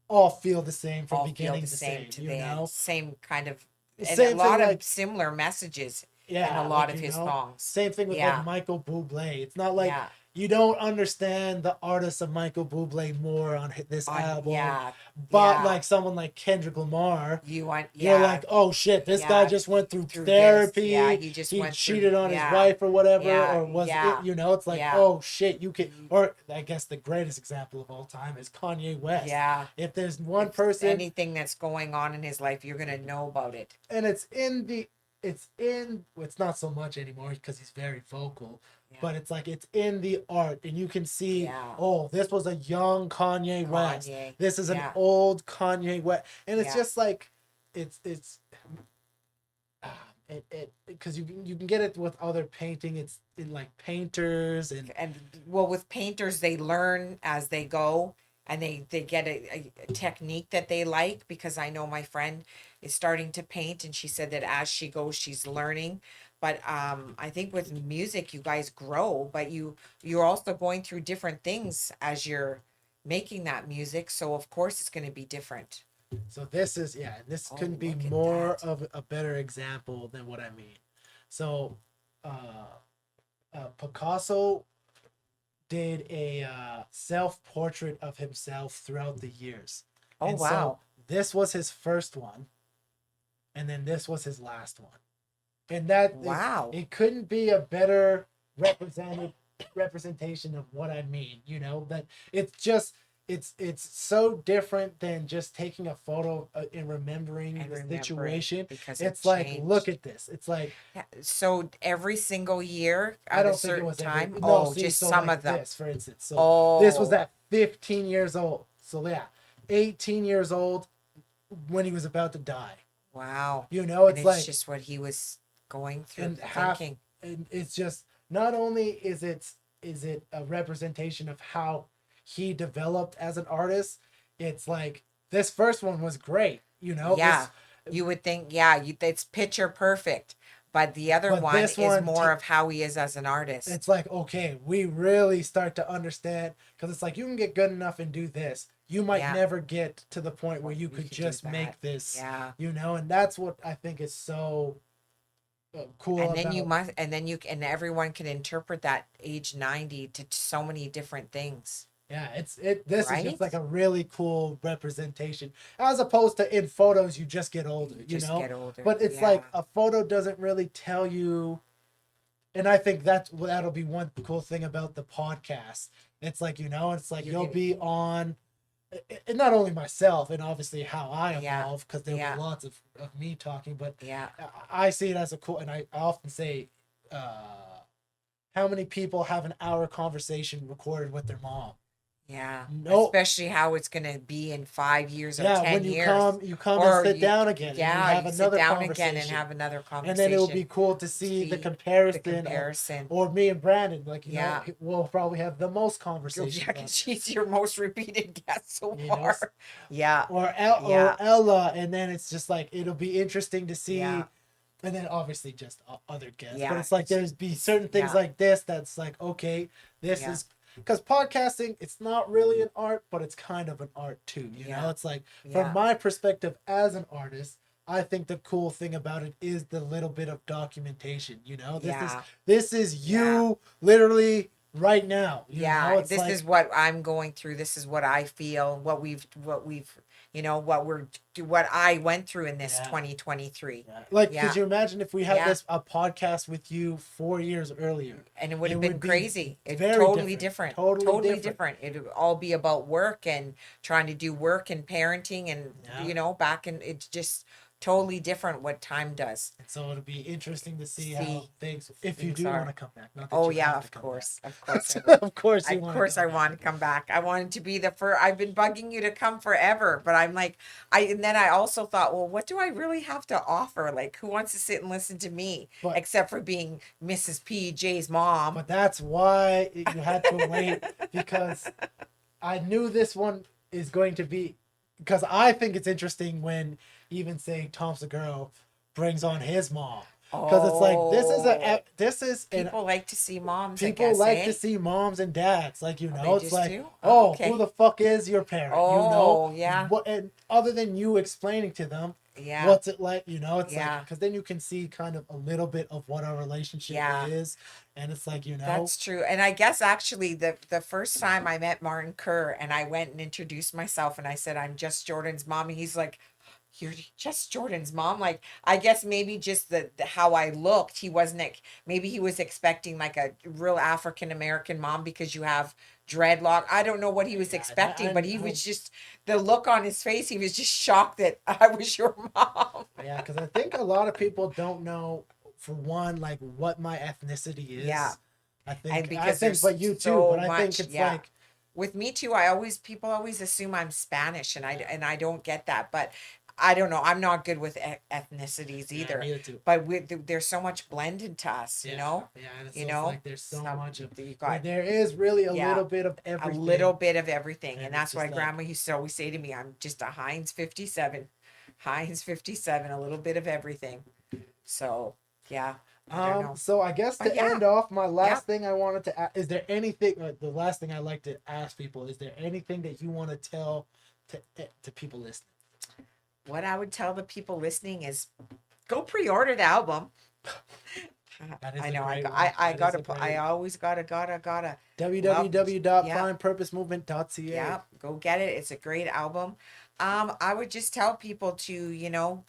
all feel the same from All feel the beginning to same same. to the end. Same kind of, The and a same thing lot of like, similar messages in a yeah, lot like, of his songs. same thing with like Yeah. Michael Bublé. It's not like Yeah. you don't understand the artist of Michael Bublé more on this album, Yeah. but Yeah. like someone like Kendrick Lamar, You want, you're yeah. like, oh shit, this guy Yeah. just went through Through this. Yeah. therapy. He just He went through, cheated on his yeah. wife or whatever, Yeah. or was it? Yeah. It's like, Yeah. oh shit, you can. Or I guess the greatest example of all time is Kanye West. Yeah. If there's one If person, anything that's going on in his life, you're going to know about it. and it's not so much anymore because he's very vocal, Yeah. but it's like it's in the art, and you can see, Yeah. oh, this was a young Kanye West, Kanye. this is an Yeah. old Kanye West, and it's Yeah. just like it's it because you can get it with other painting. It's in like painters And well, with painters, they learn as they go, and they get a technique that they like, because I know my friend is starting to paint, and she said that as she goes she's learning. But I think with music you guys grow, but you're also going through different things as you're making that music, so of course it's going to be different. so this Oh, couldn't be look at more that. of a better example than what I mean. So uh Picasso did a self portrait of himself throughout the years. Oh And so wow. this was his first one, and then this was his last one. And that Wow. it couldn't be a better representation of what I mean, that it's so different than just taking a photo and remembering And the remembering situation. because it It's like, look changed. at this. It's like, Yeah, so every single year I at a don't think it certain was every. time? No, Oh, see, just so some like of them. this, for instance. So this was Oh, at 15 years old. So yeah, 18 years old when he was about to die. wow. And It's it's like, just what he was going through, and half, thinking. and it's just not only is it a representation of how he developed as an artist. It's like this first one was great. Yeah, This you would think, yeah, it's picture perfect. But the other But one this is one more of how he is as an artist. it's like, okay, we really start to understand, because it's like you can get good enough and do this. You might Yeah. never get to the point where Well, you we could could do just that. make this, Yeah. and that's what I think is so cool And then you about. must, and then you, and everyone can interpret that age 90 to so many different things, Yeah, this is just right? like a really cool representation, as opposed to in photos you just get older, You just get older. But it's Yeah. like a photo doesn't really tell you, and I think that'll be one cool thing about the podcast. It's like, it's like You're you'll gonna, be on, and not only myself and obviously how I yeah. evolve, because there'll Yeah. be lots of me talking, but Yeah. I see it as a cool, and I often say, how many people have an hour conversation recorded with their mom? Yeah. No. Especially how it's going to be in 5 years or Yeah, 10 when years. you come and Or sit you, down again and you yeah, have you sit another down again and conversation. have another And then it will be conversation. cool to see the See the comparison of, comparison. or me and Brandon, like, Yeah. we'll probably have the most Yeah, conversations on because here, she's your most repeated guest so you know, far. Yeah. or Yeah. Ella, and then it's just like it'll be interesting to Yeah. see, and then obviously just other guests. But Yeah. it's like there's be certain things Yeah. like this that's like, okay, this Yeah. is, because podcasting, it's not really an art, but it's kind of an art too. Yeah. It's like, from Yeah. my perspective as an artist, I think the cool thing about it is the little bit of documentation. Yeah. This is Yeah. you literally right now. Yeah, It's this like, is what I'm going through. This is what I feel, what I went through in this yeah. 2023. Yeah. Like, Yeah. could you imagine if we had Yeah. a podcast with you 4 years earlier? And it would It have been would be crazy. It very totally different. different. Totally Totally different. different. It would all be about work and trying to do work and parenting and Yeah. back in it's just totally different what time does. And so it'll be interesting to see how See, things, if you things do are. want to come back. Not that Oh you yeah, have to of come course. back. Of course I will. Of course you Of want course to I come want back. to come back. I wanted to be the first. I've been bugging you to come forever, but I'm like, and then I also thought, well, what do I really have to offer? Like, who wants to sit and listen to me, But- except for being Mrs. PJ's mom? But that's why you had to wait, because I knew this one is going to be, because I think it's interesting when even say Tom Segura brings on his mom, because it's like this is an People like to see moms. I people guess, like eh? to see moms and dads, like, They it's just like, do? oh, Okay. who the fuck is your parent? Oh, yeah. What, and other than you explaining to them, Yeah. what's it like? It's Yeah. like, because then you can see kind of a little bit of what our relationship Yeah. is, and it's like, That's true. And I guess actually the first time I met Martin Kerr and I went and introduced myself and I said, I'm JusJrdn's mom. And he's like, you're JusJrdn's mom? Like, I guess maybe just the how I looked, he wasn't, maybe he was expecting like a real African American mom because you have dreadlock. I don't know what he was Yeah, expecting, but he I- was just, the look on his face, he was just shocked that I was your mom. yeah, because I think a lot of people don't know, for one, like, what my ethnicity is. Yeah. I think, And because there's but you too, so but I think much, it's yeah. like, With me too, people always assume I'm Spanish, and I don't get that. But I don't know. I'm not good with ethnicities either. neither too. But there's so much blended to us, Yeah, and it's, You so know, it's like there's so much of, you where got there is really a Yeah. little bit of a everything. little bit of everything, And and it's that's why just like- Grandma used to always say to me, "I'm just a Heinz 57, Heinz 57, a little bit of everything." So yeah, I don't know. So I guess to But yeah. end off, my last thing I wanted to ask, is there anything, the last thing I like to ask people, is there anything that you want to tell to people listening? What I would tell the people listening is, go pre-order the album. That is I a know. great one. I That is gotta. a great I one. always gotta. www.findpurposemovement.ca. Yeah, go get it. It's a great album. I would just tell people to,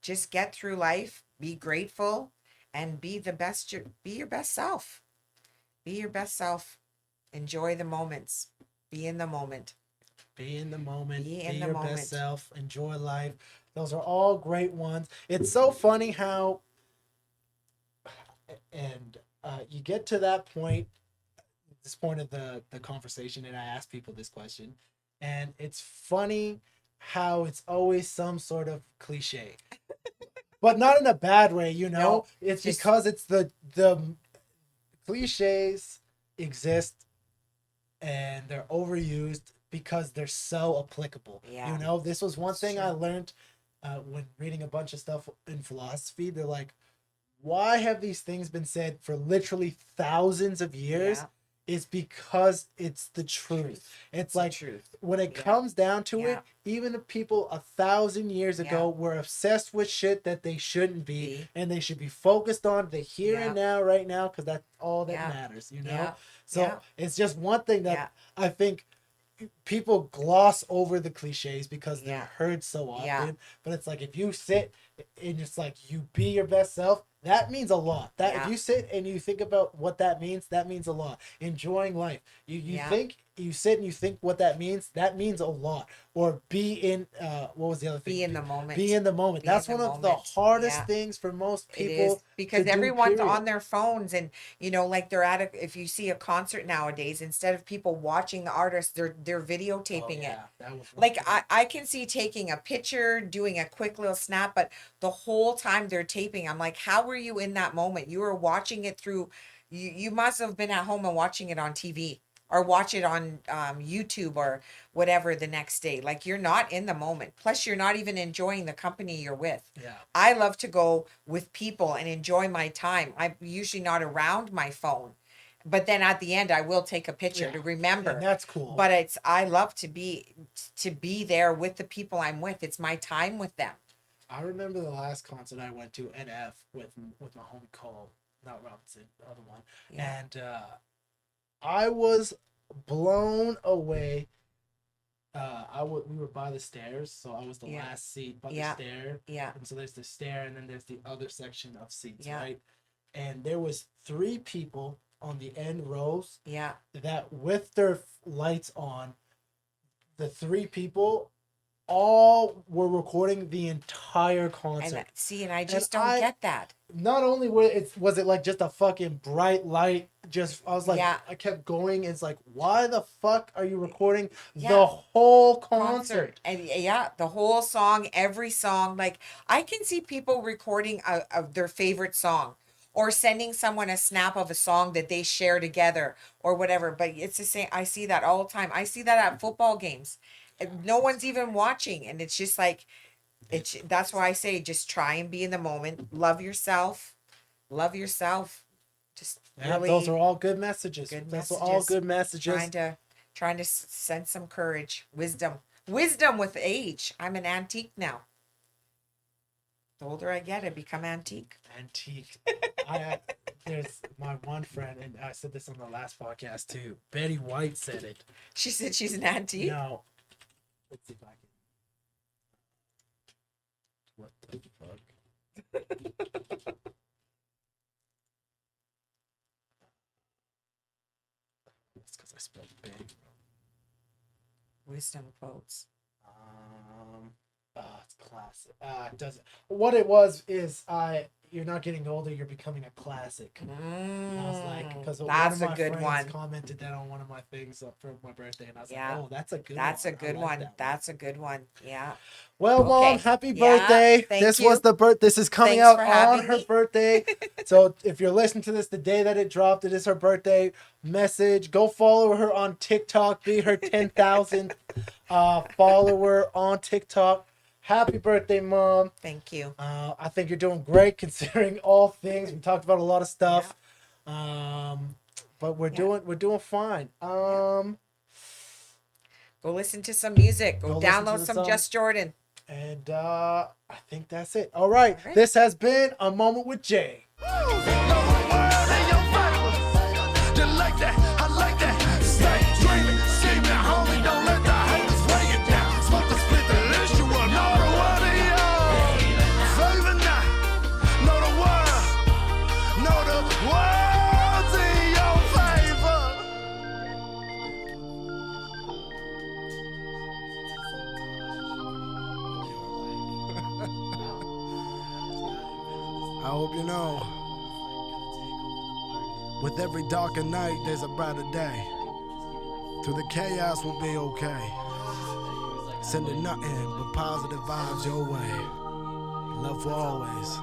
just get through life, be grateful, and be your best self. Be your best self. Enjoy the moments. Be in the moment. Be in the moment. Be Be in the your moment. best self. Enjoy life. Those are all great ones. It's so funny how, and you get to that point, this point of the conversation, and I ask people this question, and it's funny how it's always some sort of cliche, but not in a bad way. No, it's just- because it's the cliches exist, and they're overused because they're so applicable. Yeah. This was one It's thing I true. learned when reading a bunch of stuff in philosophy. They're like, why have these things been said for literally thousands of years? Yeah. Is because it's the truth. It's The like truth. when it Yeah. comes down to Yeah. it, even if people 1,000 years Yeah. ago were obsessed with shit that they shouldn't be, Be. and they should be focused on the here Yeah. and now, right now, because that's all that Yeah. matters, you know? Yeah. So Yeah. it's just one thing that Yeah. I think people gloss over the cliches because Yeah. they're heard so often. Yeah. But it's like if you sit and it's like you be your best self, that means a lot. That if Yeah. you sit and you think about what that means a lot. Enjoying life. You Yeah. think you sit and you think what that means a lot. Or be in what was the other thing? Be in the moment. Be in the moment. Be That's in one the of the moment. hardest Yeah. things for most It is people because to do, everyone's period. on their phones, and you know, like they're at if you see a concert nowadays, instead of people watching the artist, they're videotaping it. That was one Like thing. I can see taking a picture, doing a quick little snap, but the whole time they're taping, I'm like, how were you in that moment? You were watching it through, you must have been at home and watching it on TV or watch it on YouTube or whatever the next day. Like you're not in the moment. Plus, you're not even enjoying the company you're with. Yeah. I love to go with people and enjoy my time. I'm usually not around my phone. But then at the end I will take a picture Yeah. to remember. And that's cool. But I love to be there with the people I'm with. It's my time with them. I remember the last concert I went to, NF, with my homie Cole, not Robinson, the other one. Yeah. And I was blown away. We were by the stairs, so I was the Yeah. last seat by Yeah. the stair. Yeah. And so there's the stair, and then there's the other section of seats, Yeah. right? And there was 3 people on the end rows Yeah. that, with their lights on, the 3 people all were recording the entire concert. And see, and I just don't I- get that. Not only was it like just a fucking bright light, just I was like, Yeah. I kept going. It's like, why the fuck are you recording Yeah. the whole concert? And yeah, the whole song, every song. Like I can see people recording their favorite song or sending someone a snap of a song that they share together or whatever. But it's the same. I see that all the time. I see that at football games. And no one's even watching, and it's just like that's why I say just try and be in the moment. Love yourself. Love yourself. Just Yeah, really those are all good messages. good Those are all messages. good messages. trying to send some courage, wisdom with age. I'm an antique now. The older I get, I become antique. Antique. There's my one friend, and I said this on the last podcast too. Betty White said it. She said she's an antique. No. Let's see if I can. What the fuck? It's because I spelled big. Wisdom quotes. It's classic. It doesn't. What it was is you're not getting older. You're becoming a classic. And I was like, because one That's of a my good friends one. commented that on one of my things for my birthday, and I was Yeah. like, oh, that's a good That's one. a good I like one. that That's a good one. Yeah. Well, Okay. Mom, happy Yeah, birthday. thank This you. was this is coming Thanks out for on having her me. birthday. So if you're listening to this the day that it dropped, it is her birthday message. Go follow her on TikTok. Be her 10,000th follower on TikTok. Happy birthday, Mom. Thank you. I think you're doing great considering all things. We talked about a lot of stuff. But we're doing fine. Go listen to some music. Go listen download to some some- JusJrdn. And I think that's it. All right. All right. This has been A Moment with Jay. I hope you know, with every darker night, there's a brighter day. Through the chaos, we'll be okay. Sending nothing but positive vibes your way. Love for always.